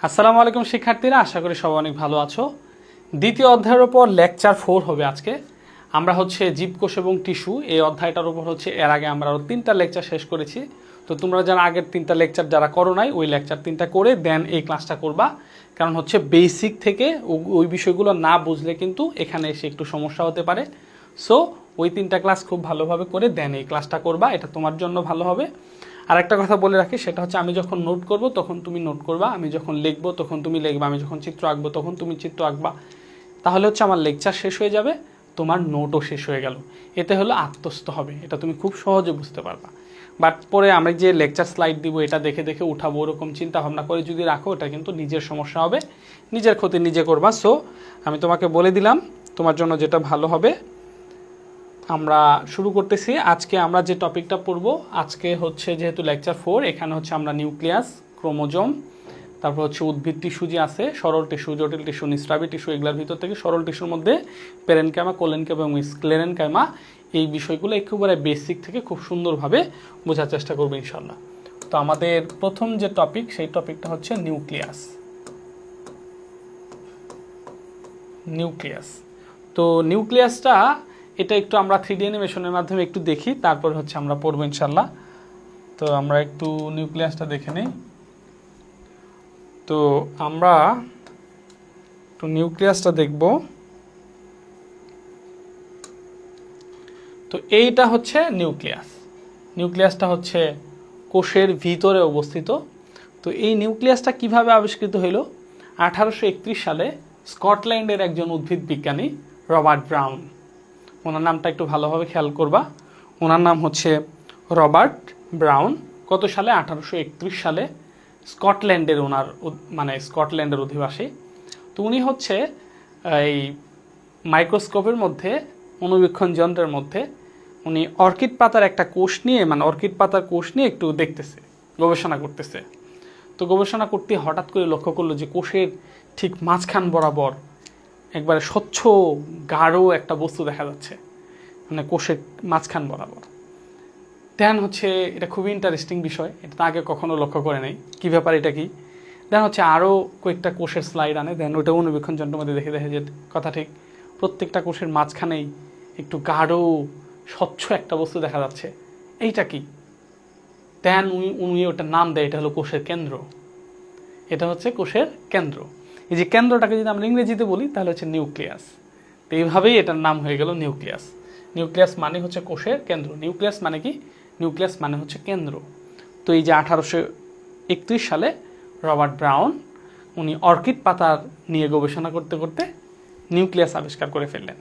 আসসালামু আলাইকুম শিক্ষার্থীরা, আশা করি সবাই অনেক ভালো আছো। দ্বিতীয় অধ্যায়ের উপর লেকচার 4 হবে আজকে। আমরা জীবকোষ এবং টিস্যু এই অধ্যায়টার উপর এর আগে আমরা আরও 3টা লেকচার শেষ করেছি। তো তোমরা যারা আগের 3টা লেকচার যারা করো নাই, ওই লেকচার 3টা করে দেন এই ক্লাসটা করবা। কারণ বেসিক থেকে ওই বিষয়গুলো না বুঝলে কিন্তু এখানে এসে একটু সমস্যা হতে পারে। সো ওই 3টা ক্লাস খুব ভালোভাবে করে দেন এই ক্লাসটা করবা, এটা তোমার জন্য ভালো হবে। আর একটা কথা বলে রাখি, সেটা আমি যখন নোট করব তখন তুমি নোট করবা, আমি যখন লিখবো তখন তুমি লিখবা, আমি যখন চিত্র আঁকবো তখন তুমি চিত্র আঁকবা। তাহলে আমার লেকচার শেষ হয়ে যাবে, তোমার নোটও শেষ হয়ে গেল। এতে আত্মস্থ হবে, এটা তুমি খুব সহজে বুঝতে পারবা। বাট পরে আমি যে লেকচার স্লাইড দিব এটা দেখে দেখে উঠাবো, ওরকম চিন্তা ভাবনা করে যদি রাখো, এটা কিন্তু নিজের সমস্যা হবে, নিজের ক্ষতি নিজে করবা। সো আমি তোমাকে বলে দিলাম তোমার জন্য যেটা ভালো হবে। আমরা শুরু করতেছি। আজকে আমরা যে টপিকটা পড়ব, আজকে যেহেতু লেকচার 4, এখানে আমরা নিউক্লিয়াস, ক্রোমোজোম, তারপর উদ্ভিদ টিস্যু যে আছে, সরল টিস্যু, জটিল টিস্যু, নিঃস্রাবী টিস্যু, এগুলোর ভিতর থেকে সরল টিস্যুর মধ্যে প্যারেনকাইমা, কোলেনকাইমা এবং স্ক্লেরেনকাইমা, এই বিষয়গুলো একেবারে বেসিক থেকে খুব সুন্দরভাবে বোঝার চেষ্টা করবো ইনশাল্লাহ। তো আমাদের প্রথম যে টপিক, সেই টপিকটা হচ্ছে নিউক্লিয়াস। নিউক্লিয়াস তো নিউক্লিয়াসটা এটা একটু আমরা 3D অ্যানিমেশনের মাধ্যমে একটু দেখি, তারপর আমরা পড়বো ইনশাল্লাহ। তো আমরা একটু নিউক্লিয়াসটা দেখে নিই। তো আমরা একটু নিউক্লিয়াসটা দেখব। তো এইটা নিউক্লিয়াস। নিউক্লিয়াসটা কোষের ভিতরে অবস্থিত। তো এই নিউক্লিয়াসটা কিভাবে আবিষ্কৃত হইল? 1831 সালে স্কটল্যান্ডের একজন উদ্ভিদ বিজ্ঞানী রবার্ট ব্রাউন, ওনার নামটা একটু ভালোভাবে খেয়াল করবা। ওনার নাম রবার্ট ব্রাউন। কত সালে? 1831 সালে। স্কটল্যান্ডের স্কটল্যান্ডের অধিবাসী। তো উনি এই মাইক্রোস্কোপের মধ্যে, অণুবীক্ষণ যন্ত্রের মধ্যে উনি অর্কিড পাতার একটা কোষ নিয়ে, অর্কিড পাতার কোষ নিয়ে একটু দেখতেছে, গবেষণা করতেছে। তো গবেষণা করতে হঠাৎ করে লক্ষ্য করলো যে কোষের ঠিক মাঝখান বরাবর একবারে স্বচ্ছ গাঢ় একটা বস্তু দেখা যাচ্ছে, কোষের মাঝখান বরাবর। দেন এটা খুবই ইন্টারেস্টিং বিষয়, এটা তো আগে কখনো লক্ষ্য করে নাই, কী ব্যাপার, এটা কি? দেন আরও কয়েকটা কোষের স্লাইড আনে, দেন ওইটা অণুবীক্ষণ যন্ত্রের মধ্যে দেখে যে কথা ঠিক, প্রত্যেকটা কোষের মাঝখানেই একটু গাঢ় স্বচ্ছ একটা বস্তু দেখা যাচ্ছে, এইটা কি? দেন উনি ওটার নাম দেয়, এটা হলো কোষের কেন্দ্র। এটা কোষের কেন্দ্র। এই যে কেন্দ্রটাকে যদি আমরা ইংরেজিতে বলি তাহলে নিউক্লিয়াস। তো এইভাবেই এটার নাম হয়ে গেল নিউক্লিয়াস। নিউক্লিয়াস মানে কোষের কেন্দ্র। নিউক্লিয়াস মানে কি? নিউক্লিয়াস মানে কেন্দ্র। তো এই যে 1831 সালে রবার্ট ব্রাউন উনি অর্কিড পাতার নিয়ে গবেষণা করতে করতে নিউক্লিয়াস আবিষ্কার করে ফেললেন।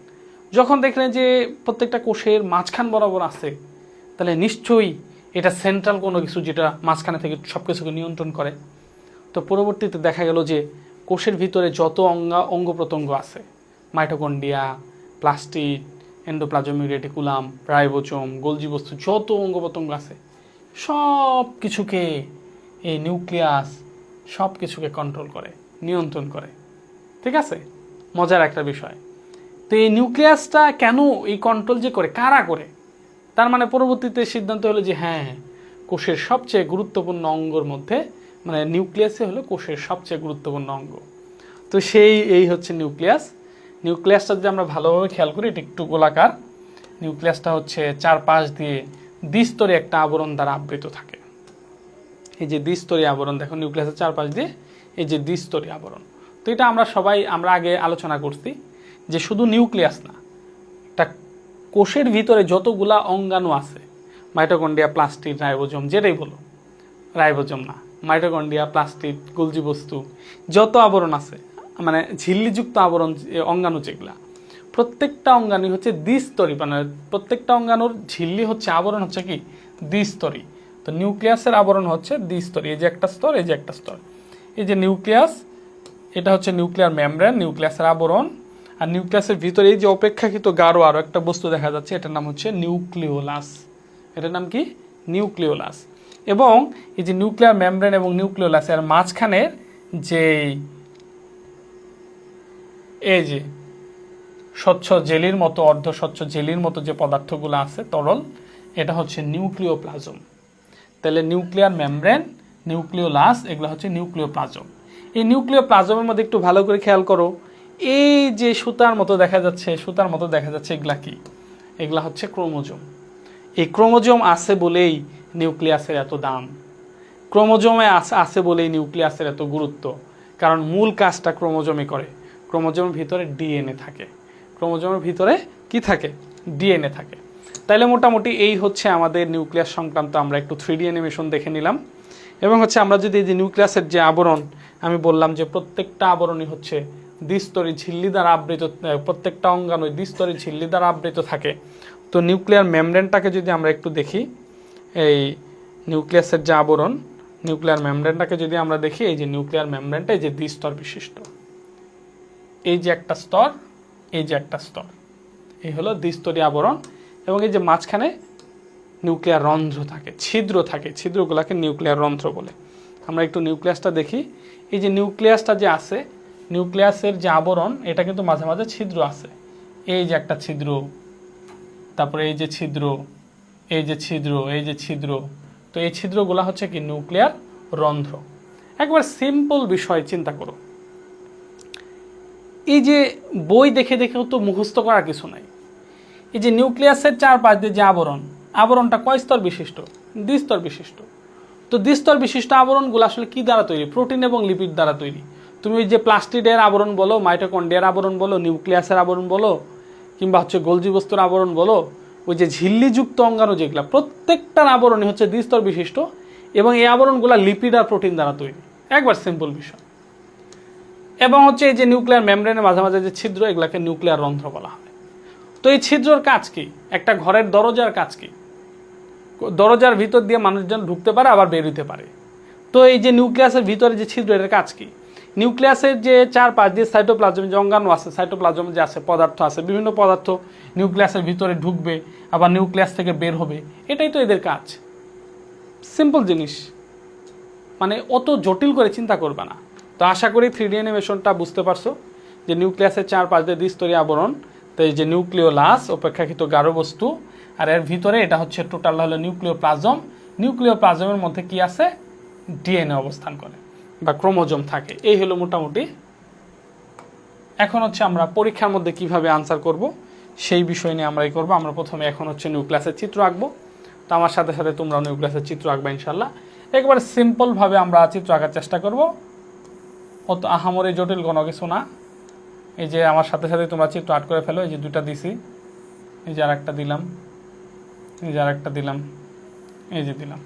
যখন দেখলেন যে প্রত্যেকটা কোষের মাঝখান বরাবর আছে, তাহলে নিশ্চয়ই এটা সেন্ট্রাল কোনো কিছু, যেটা মাঝখানে থেকে সব কিছুকে নিয়ন্ত্রণ করে। তো পরবর্তীতে দেখা গেল যে কোষের ভিতরে যত অঙ্গ প্রত্যঙ্গ আছে, mitochondria, plastid, endoplasmic reticulum, ribosome, Golgi বস্তু, যত অঙ্গ প্রত্যঙ্গ আছে সব কিছুকে এই নিউক্লিয়াস সব কিছুকে কন্ট্রোল করে, নিয়ন্ত্রণ করে। ঠিক আছে, মজার একটা বিষয়। তো এই নিউক্লিয়াসটা কেন এই কন্ট্রোল যে করে, কারা করে? তার পরবর্তীতে সিদ্ধান্ত হলো যে হ্যাঁ, কোষের সবচেয়ে গুরুত্বপূর্ণ অঙ্গর মধ্যে নিউক্লিয়াসই হলো কোষের সবচেয়ে গুরুত্বপূর্ণ অঙ্গ। তো এই নিউক্লিয়াস। নিউক্লিয়াসটা যদি আমরা ভালোভাবে খেয়াল করি, এটা একটু গোলাকার। নিউক্লিয়াসটা চারপাশ দিয়ে দ্বিস্তরী একটা আবরণ দ্বারা আবৃত থাকে। এই যে দ্বিস্তরী আবরণ, দেখো নিউক্লিয়াসের চারপাশ দিয়ে এই যে দ্বিস্তরী আবরণ। তো এটা আমরা আগে আলোচনা করছি যে শুধু নিউক্লিয়াস না, একটা কোষের ভিতরে যতগুলা অঙ্গাণু আছে, মাইটোকন্ড্রিয়া, প্লাস্টিড, রাইবোজোম, যেটাই বলো, রাইবোজোম না, মাইটোকন্ড্রিয়া, প্লাস্টিড, গোলজি বস্তু, যত আবরণ আছে, ঝিল্লিযুক্ত আবরণ অঙ্গাণু যেগুলা, প্রত্যেকটা অঙ্গাণু দ্বিস্তরী, প্রত্যেকটা অঙ্গাণুর ঝিল্লি আবরণ কি দ্বিস্তরী। তো নিউক্লিয়াসের আবরণ দ্বিস্তরী। এই যে একটা স্তর, এই যে একটা স্তর। এই যে নিউক্লিয়াস, এটা নিউক্লিয়ার মেমব্রেন, নিউক্লিয়াসের আবরণ। আর নিউক্লিয়াসের ভিতরে এই যে অপেক্ষাকৃত গাঢ় আরও একটা বস্তু দেখা যাচ্ছে, এটার নাম নিউক্লিওলাস। এটার নাম কি? নিউক্লিওলাস। এবং এই যে নিউক্লিয়ার মেমব্রেন এবং নিউক্লিওলাসের মাঝখানের যে এই যে স্বচ্ছ জেলির মতো, অর্ধ স্বচ্ছ জেলির মতো যে পদার্থগুলো আছে তরল, এটা নিউক্লিওপ্লাজম। তাহলে নিউক্লিয়ার মেমব্রেন, নিউক্লিওলাস, এগুলো নিউক্লিওপ্লাজম। এই নিউক্লিওপ্লাজমের মধ্যে একটু ভালো করে খেয়াল করো, এই যে সুতার মতো দেখা যাচ্ছে, এগুলা কি? এগুলা হচ্ছে ক্রোমোজোম। এই ক্রোমোজোম আছে বলেই নিউক্লিয়াসের এত দাম, ক্রোমোজোমে আছে বলেই নিউক্লিয়াসের এত গুরুত্ব, কারণ মূল কাজটা ক্রোমোজোমে করে। ক্রোমোজোমের ভিতরে ডিএনএ থাকে, ক্রোমোজোমের ভিতরে কি থাকে? ডিএনএ থাকে। তাইলে মোটামুটি এই হচ্ছে আমাদের নিউক্লিয়াস সংক্রান্ত আমরা একটু 3D অ্যানিমেশন দেখে নিলাম। এবং হচ্ছে আমরা যদি এই যে নিউক্লিয়াসের যে আবরণ, আমি বললাম যে প্রত্যেকটা আবরণই হচ্ছে দ্বিস্তরী ঝিল্লি দ্বারা আবৃত, প্রত্যেকটা অঙ্গাণু দ্বিস্তরী ঝিল্লি দ্বারা আবৃত থাকে। তো নিউক্লিয়ার মেমব্রেনটাকে যদি আমরা একটু দেখি, এই নিউক্লিয়াসের যে আবরণ, নিউক্লিয়ার মেমব্রেনটাকে যদি আমরা দেখি, এই যে নিউক্লিয়ার মেমব্রেনটা এই যে দ্বিস্তর বিশিষ্ট, এই যে একটা স্তর, এই যে একটা স্তর, এই হলো দ্বিস্তরী আবরণ। এবং এই যে মাঝখানে নিউক্লিয়ার রন্ধ্র থাকে, ছিদ্র থাকে, ছিদ্রগুলোকে নিউক্লিয়ার রন্ধ্র বলে। আমরা একটু নিউক্লিয়াসটা দেখি। এই যে নিউক্লিয়াসটা যে আছে, নিউক্লিয়াসের যে আবরণ, এটা কিন্তু মাঝে মাঝে ছিদ্র আছে। এই যে একটা ছিদ্র, তারপরে এই যে ছিদ্র, এই যে ছিদ্র, এই যে ছিদ্র। তো এই ছিদ্রগুলো হচ্ছে কি? নিউক্লিয়ার রন্ধ্র। একবার সিম্পল বিষয় চিন্তা করো, এই যে বই দেখে দেখেও তো মুখস্থ করার কিছু নাই। এই যে নিউক্লিয়াসের চারপাশ দিয়ে যে আবরণ, আবরণটা কয় স্তর বিশিষ্ট? দ্বিস্তর বিশিষ্ট। তো দ্বিস্তর বিশিষ্ট আবরণগুলো আসলে কি দ্বারা তৈরি? প্রোটিন এবং লিপিড দ্বারা তৈরি। তুমি ওই যে প্লাস্টিডের আবরণ বলো, মাইটোকন্ড্রিয়ার আবরণ বলো, নিউক্লিয়াসের আবরণ বলো, কিংবা হচ্ছে গোলজি বস্তুর আবরণ বলো, ওই যে ঝিল্লিযুক্ত অঙ্গাণু যেগুলো, প্রত্যেকটার আবরণই হচ্ছে দ্বিস্তর বিশিষ্ট, এবং এই আবরণগুলো লিপিড আর প্রোটিন দ্বারা তৈরি। একবার সিম্পল বিষয়। এবং হচ্ছে এই যে নিউক্লিয়ার মেমব্রেনের মাঝে মাঝে যে ছিদ্র, এগুলাকে নিউক্লিয়ার রন্ধ্র বলা হয়। তো এই ছিদ্রর কাজ কি? একটা ঘরের দরজার কাজ কি? দরজার ভিতর দিয়ে মানুষজন ঢুকতে পারে, আবার বের হইতে পারে। তো এই যে নিউক্লিয়াসের ভিতরে যে ছিদ্র, এর কাজ কি? নিউক্লিয়াসের যে চারপাশ দিয়ে সাইটোপ্লাজম যে অঙ্গাণু আছে, সাইটোপ্লাজম যে আছে পদার্থ আছে, বিভিন্ন পদার্থ নিউক্লিয়াসের ভিতরে ঢুকবে, আবার নিউক্লিয়াস থেকে বের হবে, এটাই তো এদের কাজ। সিম্পল জিনিস, মানে অত জটিল করে চিন্তা করবে না। তো আশা করি 3D অ্যানিমেশনটা বুঝতে পারছো, যে নিউক্লিয়াসের চারপাশ দিয়ে দ্বিস্তরী আবরণ, তো এই যে নিউক্লিওলাস অপেক্ষাকৃত গাঢ় বস্তু, আর এর ভিতরে এটা হচ্ছে টোটাল হলো নিউক্লিওপ্লাজম। নিউক্লিওপ্লাজমের মধ্যে কি আছে? ডিএনএ অবস্থান করে বা ক্রোমোজোম থাকে। এই হলো মোটামুটি। এখন হচ্ছে আমরা পরীক্ষার মধ্যে কিভাবে আনসার করব সেই বিষয় নিয়ে আমরাই করব। আমরা প্রথমে এখন হচ্ছে নিউক্লিয়াসের চিত্র আঁকবো। তো আমার সাথে সাথে তোমরাও নিউক্লিয়াসের চিত্র আঁকবা ইনশাল্লাহ। একবারে সিম্পলভাবে আমরা চিত্র আঁকার চেষ্টা করব, অত আহামরি জটিল কোনো কিছু না। এই যে আমার সাথে সাথে তোমরা চিত্র আর্ট করে ফেলো। এই যে দুইটা দিছি, এই যে আরেকটা দিলাম, এই যে আরেকটা দিলাম, এই যে দিলাম,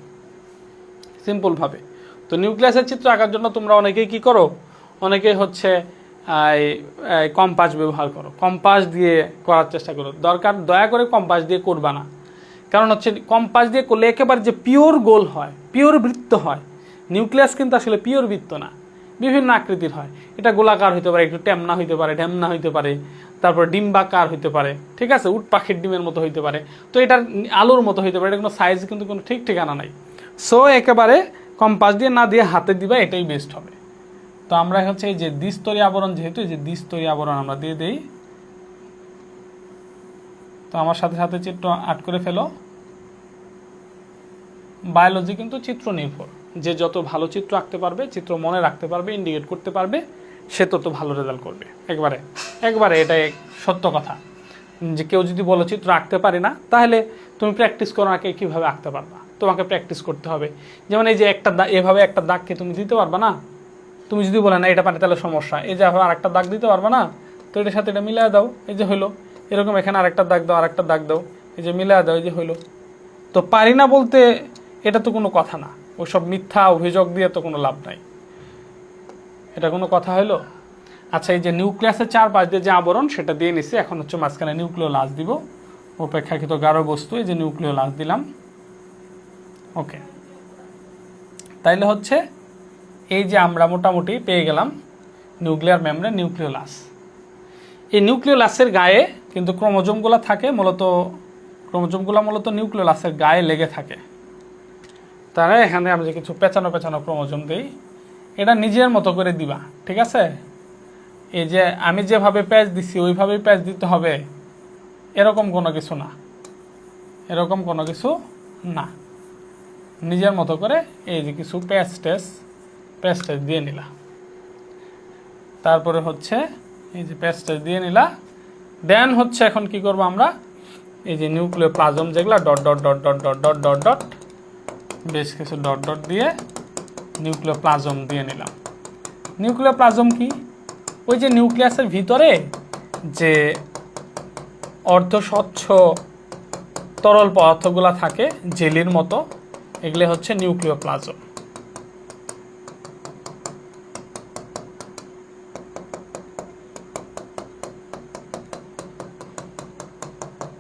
সিম্পলভাবে। তো নিউক্লিয়াসের চিত্র আঁকার জন্য তোমরা অনেকেই কি করো? অনেকেই হচ্ছে কম্পাস ব্যবহার করো, কম্পাস দিয়ে করার চেষ্টা করো। দয়া করে কম্পাস দিয়ে করবা না। কারণ হচ্ছে কম্পাস দিয়ে করলে একেবারে যে পিওর গোল হয়, পিওর বৃত্ত হয়। নিউক্লিয়াস কিন্তু আসলে পিওর বৃত্ত না, বিভিন্ন আকৃতির হয়। এটা গোলাকার হইতে পারে, একটু টেমনা হইতে পারে, ঢেমনা হইতে পারে, তারপর ডিম্বাকার হইতে পারে, ঠিক আছে, উট পাখির ডিমের মতো হইতে পারে, তো এটার আলুর মতো হইতে পারে। এটা কোনো সাইজ কিন্তু কোনো ঠিক ঠিকানা নাই। সো একেবারে কম্পাস দিয়ে না দিয়ে হাতে দিবা, এটাই বেস্ট হবে। তো আমরা হচ্ছে এই যে দ্বিস্তরী আবরণ, যেহেতু এই যে দ্বিস্তরী আবরণ আমরা দিয়ে দেই। তো আমার সাথে সাথে চিত্র আর্ট করে ফেলো। বায়োলজি কিন্তু চিত্র নির্ভর, যে যত ভালো চিত্র আঁকতে পারবে, চিত্র মনে রাখতে পারবে, ইন্ডিকেট করতে পারবে, সে তত ভালো রেজাল্ট করবে। একবারে এটাই সত্য কথা। যে কেউ যদি বলো চিত্র আঁকতে পারি না, তাহলে তুমি প্র্যাকটিস করো, আঁকে কীভাবে আঁকতে পারবা? তোমাকে প্র্যাকটিস করতে হবে। যেমন এই যে একটা এভাবে একটা দাগকে তুমি দিতে পারবা না। তুমি যদি বলে না এটা পারে, তাহলে সমস্যা। এই যে আর একটা দাগ দিতে পারবা না, তো এটার সাথে এটা মিলিয়ে দাও, এই যে হইলো। এরকম এখানে আরেকটা দাগ দাও, আরেকটা দাগ দাও, এই যে মিলিয়ে দাও, এই যে হইলো। তো পারি না বলতে এটা তো কোনো কথা না। ওইসব মিথ্যা অভিযোগ দিয়ে তো কোনো লাভ নাই, এটা কোনো কথা হইলো? আচ্ছা, এই যে নিউক্লিয়াসের চারপাশ দিয়ে যে আবরণ, সেটা দিয়ে নিছি। এখন হচ্ছে মাঝখানে নিউক্লিওলাস দিব, অপেক্ষাকৃত গাঢ় বস্তু, এই যে নিউক্লিওলাস দিলাম। ওকে, তাইলে হচ্ছে এই যে আমরা মোটামুটি পেয়ে গেলাম নিউক্লিয়ার মেমব্রেন, নিউক্লিওলাস। এই নিউক্লিওলাসের গায়ে কিন্তু ক্রোমোজোমগুলো থাকে, ক্রোমোজোমগুলো মূলত নিউক্লিওলাসের গায়ে লেগে থাকে। তাহলে এখানে আমরা যে কিছু পেঁচানো ক্রোমোজোম দিই, এটা নিজের মতো করে দিবা, ঠিক আছে? এই যে আমি যেভাবে প্যাচ দিছি ওইভাবেই প্যাচ দিতে হবে, এরকম কোনো কিছু না। নিজের মতো করে এই যে কিছু প্যাচ টেস্ট দিয়ে নিলা। তারপরে হচ্ছে এই যে প্যাচটা দিয়ে নিলা। দেন হচ্ছে এখন কি করব আমরা, এই যে নিউক্লিওপ্লাজম যেগুলো dot dot dot dot dot dot dot dot বেশ কিছু ডট ডট দিয়ে নিউক্লিওপ্লাজম দিয়ে নিলাম। নিউক্লিওপ্লাজম কি? ওই যে নিউক্লিয়াসের ভিতরে যে অর্ধস্বচ্ছ তরল পদার্থগুলো থাকে জেলির মতো, এগুলো হচ্ছে নিউক্লিওপ্লাজম।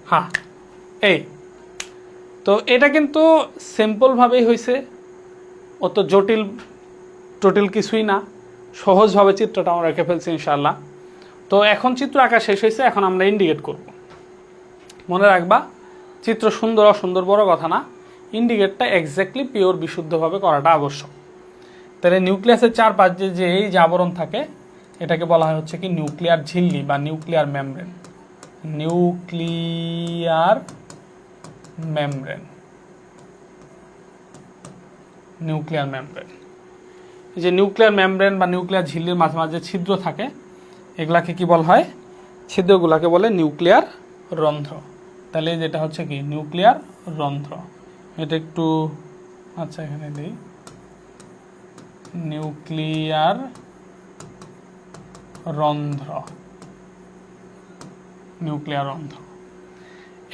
হ্যাঁ, এই তো এটা কিন্তু সিম্পলভাবেই হয়েছে, অত জটিল কিছুই না, সহজভাবে চিত্রটা আমরা রেখে ফেলছি ইনশাআল্লাহ। তো এখন চিত্র আঁকা শেষ হয়েছে, এখন আমরা ইন্ডিকেট করব। মনে রাখবা, চিত্র সুন্দর অসুন্দর বড় কথা না, ইন্ডিকেটটা এক্স্যাক্টলি পিওর বিশুদ্ধভাবে করাটা আবশ্যক। তাহলে নিউক্লিয়াসের চারপাশ যে এই যে আবরণ থাকে, এটাকে বলা হয় হচ্ছে কি নিউক্লিয়ার ঝিল্লি বা nuclear membrane. Nuclear membrane, nuclear membrane. এই যে নিউক্লিয়ার মেমব্রেন বা নিউক্লিয়ার ঝিল্লির মাঝে মাঝে ছিদ্র থাকে, এগুলাকে কি বলা হয়? ছিদ্রগুলাকে বলে নিউক্লিয়ার রন্ধ্র। তাহলে যেটা হচ্ছে কি নিউক্লিয়ার রন্ধ্র। এটা একটু আচ্ছা এখানে দিই, নিউক্লিয়ার রন্ধ্র, নিউক্লিয়ার রন্ধ্র।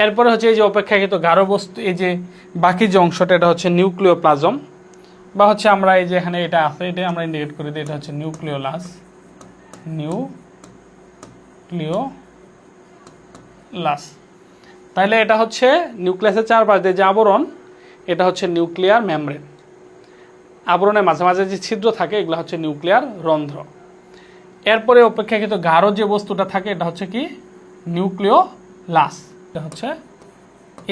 এরপরে হচ্ছে এই যে অপেক্ষাকৃত গাঢ় বস্তু, এই যে বাকি যে অংশটা, এটা হচ্ছে নিউক্লিওপ্লাজম, বা হচ্ছে আমরা এই যে এখানে এটা আছে, এটা আমরা ইন্ডিকেট করে দিই, এটা হচ্ছে নিউক্লিওলাস, নিউক্লিওলাস। তাহলে এটা হচ্ছে নিউক্লিয়াসের চারপাশ দিয়ে যে আবরণ, এটা হচ্ছে নিউক্লিয়ার মেমব্রেন। আবরণের মাঝে মাঝে যে ছিদ্র থাকে, এগুলো হচ্ছে নিউক্লিয়ার রন্ধ্র। এরপরে অপেক্ষাকৃত গাঢ় যে বস্তুটা থাকে, এটা হচ্ছে কি নিউক্লিওলাস। এটা হচ্ছে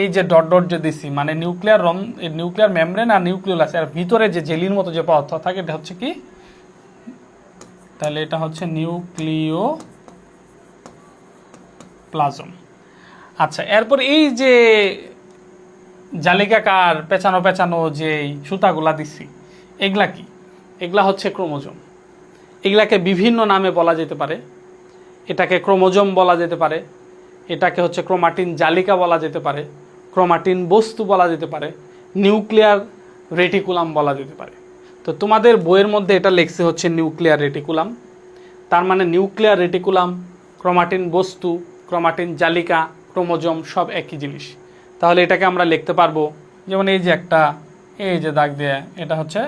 এই যে ডট ডট যে দিছি, মানে নিউক্লিয়ার মেমব্রেন আর নিউক্লিওলাস এর ভিতরে যে জেলির মতো যে পদার্থ থাকে, এটা হচ্ছে কি, তাহলে এটা হচ্ছে নিউক্লিওপ্লাজম। আচ্ছা, এরপর এই যে জালিকাকার পেঁচানো পেঁচানো যে সুতাগুলা দিছি, এগুলা কি? এগুলা হচ্ছে ক্রোমোজোম। এগুলাকে বিভিন্ন নামে বলা যেতে পারে। এটাকে ক্রোমোজোম বলা যেতে পারে, এটাকে হচ্ছে ক্রোমাটিন জালিকা বলা যেতে পারে, ক্রোমাটিন বস্তু বলা যেতে পারে, নিউক্লিয়ার রেটিকুলাম বলা যেতে পারে। তো তোমাদের বইয়ের মধ্যে এটা লেখছে হচ্ছে নিউক্লিয়ার রেটিকুলাম। তার মানে নিউক্লিয়ার রেটিকুলাম, ক্রোমাটিন বস্তু, ক্রোমাটিন জালিকা, ক্রোমোজোম সব একই জিনিস। তাহলে এটাকে আমরা লিখতে পারবো, যেমন এই যে একটা এই যে দাগ দিয়ে, এটা হচ্ছে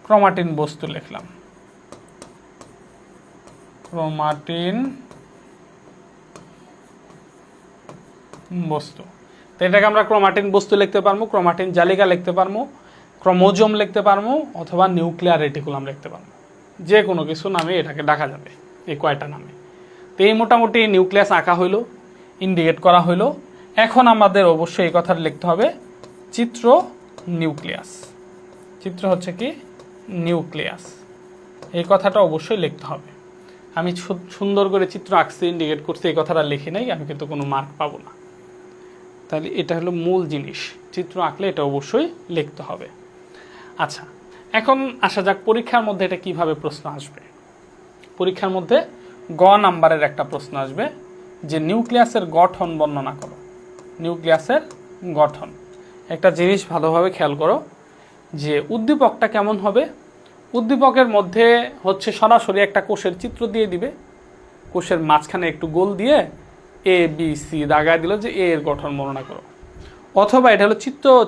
ক্রোমাটিন বস্তু লিখলাম, ক্রোমাটিন বস্তু। তো এটাকে আমরা ক্রোমাটিন বস্তু লিখতে পারবো, ক্রোমাটিন জালিকা লিখতে পারবো, ক্রোমোজোম লিখতে পারবো, অথবা নিউক্লিয়ার রেটিকুলাম লিখতে পারবো। যে কোনো কিছু নামে এটাকে ডাকা যাবে, এই কয়টা নামে। তো এই মোটামুটি নিউক্লিয়াস আঁকা হইলো, ইন্ডিকেট করা হইলো। এখন আমাদের অবশ্যই এই কথাটা লিখতে হবে, চিত্র নিউক্লিয়াস। চিত্র হচ্ছে কি নিউক্লিয়াস, এই কথাটা অবশ্যই লিখতে হবে। আমি সুন্দর করে চিত্র আঁকছি, ইন্ডিকেট করছি, এই কথাটা লিখি নাই, আমি কিন্তু কোনো মার্ক পাবো না। তাহলে এটা হলো মূল জিনিস, চিত্র আঁকলে এটা অবশ্যই লিখতে হবে। আচ্ছা, এখন আসা যাক পরীক্ষার মধ্যে এটা কিভাবে প্রশ্ন আসবে। পরীক্ষার মধ্যে গ নাম্বারের একটা প্রশ্ন আসবে যে নিউক্লিয়াসের গঠন বর্ণনা করো। নিউক্লিয়াসের গঠন, একটা জিনিস ভালোভাবে খেয়াল করো যে উদ্দীপকটা কেমন হবে। উদ্দীপকের মধ্যে হচ্ছে সরাসরি একটা কোষের চিত্র দিয়ে দিবে, কোষের মাঝখানে একটু গোল দিয়ে এ বি সি দাগায় দিল যে এর গঠন বর্ণনা করো। অথবা এটা হলো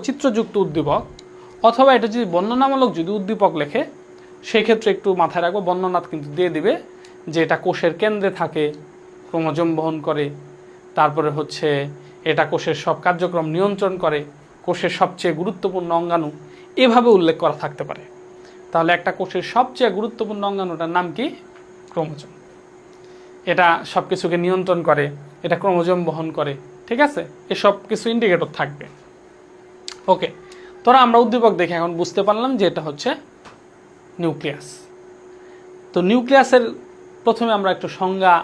চিত্রযুক্ত উদ্দীপক, অথবা এটা যদি বর্ণনামূলক যদি উদ্দীপক লেখে, সেক্ষেত্রে একটু মাথায় রাখবো বর্ণনা কিন্তু দিয়ে দিবে যে এটা কোষের কেন্দ্রে থাকে, ক্রোমোজোম বহন করে, তারপরে হচ্ছে এটা কোষের সব কার্যক্রম নিয়ন্ত্রণ করে, কোষের সবচেয়ে গুরুত্বপূর্ণ অঙ্গাণু, এভাবে উল্লেখ করা থাকতে পারে। তাহলে একটা কোষের সবচেয়ে গুরুত্বপূর্ণ অঙ্গাণুটার নাম কি? ক্রোমোজোম। এটা সব কিছুকে নিয়ন্ত্রণ করে, এটা ক্রোমোজোম বহন করে, ঠিক আছে? এসব কিছু ইন্ডিকেটর থাকবে। ওকে, তোরা আমরা উদ্দীপক দেখে এখন বুঝতে পারলাম যে এটা হচ্ছে নিউক্লিয়াস। তো নিউক্লিয়াসের প্রথমে আমরা একটু সংজ্ঞা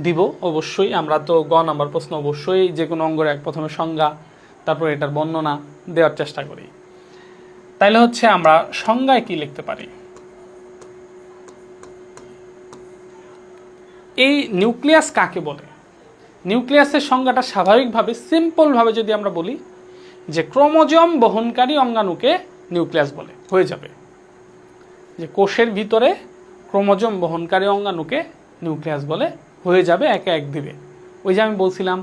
দিব, অবশ্যই। আমরা তো গ নাম্বার প্রশ্ন অবশ্যই যে কোনো অঙ্গের প্রথমে সংজ্ঞা, তারপর এটার বর্ণনা দেওয়ার চেষ্টা করি। তাইলে হচ্ছে আমরা সংজ্ঞায় কি লিখতে পারি? এই নিউক্লিয়াস কাকে বলে? নিউক্লিয়াসের সংজ্ঞাটা স্বাভাবিকভাবে সিম্পলভাবে যদি আমরা বলি যে ক্রোমোজোম বহনকারী অঙ্গাণুকে নিউক্লিয়াস বলে, হয়ে যাবে। যে কোষের ভিতরে ক্রোমোজোম বহনকারী অঙ্গাণুকে নিউক্লিয়াস বলে, হয়ে যাবে, একে এক দিবে। ওই যে আমি বলছিলাম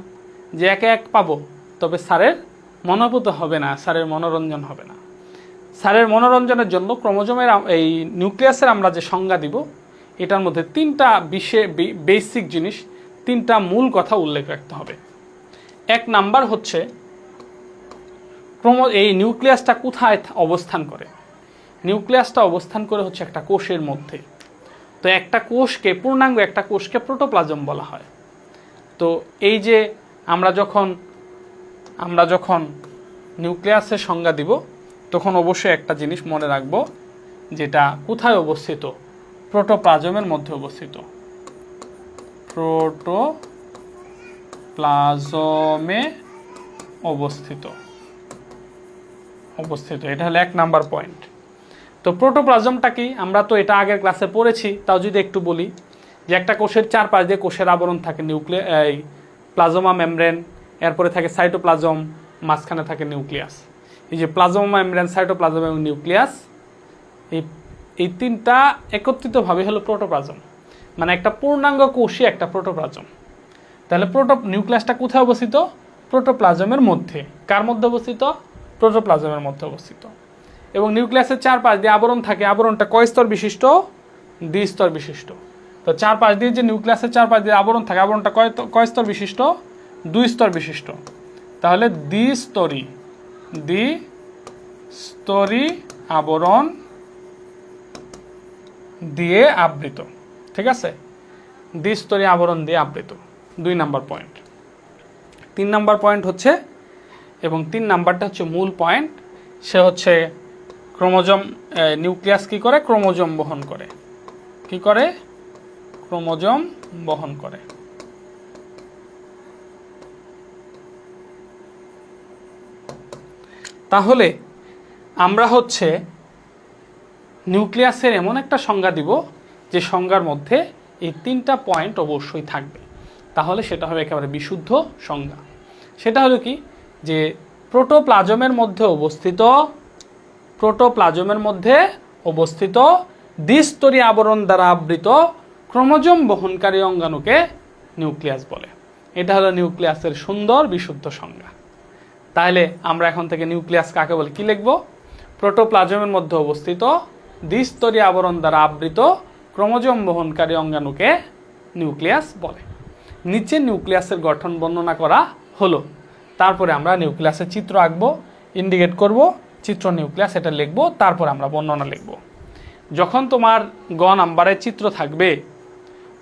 যে একে এক পাবো, তবে স্যারের মনোভূত হবে না, স্যারের মনোরঞ্জন হবে না। স্যারের মনোরঞ্জনের জন্য ক্রোমোজোমের এই নিউক্লিয়াসের আমরা যে সংজ্ঞা দিব, এটার মধ্যে তিনটা বেসিক জিনিস, তিনটা মূল কথা উল্লেখ রাখতে হবে। এক নাম্বার হচ্ছে এই নিউক্লিয়াসটা কোথায় অবস্থান করে। নিউক্লিয়াসটা অবস্থান করে হচ্ছে একটা কোষের মধ্যে। তো একটা কোষকে, পূর্ণাঙ্গ একটা কোষকে প্রোটোপ্লাজম বলা হয়। তো এই যে আমরা যখন নিউক্লিয়াসের সংজ্ঞা দিব, তখন অবশ্যই একটা জিনিস মনে রাখবো, যেটা কোথায় অবস্থিত, প্রোটোপ্লাজমের মধ্যে অবস্থিত। প্রোটোপ্লাজমে অবস্থিত, এটা হলো 1 নাম্বার পয়েন্ট। তো প্রোটোপ্লাজমটা কি, আমরা তো এটা আগের ক্লাসে পড়েছি, তাও যদি একটু বলি যে একটা কোষের চারপাশ দিয়ে কোষের আবরণ থাকে, প্লাজমা মেমব্রেন, এরপরে থাকে সাইটোপ্লাজম, মাঝখানে থাকে নিউক্লিয়াস। এই যে প্লাজমা মেমব্রেন, সাইটোপ্লাজম এবং নিউক্লিয়াস, এই তিনটা একত্রিতভাবে হলো প্রোটোপ্লাজম। মানে একটা পূর্ণাঙ্গ কোষই একটা প্রোটোপ্লাজম। তাহলে নিউক্লিয়াসটা কোথায় অবস্থিত? প্রোটোপ্লাজমের মধ্যে। কার মধ্যে অবস্থিত? প্রোটোপ্লাজমের মধ্যে অবস্থিত। এবং নিউক্লিয়াসের চারপাশ দিয়ে আবরণ থাকে। আবরণটা কয় স্তর বিশিষ্ট? দ্বিস্তর বিশিষ্ট। তো চারপাশ দিয়ে যে নিউক্লিয়াসের চারপাশ দিয়ে আবরণ থাকে, আবরণটা কয় স্তর বিশিষ্ট? 2 স্তর বিশিষ্ট। তাহলে দ্বিস্তরী আবরণ দিয়ে আবৃত। ঠিক আছে, দ্বিস্তরী আবরণ দিয়ে আবৃত। 2 নাম্বার পয়েন্ট। 3 নাম্বার পয়েন্ট হচ্ছে, এবং 3 নাম্বারটা হচ্ছে মূল পয়েন্ট, সে হচ্ছে ক্রোমোজোম। নিউক্লিয়াস কি করে? ক্রোমোজোম বহন করে। কি করে? ক্রোমোজোম বহন করে। তাহলে আমরা হচ্ছে নিউক্লিয়াসের এমন একটা সংজ্ঞা দিব, যে সংজ্ঞার মধ্যে এই 3টা পয়েন্ট অবশ্যই থাকবে। তাহলে সেটা হবে একেবারে বিশুদ্ধ সংজ্ঞা। সেটা হলো কি, যে প্রোটোপ্লাজমের মধ্যে অবস্থিত দ্বিস্তরী আবরণ দ্বারা আবৃত ক্রোমোজোম বহনকারী অঙ্গাণুকে নিউক্লিয়াস বলে। এটা হলো নিউক্লিয়াসের সুন্দর বিশুদ্ধ সংজ্ঞা। তাহলে আমরা এখন থেকে নিউক্লিয়াস কাকে বলে কি লিখব? প্রোটোপ্লাজমের মধ্যে অবস্থিত দ্বিস্তরী আবরণ দ্বারা আবৃত ক্রোমোজোম বহনকারী অঙ্গাণুকে নিউক্লিয়াস বলে। নিচে নিউক্লিয়াসের গঠন বর্ণনা করা হলো। তারপরে আমরা নিউক্লিয়াসের চিত্র আঁকবো, ইন্ডিকেট করব, চিত্র নিউক্লিয়াস এটা লিখব, তারপর আমরা বর্ণনা লিখব। যখন তোমার গ নাম্বারের চিত্র থাকবে,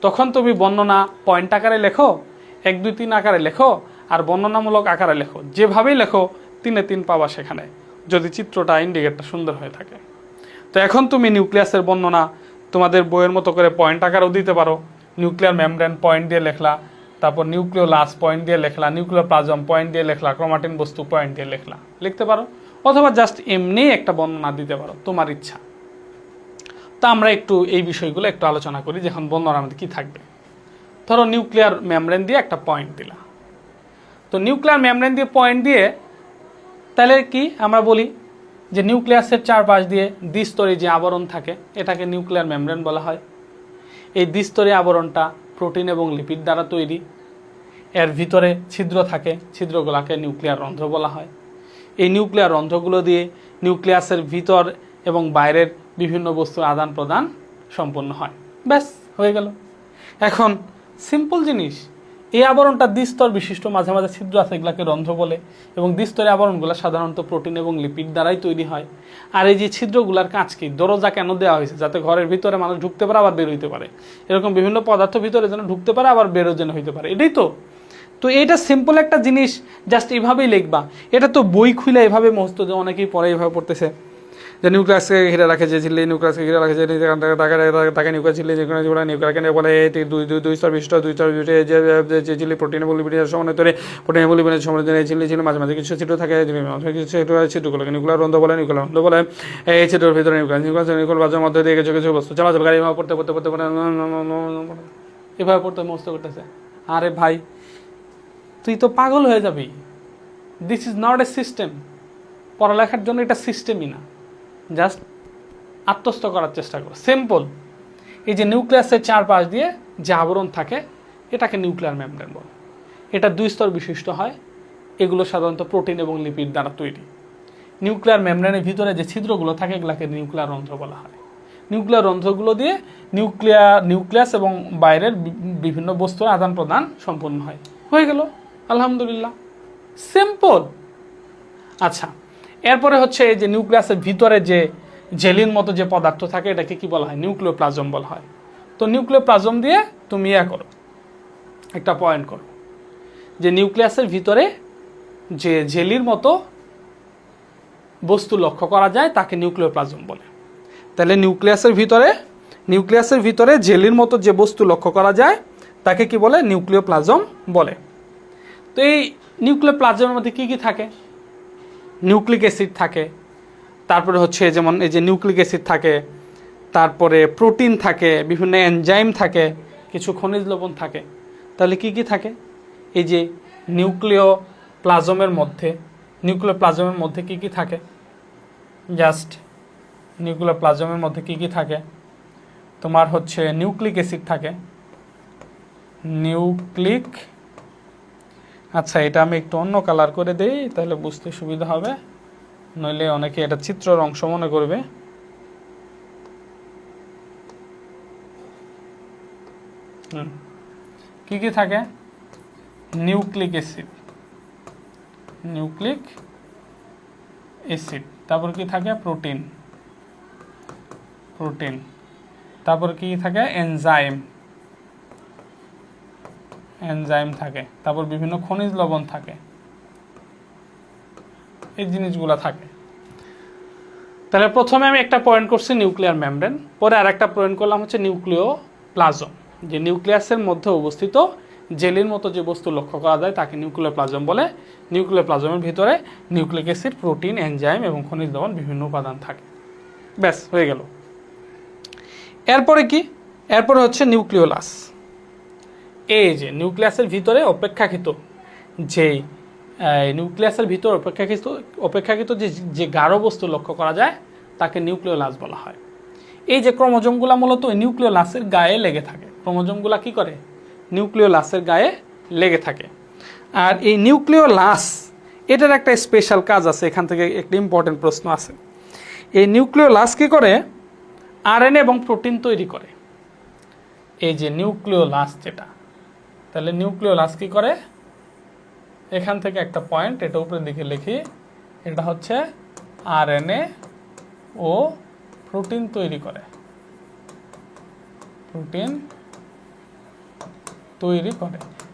তখন তুমি বর্ণনা পয়েন্ট আকারে লেখো, 1, 2, 3 আকারে লেখো, আর বর্ণনামূলক আকারে লেখো। যেভাবেই লেখো 3-এ 3 পাবা সেখানে, যদি চিত্রটা, ইন্ডিকেটটা সুন্দর হয়ে থাকে। তো এখন তুমি নিউক্লিয়াসের বর্ণনা তোমাদের বইয়ের মতো করে পয়েন্ট আকারেও দিতে পারো। নিউক্লিয়ার মেমব্রেন পয়েন্ট দিয়ে লেখলা, তারপর নিউক্লিওলাস পয়েন্ট দিয়ে লেখলা, নিউক্লিওপ্লাজম পয়েন্ট দিয়ে লেখলা, ক্রোমাটিন বস্তু পয়েন্ট দিয়ে লিখতে পারো, অথবা জাস্ট এমনি একটা বর্ণনা দিতে পারো, তোমার ইচ্ছা। তা আমরা একটু এই বিষয়গুলো একটু আলোচনা করি। যখন বর্ণনার মধ্যে কী থাকবে, ধরো নিউক্লিয়ার মেমব্রেন দিয়ে একটা পয়েন্ট দিলা। তো নিউক্লিয়ার মেমব্রেন দিয়ে পয়েন্ট দিয়ে, তাহলে কি আমরা বলি যে নিউক্লিয়াসের চারপাশ দিয়ে দ্বিস্তরী যে আবরণ থাকে, এটাকে নিউক্লিয়ার মেমব্রেন বলা হয়। এই দ্বিস্তরী আবরণটা প্রোটিন এবং লিপিড দ্বারা তৈরি। এর ভিতরে ছিদ্র থাকে, ছিদ্রগুলোকে নিউক্লিয়ার রন্ধ্র বলা হয়। এই নিউক্লিয়ার রন্ধ্রগুলো দিয়ে নিউক্লিয়াসের ভিতর এবং বাইরের বিভিন্ন বস্তুর আদান প্রদান সম্পন্ন হয়। ব্যাস, হয়ে গেল। এখন সিম্পল জিনিস, এই আবরণটা দ্বিস্তর বিশিষ্ট, মাঝে মাঝে ছিদ্র আছে, এগুলাকে রন্ধ্র বলে। এবং দ্বিস্তরী আবরণগুলো সাধারণত প্রোটিন এবং লিপিড দ্বারাই তৈরি হয়। আর এই যে ছিদ্রগুলার কাজ কি, দরজা কেন দেওয়া হয়েছে? যাতে ঘরের ভিতরে মানুষ ঢুকতে পারে, আবার বের হইতে পারে। এরকম বিভিন্ন পদার্থ ভিতরে যেন ঢুকতে পারে, আবার বেরো যেন হইতে পারে, এটাই তো। তো এইটা সিম্পল একটা জিনিস, জাস্ট এইভাবেই লিখবা। এটা তো বই খুলে এভাবে মুখস্থ, যে অনেকেই পরে এইভাবে পড়তেছে, যে নিউক্লিয়াসকে ঘিরে রাখে যে ঝিল্লি, নিউক্লিয়াসকে ঘিরে রাখে যে তাকে নিউক্লিয়াস ঝিল্লি, যেখানে নিউক্লিয়াসকে বলে দুই স্তর বিশিষ্ট, দুই স্তর যে ঝিল্লি প্রোটিন এবং লিপিডের সমন্বয় তৈরি, প্রোটিন এবং লিপিডের সমন্বয় ঝিল্লি ছিল, মাঝে মাঝে কিছু ছিদ্র থাকে, কিছু ছিদ্রগুলোকে নিউক্লিয়ার রন্ধ্র বলে। নিউক্লিয়ার রন্ধ্র বলে এই ছিদ্রের ভিতরে নিউক্লিয়াসের মধ্যে দিয়ে কিছু কিছু বস্তু চলাচলকারী পড়তে এভাবে পড়তে মুখস্থ করতেছে। আরে ভাই, তুই তো পাগল হয়ে যাবি। This is not a system. পড়ালেখার জন্য এটা সিস্টেমই না, জাস্ট আত্মস্থ করার চেষ্টা করো। সিম্পল। এই যে নিউক্লিয়াসের চারপাশ দিয়ে যে আবরণ থাকে, এটাকে নিউক্লিয়ার মেমব্রেন বলে। এটা 2 স্তর বিশিষ্ট হয়। এগুলো সাধারণত প্রোটিন এবং লিপিড দ্বারা তৈরি। নিউক্লিয়ার মেমব্রেনের ভিতরে যে ছিদ্রগুলো থাকে, এগুলোকে নিউক্লিয়ার রন্ধ্র বলা হয়। নিউক্লিয়ার রন্ধ্রগুলো দিয়ে নিউক্লিয়াস এবং বাইরের বিভিন্ন বস্তুর আদান প্রদান সম্পন্ন হয়। হয়ে গেল, আলহামদুলিল্লাহ, সিম্পল। আচ্ছা, এরপরে হচ্ছে এই যে নিউক্লিয়াসের ভিতরে যে জেলির মতো যে পদার্থ থাকে, এটাকে কি বলা হয়? নিউক্লিওপ্লাজম বলা হয়। তো নিউক্লিওপ্লাজম দিয়ে তুমি করো, একটা পয়েন্ট করো যে নিউক্লিয়াসের ভিতরে যে জেলির মতো বস্তু লক্ষ্য করা যায় তাকে নিউক্লিওপ্লাজম বলে। তাহলে নিউক্লিয়াসের ভিতরে জেলির মতো যে বস্তু লক্ষ্য করা যায় তাকে কি বলে? নিউক্লিওপ্লাজম বলে। তো এই নিউক্লিওপ্লাজমের মধ্যে কি কি থাকে? নিউক্লিক অ্যাসিড থাকে, তারপরে হচ্ছে যেমন এই যে নিউক্লিক অ্যাসিড থাকে, তারপরে প্রোটিন থাকে, বিভিন্ন এনজাইম থাকে, কিছু খনিজ লবণ থাকে। তাহলে কি কি থাকে? এই যে নিউক্লিওপ্লাজমের মধ্যে কি কি থাকে? জাস্ট নিউক্লিওপ্লাজমের মধ্যে কি কি থাকে? তোমার হচ্ছে নিউক্লিক অ্যাসিড থাকে, আচ্ছা এটা আমি একটু অন্য কালার করে দেই, তাহলে বুঝতে সুবিধা হবে, নইলে অনেকে এটা চিত্রের অংশ মনে করবে। কি কি থাকে? নিউক্লিক অ্যাসিড, তারপর কি থাকে? প্রোটিন, তারপর কি থাকে? এনজাইম থাকে, তারপর বিভিন্ন খনিজ লবণ থাকে, এই জিনিসগুলো থাকে। তাহলে প্রথমে আমি একটা পয়েন্ট করছি নিউক্লিয়ার মেমব্রেন, পরে আর একটা পয়েন্ট করলাম হচ্ছে নিউক্লিওপ্লাজম। যে নিউক্লিয়াসের মধ্যে অবস্থিত জেলির মতো যে বস্তু লক্ষ্য করা যায় তাকে নিউক্লিওপ্লাজম বলে। নিউক্লিওপ্লাজমের ভিতরে নিউক্লিক অ্যাসিড, প্রোটিন, এনজাইম এবং খনিজ লবণ বিভিন্ন উপাদান থাকে। ব্যাস, হয়ে গেল। এরপরে কি? এরপরে হচ্ছে নিউক্লিওলাস। এই যে নিউক্লিয়াসের ভিতরে অপেক্ষাকৃত যে গাঢ় বস্তু লক্ষ্য করা যায় তাকে নিউক্লিওলাস বলা হয়। এই যে ক্রোমোজোমগুলো মূলত নিউক্লিওলাসের গায়ে লেগে থাকে। ক্রোমোজোমগুলো কি করে? নিউক্লিওলাসের গায়ে লেগে থাকে। আর এই নিউক্লিওলাস, এটার একটা স্পেশাল কাজ আছে। এখান থেকে একটা ইম্পর্টেন্ট প্রশ্ন আছে। এই নিউক্লিওলাস কি করে? আরএনএ এবং প্রোটিন তৈরি করে। এই যে নিউক্লিওলাস যেটা, তাহলে নিউক্লিওলাস কি করে? এখান থেকে একটা পয়েন্ট, এটা উপরের দিকে লিখি, এটা হচ্ছে আরএনএ ও প্রোটিন তৈরি করে।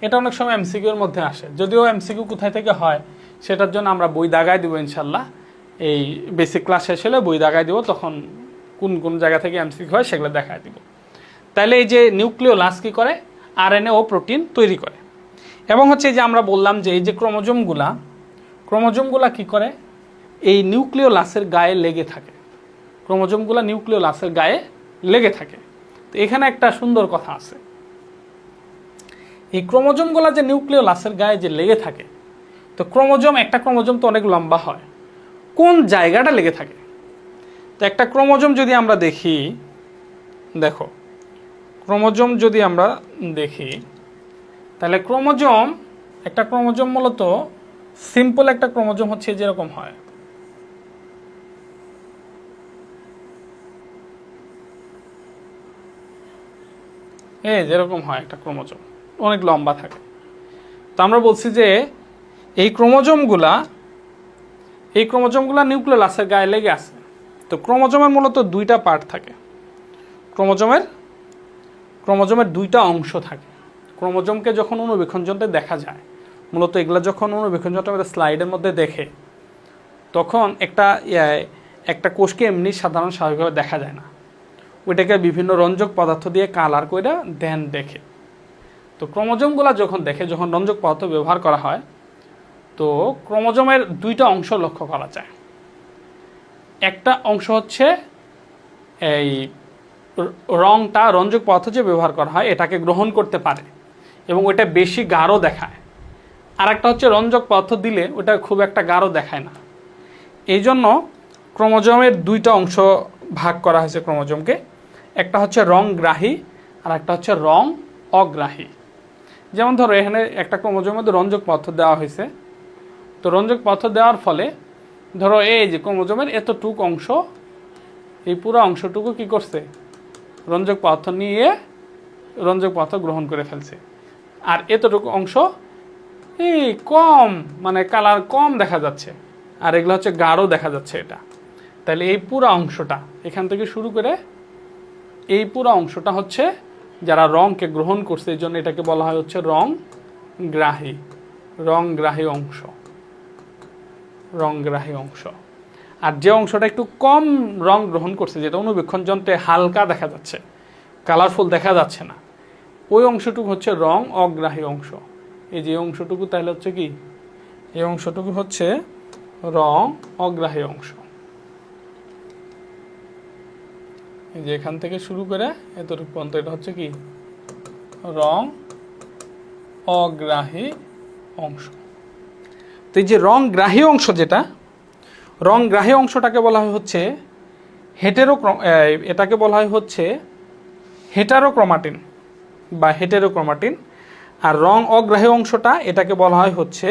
এটা অনেক সময় এমসিকিউর মধ্যে আসে, যদিও এমসিকিউ কোথায় থেকে হয় সেটার জন্য আমরা বই দাগায় দিব ইনশাল্লাহ। এই বেসিক ক্লাস শেষ হলে বই দাগায় দিব, তখন কোন কোন জায়গা থেকে এমসিকিউ হয় সেগুলো দেখায় দিব। তাহলে এই যে নিউক্লিওলাস কি করে? আরএনএ ও প্রোটিন তৈরি করে। এবং হচ্ছে যে আমরা বললাম যে এই যে ক্রোমোজোমগুলা কি করে? এই নিউক্লিওলাসের গায়ে লেগে থাকে। ক্রোমোজোমগুলা নিউক্লিওলাসের গায়ে লেগে থাকে। তো এখানে একটা সুন্দর কথা আছে। এই ক্রোমোজোমগুলা যে নিউক্লিওলাসের গায়ে যে লেগে থাকে, তো একটা ক্রোমোজোম তো অনেক লম্বা হয়, কোন জায়গাটা লেগে থাকে? তো একটা ক্রোমোজোম যদি আমরা দেখি, দেখো ক্রোমোজোম যদি আমরা দেখি, তাহলে একটা ক্রোমোজোম মূলত সিম্পল একটা ক্রোমোজোম হচ্ছে যেরকম হয়। যেরকম হয় একটা ক্রোমোজোম, অনেক লম্বা থাকে। তো আমরা বলছি যে এই ক্রোমোজোমগুলা নিউক্লিওলাসের গায়ে লেগে আছে। তো ক্রোমোজোমের মূলত 2টা পার্ট থাকে। ক্রোমোজোমের 2টা অংশ থাকে। ক্রোমোজোমকে যখন অণুবীক্ষণ যন্ত্রে দেখা যায়, মূলত এগুলা যখন অণুবীক্ষণ যন্ত্রের স্লাইডের মধ্যে দেখে, তখন একটা কোষকে এমনি স্বাভাবিকভাবে দেখা যায় না, ওইটাকে বিভিন্ন রঞ্জক পদার্থ দিয়ে কালার করে দেন দেখে। তো ক্রোমোজোমগুলা যখন রঞ্জক পদার্থ ব্যবহার করা হয়, তো ক্রোমোজোমের 2টা অংশ লক্ষ্য করা যায়। একটা অংশ হচ্ছে এই রংটা রঞ্জক পদার্থ যে ব্যবহার করা হয় এটাকে গ্রহণ করতে পারে এবং ওটা বেশি গাঢ় দেখায়। আর একটা হচ্ছে রঞ্জক পদার্থ দিলে ওটা খুব একটা গাঢ় দেখায় না। এই জন্য ক্রোমোজোমের দুইটা অংশ ভাগ করা হয়েছে ক্রোমোজোমকে, একটা হচ্ছে রংগ্রাহী আর একটা হচ্ছে রং অগ্রাহী। যেমন ধরো এখানে একটা ক্রোমোজোমের মধ্যে রঞ্জক পদার্থ দেওয়া হয়েছে, তো রঞ্জক পদার্থ দেওয়ার ফলে ধরো এই যে ক্রোমোজোমের এতটুকু অংশ, এই পুরো অংশটুকু কি করছে, রঞ্জক পদার্থ নিয়ে রঞ্জক পদার্থ গ্রহণ করে ফেলছে। আর এতটুকু অংশ এই কম, মানে কালার কম দেখা যাচ্ছে, আর এগুলো হচ্ছে গাঢ় দেখা যাচ্ছে এটা। তাহলে এই পুরো অংশটা এখান থেকে শুরু করে এই পুরো অংশটা হচ্ছে যারা রংকে গ্রহণ করছে, এই জন্য এটাকে বলা হয় হচ্ছে রংগ্রাহী, রংগ্রাহী অংশ, রংগ্রাহী অংশ। আর যে অংশটা একটু কম রং গ্রহণ করছে, যেটা অনুবীক্ষণ যন্ত্রে হালকা দেখা যাচ্ছে, কালারফুল দেখা যাচ্ছে না, ওই অংশটুকু হচ্ছে রং অগ্রাহী অংশ। এই যে অংশটুকু তাহলে হচ্ছে কি, এই অংশটুকু হচ্ছে রং অগ্রাহী অংশ। এই যে এখান থেকে শুরু করে এতটুকু পর্যন্ত এটা হচ্ছে কি রং অগ্রাহী অংশ। তো এই যে রংগ্রাহী অংশ, যেটা রংগ্রাহী অংশটাকে বলা হয় হচ্ছে এটাকে বলা হয় হচ্ছে হেটারোক্রোমাটিন বা হেটেরোক্রোমাটিন। আর রং অগ্রাহী অংশটা এটাকে বলা হয় হচ্ছে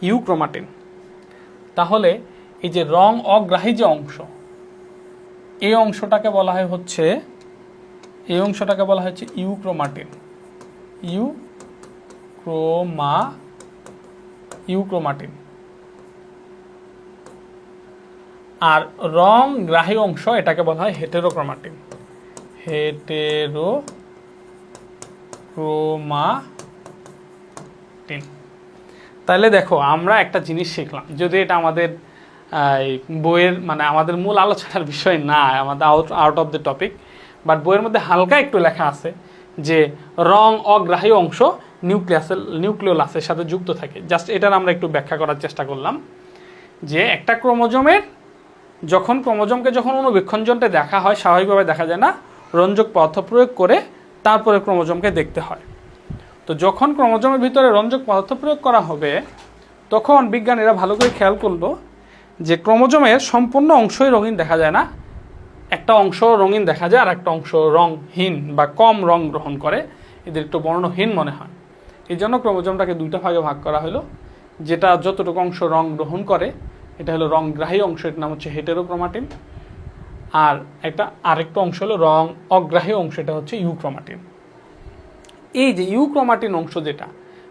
ইউক্রোমাটিন। তাহলে এই যে রং অগ্রাহী যে অংশ, এই অংশটাকে বলা হয় হচ্ছে, এই অংশটাকে বলা হচ্ছে ইউক্রোমাটিন, ইউক্রোমাটিন। আর রং গ্রাহী অংশ এটাকে বলা হয় হেটেরোক্রোমাটিন, হেটেরোক্রোমাটিন। তাহলে দেখো আমরা একটা জিনিস শিখলাম, যদি এটা আমাদের বইয়ের মানে আমাদের মূল আলোচনার বিষয় না, আমাদের out of the topic, but বইয়ের মধ্যে হালকা একটু লেখা আছে যে রং অগ্রাহী অংশ নিউক্লিওলাসের সাথে যুক্ত থাকে। জাস্ট এটার আমরা একটু ব্যাখ্যা করার চেষ্টা করলাম যে একটা ক্রোমোজোমের ক্রোমোজোমকে যখন অনুবীক্ষণ যন্ত্রে দেখা হয়, স্বাভাবিকভাবে দেখা যায় না, রঞ্জক পদার্থ প্রয়োগ করে তারপরে ক্রোমোজোমকে দেখতে হয়। তো যখন ক্রোমোজোমের ভিতরে রঞ্জক পদার্থ প্রয়োগ করা হবে, তখন বিজ্ঞানীরা ভালো করে খেয়াল করলো যে ক্রোমোজোমের সম্পূর্ণ অংশই রঙিন দেখা যায় না, একটা অংশ রঙিন দেখা যায় আর একটা অংশ রংহীন বা কম রং গ্রহণ করে, এদের একটু বর্ণহীন মনে হয়। এই জন্য ক্রোমোজোমটাকে দুইটা ভাগে ভাগ করা হলো, যেটা যতটুকু অংশ রং গ্রহণ করে এটা হলো রংগ্রাহী অংশ, এর নাম হচ্ছে হেটেরোক্রোমাটিন। আর আরেকটা অংশ হলো রং অগ্রাহী অংশ, এটা হচ্ছে ইউক্রোমাটিন। এই যে ইউক্রোমাটিন অংশ যেটা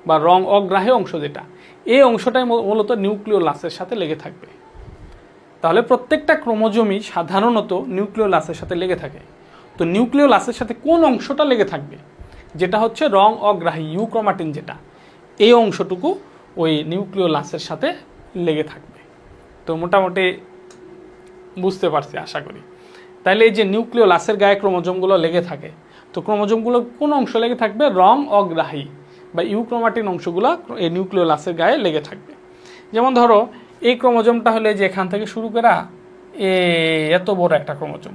বা রং অগ্রাহী অংশ যেটা, এই অংশটাই মূলত নিউক্লিওলাসের সাথে লেগে থাকবে। তাহলে প্রত্যেকটা ক্রোমোজোমই সাধারণত নিউক্লিওলাসের সাথে লেগে থাকে। তো নিউক্লিওলাসের সাথে কোন অংশটা লেগে থাকবে, যেটা হচ্ছে রং অগ্রাহী ইউক্রোমাটিন, যেটা এই অংশটুকু ওই নিউক্লিওলাসের সাথে লেগে থাকবে। তো মোটামুটি বুঝতে পারছি আশা করি। তাহলে এই যে নিউক্লিওলাসের গায়ে ক্রোমোজোমগুলো লেগে থাকে, তো ক্রোমোজোমগুলো কোন অংশ লেগে থাকবে, রং অগ্রাহী বা ইউক্রোমাটিন অংশগুলো এই নিউক্লিওলাসের গায়ে লেগে থাকবে। যেমন ধরো এই ক্রোমোজোমটা হলে যে এখান থেকে শুরু করে এত বড় একটা ক্রোমোজোম,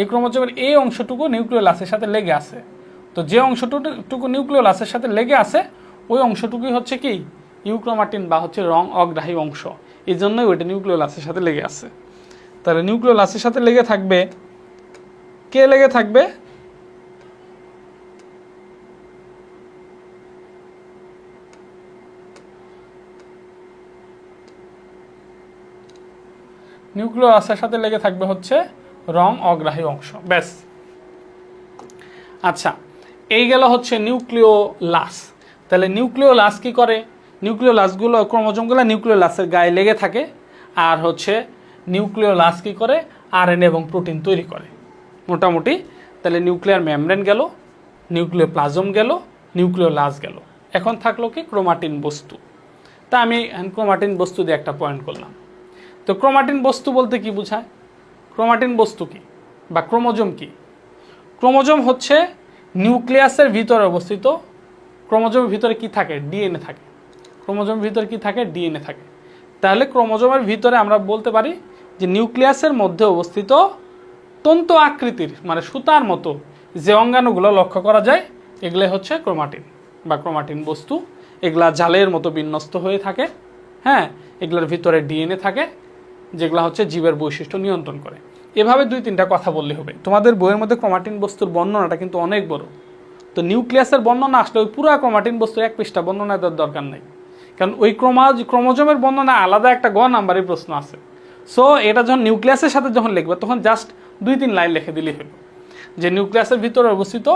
এই ক্রোমোজোমের এই অংশটুকু নিউক্লিওলাসের সাথে লেগে আছে। তো যে অংশটুকু নিউক্লিওলাসের সাথে লেগে আছে, ওই অংশটুকুই হচ্ছে কি ইউক্রোমাটিন বা হচ্ছে রং অগ্রাহী অংশ। এই জন্যই ওইটা নিউক্লিওলাসের সাথে লেগে আছে। তাহলে নিউক্লিওলাসের সাথে লেগে থাকবে, কে লেগে থাকবে, নিউক্লিওলাসের সাথে লেগে থাকবে হচ্ছে রং অগ্রাহী অংশ। ব্যাস। আচ্ছা, এই গেল হচ্ছে নিউক্লিওলাস। তাহলে নিউক্লিওলাস কি করে, নিউক্লিওলাসগুলো ক্রোমোজোমগুলো নিউক্লিওলাসের গায়ে লেগে থাকে, আর হচ্ছে নিউক্লিওলাস কি করে, আরএনএ এবং প্রোটিন তৈরি করে মোটামুটি। তাহলে নিউক্লিয়ার মেমব্রেন গেল, নিউক্লিওপ্লাজম গেল, নিউক্লিওলাস গেল। এখন থাকলো কি ক্রোমাটিন বস্তু। তা আমি ক্রোমাটিন বস্তু দিয়ে একটা পয়েন্ট করলাম। তো ক্রোমাটিন বস্তু বলতে কি বোঝায়, ক্রোমাটিন বস্তু কি বা ক্রোমোজোম কি? ক্রোমোজোম হচ্ছে নিউক্লিয়াসের ভিতরে অবস্থিত। ক্রোমোজোমের ভিতরে কি থাকে, ডিএনএ থাকে। ক্রোমোজোমের ভিতরে কি থাকে, ডিএনএ থাকে। তাহলে ক্রোমোজোমের ভিতরে আমরা বলতে পারি যে নিউক্লিয়াসের মধ্যে অবস্থিত তন্তু আকৃতির মানে সুতার মতো যে অঙ্গাণুগুলো লক্ষ্য করা যায় এগুলো হচ্ছে ক্রোমাটিন বা ক্রোমাটিন বস্তু। এগুলা জালের মতো বিন্যস্ত হয়ে থাকে, হ্যাঁ, এগুলোর ভিতরে ডিএনএ থাকে যেগুলো হচ্ছে জীবের বৈশিষ্ট্য নিয়ন্ত্রণ করে। এভাবে 2-3টা কথা বললে হবে। তোমাদের বইয়ের মধ্যে ক্রোমাটিন বস্তুর বর্ণনাটা কিন্তু অনেক বড়, তো নিউক্লিয়াসের বর্ণনা আসলে ওই পুরো ক্রোমাটিন বস্তুর 1 পৃষ্ঠা বর্ণনা দেওয়ার দরকার নাই, কারণ ওই ক্রোমোজোমের বর্ণনা আলাদা একটা গ নাম্বারের প্রশ্ন আছে। সো এটা যখন নিউক্লিয়াসের সাথে যখন লিখবে তখন জাস্ট 2-3 লাইন লিখে দিলেই হলো যে নিউক্লিয়াসের ভিতরে অবস্থিত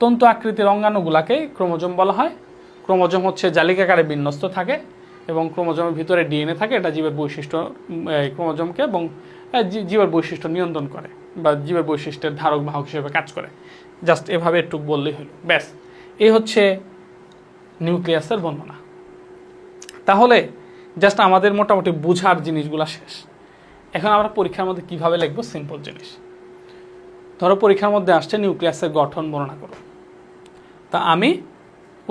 তন্তু আকৃতির অঙ্গাণুগুলাকে ক্রোমোজোম বলা হয়। ক্রোমোজোম হচ্ছে জালিকাকারে বিন্যস্ত থাকে এবং ক্রোমোজোমের ভিতরে ডিএনএ থাকে, এটা জীবের বৈশিষ্ট্য ক্রোমোজোমকে এবং জীবের বৈশিষ্ট্য নিয়ন্ত্রণ করে বা জীবের বৈশিষ্ট্যের ধারক বাহক হিসেবে কাজ করে। জাস্ট এভাবে একটু বললেই হলো, ব্যাস। এই হচ্ছে নিউক্লিয়াসের বর্ণনা। তাহলে জাস্ট আমাদের মোটামুটি বোঝার জিনিসগুলো শেষ। এখন আমরা পরীক্ষার মধ্যে কিভাবে লিখবো, সিম্পল জিনিস। ধরো পরীক্ষার মধ্যে আসছে নিউক্লিয়াসের গঠন বর্ণনা করো, তা আমি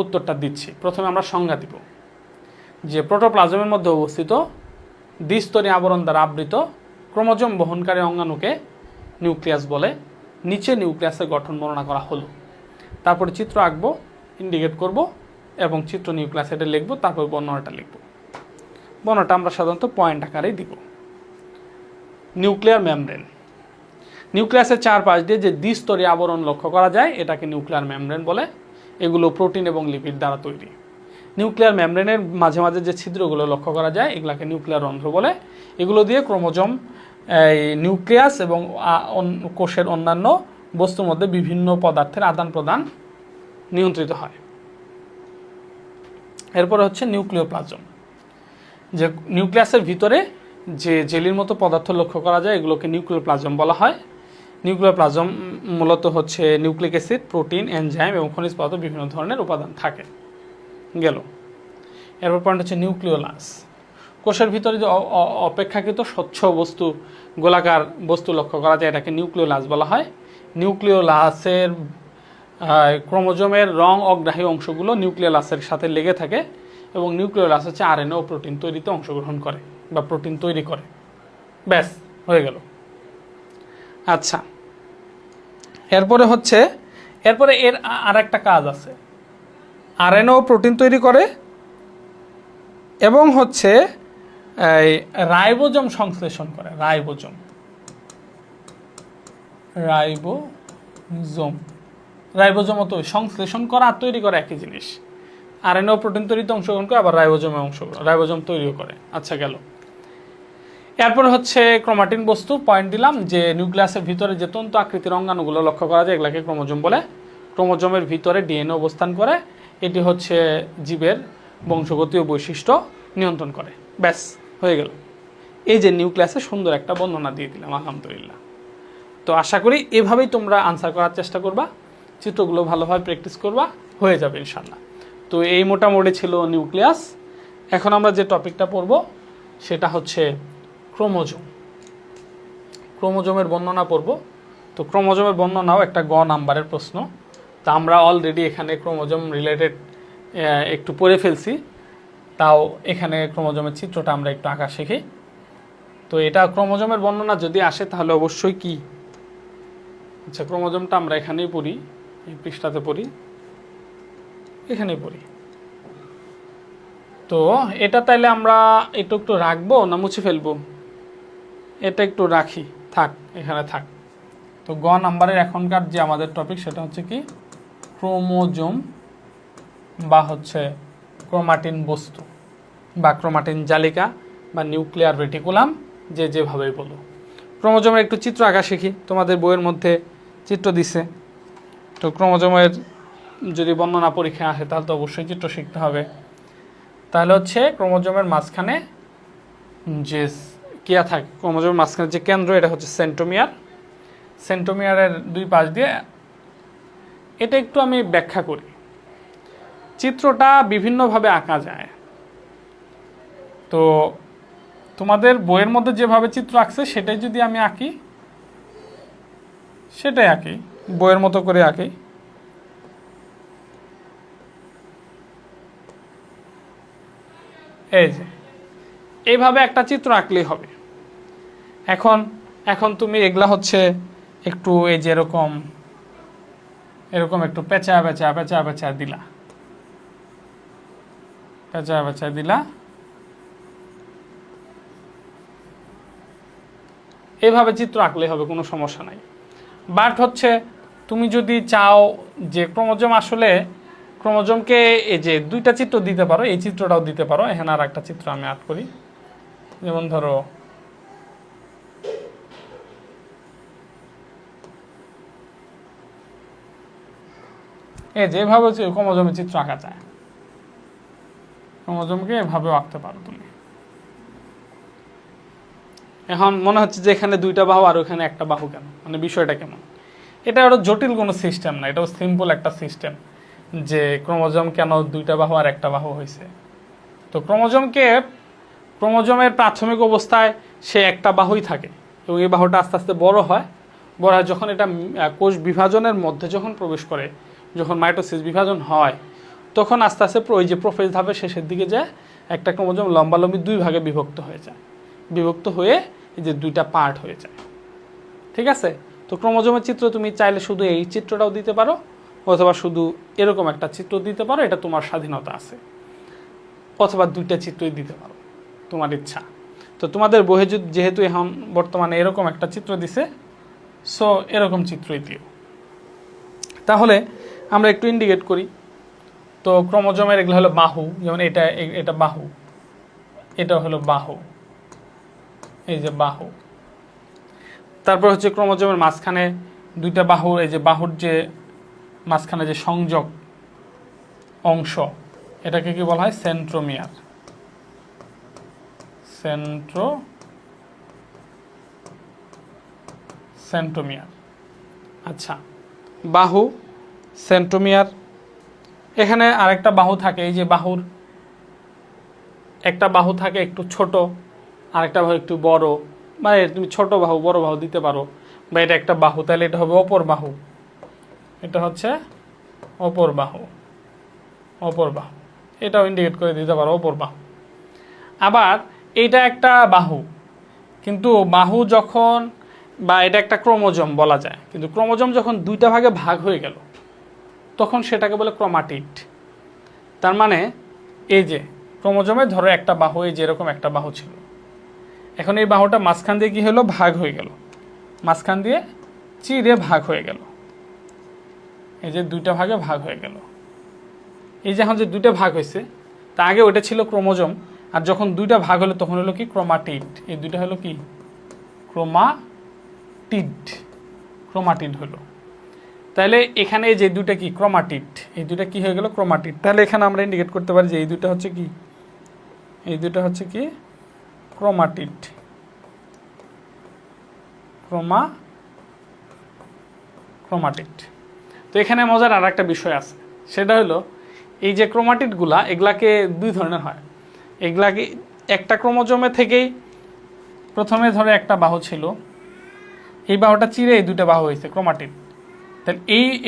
উত্তরটা দিচ্ছি। প্রথমে আমরা সংজ্ঞা দিব যে প্রোটোপ্লাজমের মধ্যে অবস্থিত দ্বিস্তরী আবরণ দ্বারা আবৃত ক্রোমোজোম বহনকারী অঙ্গাণুকে নিউক্লিয়াস বলে। নিচে নিউক্লিয়াসের গঠন বর্ণনা করা হলো। তারপরে চিত্র আঁকবো, ইন্ডিকেট করব এবং চিত্র নিউক্লিয়াস এটা লিখবো, তারপর বর্ণনাটা লিখবো। বর্ণনাটা আমরা সাধারণত পয়েন্ট আকারেই দিব। নিউক্লিয়ার মেমব্রেন, নিউক্লিয়াসের চারপাশ দিয়ে যে দ্বিস্তরী আবরণ লক্ষ্য করা যায় এটাকে নিউক্লিয়ার মেমব্রেন বলে। এগুলো প্রোটিন এবং লিপিড দ্বারা তৈরি। নিউক্লিয়ার মেমব্রেনের মাঝে মাঝে যে ছিদ্রগুলো লক্ষ্য করা যায় এগুলাকে নিউক্লিয়ার রন্ধ্র বলে। এগুলো দিয়ে ক্রোমোজোম, নিউক্লিয়াস এবং কোষের অন্যান্য বস্তুর মধ্যে বিভিন্ন পদার্থের আদান প্রদান নিয়ন্ত্রিত হয়। এরপরে হচ্ছে নিউক্লিওপ্লাজম, যে নিউক্লিয়াসের ভিতরে যে জেলির মতো পদার্থ লক্ষ্য করা যায় এগুলোকে নিউক্লিওপ্লাজম বলা হয়। নিউক্লিওপ্লাজম মূলত হচ্ছে নিউক্লিক অ্যাসিড, প্রোটিন, এনজাইম এবং খনিজ পদার্থ বিভিন্ন ধরনের উপাদান থাকে। গেল। এরপর পয়েন্ট হচ্ছে নিউক্লিওলাস, কোষের ভিতরে যে অপেক্ষাকৃত স্বচ্ছ বস্তু, গোলাকার বস্তু লক্ষ্য করা যায় এটাকে নিউক্লিওলাস বলা হয়। নিউক্লিওলাসের ক্রোমোজোমের রং অগ্রাহী অংশগুলো নিউক্লিওলাসের সাথে লেগে থাকে এবং নিউক্লিওলাস হচ্ছে আরএনএ ও প্রোটিন তৈরিতে অংশগ্রহণ করে বা প্রোটিন তৈরি করে। ব্যাস, হয়ে গেল। আচ্ছা, এরপরে এর আর একটা কাজ আছে। আরএনএ ও প্রোটিন তৈরি করে এবং হচ্ছে রাইবোজোম সংশ্লেষণ করে। রাইবোজোম তো সংশ্লেষণ করা আর তৈরি করা একই জিনিস। আরএনএ ও প্রোটিন তৈরিতে অংশগ্রহণ করে, আবার রাইবোজোম তৈরিও করে। আচ্ছা, গেল। এরপর হচ্ছে ক্রোমাটিন বস্তু, পয়েন্ট দিলাম যে নিউক্লিয়াসের ভিতরে যে তন্তু আকৃতির অঙ্গাণুগুলো লক্ষ্য করা যায় এগুলাকে ক্রোমোজোম বলে। ক্রোমোজোমের ভিতরে ডিএনএ অবস্থান করে, এটি হচ্ছে জীবের বংশগতীয় বৈশিষ্ট্য নিয়ন্ত্রণ করে। ব্যাস, হয়ে গেল। এই যে নিউক্লিয়াসে সুন্দর একটা বর্ণনা দিয়ে দিলাম, আলহামদুলিল্লাহ। তো আশা করি এভাবেই তোমরা আনসার করার চেষ্টা করবা, চিত্রগুলো ভালোভাবে প্র্যাকটিস করবা, হয়ে যাবে ইনশাল্লাহ। তো এই মোটামুটি ছিল নিউক্লিয়াস। এখন আমরা যে টপিকটা পড়ব সেটা হচ্ছে ক্রোমোজোমের বর্ণনা পড়ব। তো ক্রোমোজোমের বর্ণনাও একটা গ নাম্বারের প্রশ্ন। তা আমরা অলরেডি এখানে ক্রোমোজোম রিলেটেড একটু পড়ে ফেলছি, তাও এখানে ক্রোমোজোমের চিত্রটা আমরা একটু আঁকা শিখি। তো এটা ক্রোমোজোমের বর্ণনা যদি আসে তাহলে অবশ্যই কি, আচ্ছা ক্রোমোজোমটা আমরা এখানেই পড়ি, এই পৃষ্ঠাতে পড়ি, এখানেই পড়ি। তো এটা তাইলে আমরা একটু রাখবো না মুছে ফেলবো? এটা একটু রাখি, থাক, এখানে থাক। তো গ নাম্বারের এখনকার যে আমাদের টপিক সেটা হচ্ছে কি, ক্রোমোজোম বা হচ্ছে ক্রোমাটিন বস্তু বা ক্রোমাটিন জালিকা বা নিউক্লিয়ার রেটিকুলাম, যেভাবেই বলো। ক্রোমোজোমের একটু চিত্র আঁকা শিখি। তোমাদের বইয়ের মধ্যে চিত্র দিছে, তো ক্রোমোজোমের যদি বর্ণনা পরীক্ষা আসে তাহলে তো অবশ্যই চিত্র শিখতে হবে। তাহলে হচ্ছে ক্রোমোজোমের মাঝখানে যে কিয়া থাকে, ক্রোমোজোমের মাঝখানে যে কেন্দ্র, এটা হচ্ছে সেন্ট্রোমিয়ার। সেন্ট্রোমিয়ারের দুই পাশ দিয়ে, এটা একটু আমি ব্যাখ্যা করি। চিত্রটা বিভিন্নভাবে আঁকা যায়। তো তোমাদের বইয়ের মধ্যে যেভাবে চিত্র আঁকছে সেটাই যদি আমি আঁকি, সেটাই আঁকি, বইয়ের মতো করে আঁকি। এই যে এইভাবে একটা চিত্র আঁকলেই হবে। এখন তুমি এগুলা হচ্ছে একটু এই যে এরকম এরকম একটু পেঁচা পেঁচা পেঁচা পেঁচা দিলা, পেঁচা পেঁচা দিলা, এইভাবে চিত্র আঁকলে হবে, কোনো সমস্যা নাই। বাট হচ্ছে তুমি যদি চাও যে ক্রোমোজোম আসলে ক্রোমোজোমকে এই যে দুইটা চিত্র দিতে পারো, এই চিত্রটাও দিতে পারো। এখানে আর একটা চিত্র আমি আর্ট করি, যেমন ধরো এই যে এভাবে ক্রোমোজোমের চিত্র আঁকা যায়, ক্রোমোজোমকে এভাবেও আঁকতে পারো তুমি। এখন মনে হচ্ছে যে এখানে দুইটা বাহু আর ওখানে একটা বাহু কেন, মানে বিষয়টা কেমন? এটা ওটা জটিল কোনো সিস্টেম না, এটাও সিম্পল একটা সিস্টেম যে ক্রোমোজোম কেন দুইটা বাহু আর একটা বাহু হয়েছে। তো ক্রোমোজোমের প্রাথমিক অবস্থায় সে একটা বাহুই থাকে এবং এই বাহুটা আস্তে আস্তে বড় হয়, যখন এটা কোষ বিভাজনের মধ্যে যখন প্রবেশ করে, যখন মাইটোসিস বিভাজন হয়, তখন আস্তে আস্তে ওই যে প্রোফেজ ধাপের শেষের দিকে যায় একটা ক্রোমোজোম লম্বালম্বি দুই ভাগে বিভক্ত হয়ে যায়, বিভক্ত হয়ে এই যে দুইটা পার্ট হয়ে যায়। ঠিক আছে? তো ক্রোমোজোমের চিত্র তুমি চাইলে শুধু এই চিত্রটাও দিতে পারো অথবা শুধু এরকম একটা চিত্র দিতে পারো, এটা তোমার স্বাধীনতা আছে, অথবা দুইটা চিত্রই দিতে পারো, তোমার ইচ্ছা। তো তোমাদের বইয়ে যেহেতু এখন বর্তমানে এরকম একটা চিত্র দিছে, সো এরকম চিত্রই দিও। তাহলে আমরা একটু ইন্ডিকেট করি। তো ক্রোমোজোমের এগুলো হলো বাহু, যেমন এটা বাহু, এটা হলো বাহু, এই যে বাহু। তারপর হচ্ছে ক্রোমোজোমের মাঝখানে দুইটা বাহু, এই যে বাহুর যে মাঝখানে যে সংযোগ অংশ, এটাকে কি বলা হয়? সেন্ট্রোমিয়ার। সেন্ট্রোমিয়ার। আচ্ছা, বাহু, সেন্ট্রোমিয়ার। এখানে আরেকটা বাহু থাকে, এই যে বাহুর একটা বাহু থাকে একটু ছোট, আরেকটা বাহু একটু বড়, মানে তুমি ছোট বাহু বড় বাহু দিতে পারো, বা এটা একটা বাহু, তাহলে এটা হবে অপর বাহু, এটা হচ্ছে অপর বাহু, অপর বাহু, এটাও ইন্ডিকেট করে দিতে পারো অপর বাহু। আবার এটা একটা বাহু, কিন্তু বাহু যখন, বা এটা একটা ক্রোমোজোম বলা যায়, কিন্তু ক্রোমোজোম যখন দুইটা ভাগে ভাগ হয়ে গেল তখন সেটাকে বলে ক্রোমাটিড। তার মানে এই যে ক্রোমোজোমে ধরো একটা বাহু, এই যে এরকম একটা বাহু ছিল, এখন এই বাহুটা মাঝখান দিয়ে কি হলো? ভাগ হয়ে গেল, মাঝখান দিয়ে চিরে ভাগ হয়ে গেল, এই যে দুইটা ভাগে ভাগ হয়ে গেল। এই যে এখন যে দুইটা ভাগ হয়েছে, তা আগে ওইটা ছিল ক্রোমোজোম, আর যখন দুইটা ভাগ হলো তখন হলো কি? ক্রোমাটিড। এই দুইটা হলো কি? ক্রোমাটিড হলো। তাহলে এখানে যে দুইটা কি? ক্রোমাটিড। এই দুইটা কি হয়ে গেল? ক্রোমাটিড। তাহলে এখানে আমরা ইন্ডিকেট করতে পারি যে এই দুইটা হচ্ছে কি? এই দুইটা হচ্ছে কি? ক্রোমাটিড। ক্রোমাটিড। তো এখানে মজার আর একটা বিষয় আছে, সেটা হলো এই যে ক্রোমাটিডগুলা, এগুলাকে দুই ধরনের হয়। এগুলাকে একটা ক্রোমোজোমে থেকেই প্রথমে ধরে একটা বাহু ছিল, এই বাহুটা চিরে এই দুইটা বাহু হয়েছে, ক্রোমাটিড। তাহলে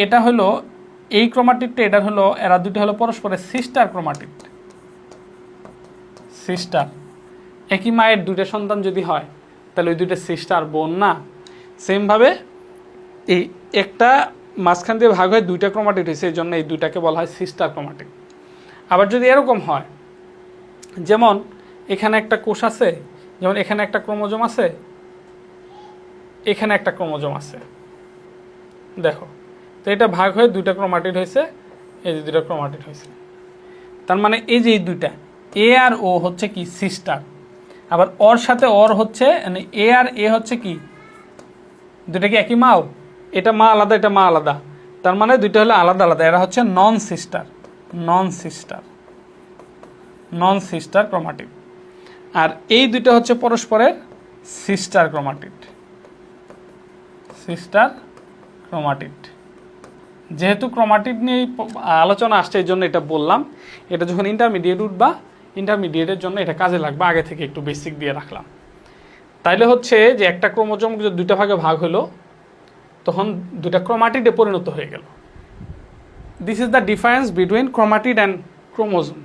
এটা হলো এই ক্রোমাটিডটা, এটা হলো, এরা দুটো হলো পরস্পরের সিস্টার ক্রোমাটিড। সিস্টার, একই মায়ের দুইটা সন্তান যদি হয় তাহলে ওই দুইটা সিস্টার বোন না? সেমভাবে এই একটা মাঝখান দিয়ে ভাগ হয়ে দুইটা ক্রোমাটিড হয়েছে, এই জন্য এই দুইটাকে বলা হয় সিস্টার ক্রোমাটিড। আবার যদি এরকম হয়, যেমন এখানে একটা কোষ আছে, যেমন এখানে একটা ক্রোমোজোম আছে, এখানে একটা ক্রোমোজোম আছে, দেখো, তো এটা ভাগ হয়ে দুইটা ক্রোমাটিড হয়েছে, এই যে দুইটা ক্রোমাটিড হয়েছে। তার মানে এই যে এই দুইটা এ আর ও হচ্ছে কি? সিস্টার। আবার ওর সাথে ওর হচ্ছে, মানে এ আর এ হচ্ছে কি? দুইটা কি একই মাও? এটা মা আলাদা, এটা মা আলাদা, তার মানে দুইটা হলো আলাদা আলাদা, এরা হচ্ছে নন সিস্টার ক্রোমাটিড। আর এই দুইটা হচ্ছে পরস্পরের সিস্টার ক্রোমাটিড। যেহেতু ক্রোমাটিড নিয়ে আলোচনা আসছে, এই জন্য এটা বললাম। এটা যখন ইন্টারমিডিয়েট উঠবা, ইন্টারমিডিয়েটের জন্য এটা কাজে লাগবে, আগে থেকে একটু বেসিক দিয়ে রাখলাম। তাইলে হচ্ছে যে একটা ক্রোমোজোম দুইটা ভাগে ভাগ হলো, তখন দুইটা ক্রোমাটিডে পরিণত হয়ে গেল। This is the difference between chromatid and chromosome.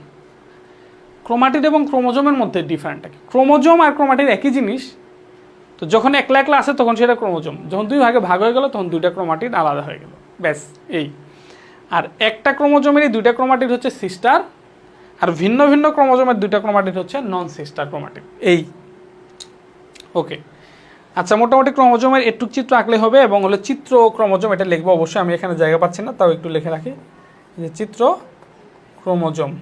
Chromatid এবং ক্রোমোজোমের মধ্যে ডিফারেন্টটা কি? ক্রোমোজোম আর ক্রোমাটিড একই জিনিস, তো যখন একলা একলা আসে তখন সেটা ক্রোমোজোম, যখন দুই ভাগে ভাগ হয়ে গেল তখন দুইটা ক্রোমাটিড আলাদা হয়ে গেল, ব্যাস এই। আর একটা ক্রোমোজোমেরই দুইটা ক্রোমাটিড হচ্ছে সিস্টার, আর ভিন্ন ভিন্ন ক্রোমোজোমের দুইটা ক্রোমাটিড হচ্ছে নন সিস্টার ক্রোমাটিড। এই ওকে, আচ্ছা, মোটামুটি ক্রোমোজোমের একটু চিত্র আঁকলে হবে, এবং হলো চিত্র ক্রোমোজোম এটা লিখবো অবশ্যই, আমি এখানে জায়গা পাচ্ছি না, তাও একটু লিখে রাখি যে চিত্র ক্রোমোজোম,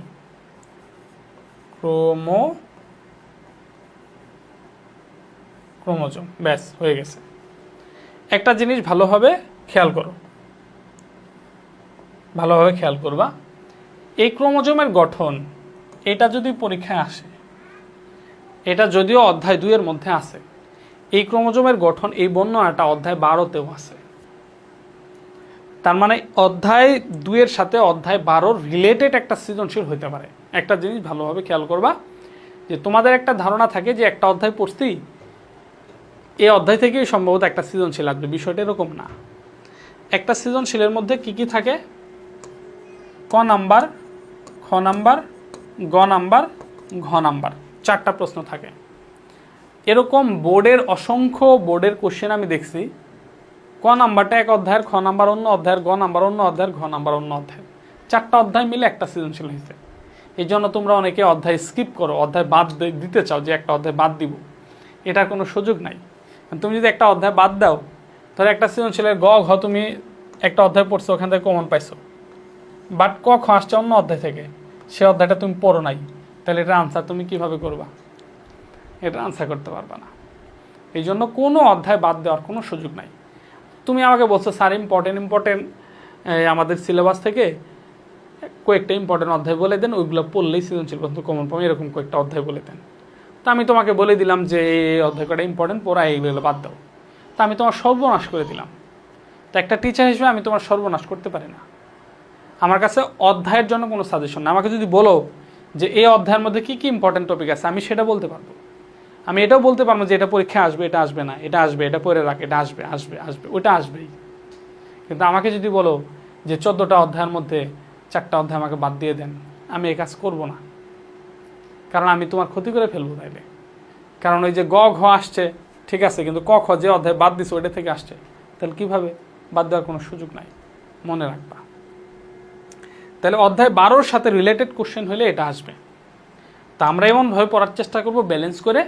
ক্রোমোজোম, ব্যাস হয়ে গেছে। একটা জিনিস ভালোভাবে খেয়াল করো, ভালোভাবে খেয়াল করবা, এই ক্রোমোজোমের গঠন এটা যদি পরীক্ষায় আসে, এটা যদিও অধ্যায় 2 এর মধ্যে আছে, এই ক্রোমোজোমের গঠন এই বর্ণনাটা অধ্যায় 12তেও আছে। তার মানে অধ্যায় 2 এর সাথে অধ্যায় 12 রিলেটেড একটা সৃজনশীল হইতে পারে। একটা জিনিস ভালোভাবে খেয়াল করবা, যে তোমাদের একটা ধারণা থাকে যে একটা অধ্যায় পড়ছি, এই অধ্যায় থেকেই সম্ভবত একটা সৃজনশীল আসবে, বিষয়টা এরকম না। একটা সৃজনশীলের মধ্যে কি কি থাকে? ক নাম্বার, খ নাম্বার, গ নাম্বার, ঘ নাম্বার, 4টা প্রশ্ন থাকে। এরকম বোর্ডের অসংখ্য বোর্ডের কোশ্চেন আমি দেখছি, ক নাম্বারটা এক অধ্যায়ের, খ নাম্বার অন্য অধ্যায়ের, গ নাম্বার অন্য অধ্যায়ের, ঘ নাম্বার অন্য অধ্যায়ের, 4টা অধ্যায় মিলে একটা সৃজনশীল হয়েছে। এই জন্য তোমরা অনেকে অধ্যায় স্কিপ করো, অধ্যায় বাদ দিতে চাও যে একটা অধ্যায় বাদ দিব, এটার কোনো সুযোগ নাই। তুমি যদি একটা অধ্যায় বাদ দাও, তাহলে একটা সৃজনশীলের গ ঘ তুমি একটা অধ্যায় পড়ছো, ওখান থেকে কমন পাইছো, বাট ক খ আসছে অন্য অধ্যায় থেকে, সে অধ্যায়টা তুমি পড়ো নাই, তাহলে এটার আনসার তুমি কিভাবে করবা? এটা আনসার করতে পারবা না। এই জন্য কোনো অধ্যায় বাদ দেওয়ার কোনো সুযোগ নাই। তুমি আমাকে বলছো স্যার ইম্পর্টেন্ট আমাদের সিলেবাস থেকে কয়েকটা ইম্পর্টেন্ট অধ্যায় বলে দেন, ওইগুলো পড়লেই সৃজনশীল প্রশ্ন কমন পাবে, এরকম কয়েকটা অধ্যায় বলে দেন। তো আমি তোমাকে বলে দিলাম যে এই অধ্যায় কটা ইম্পর্টেন্ট, পড়া এইগুলো বাদ দাও, তা আমি তোমার সর্বনাশ করে দিলাম। তো একটা টিচার হিসেবে আমি তোমার সর্বনাশ করতে পারি না। আমার কাছে অধ্যায়ের জন্য কোনো সাজেশন না। আমাকে যদি বলো যে এই অধ্যায়ের মধ্যে কী কী ইম্পর্টেন্ট টপিক আছে, আমি সেটা বলতে পারবো। আমি এটাও বলতে পারবো যে এটা পরীক্ষায় আসবে, এটা আসবে না, এটা আসবে, এটা পড়ে রাখ, এটা আসবে আসবে আসবে, ওটা আসবেই। কিন্তু আমাকে যদি বলো যে 14টা অধ্যায়ের মধ্যে 4টা অধ্যায় আমাকে বাদ দিয়ে দেন, আমি এই কাজ করবো না, কারণ আমি তোমার ক্ষতি করে ফেলবো তাইলে। কারণ ওই যে গ ঘ আসছে ঠিক আছে, কিন্তু ক খ যে অধ্যায় বাদ দিছে ওইটা থেকে আসছে, তাহলে কীভাবে? বাদ দেওয়ার কোনো সুযোগ নাই, মনে রাখবা। তাহলে অধ্যায় 12-র সাথে রিলেটেড কোশ্চেন হলে এটা আসবে। তা আমরা এমনভাবে পড়ার চেষ্টা করব ব্যালেন্স করে,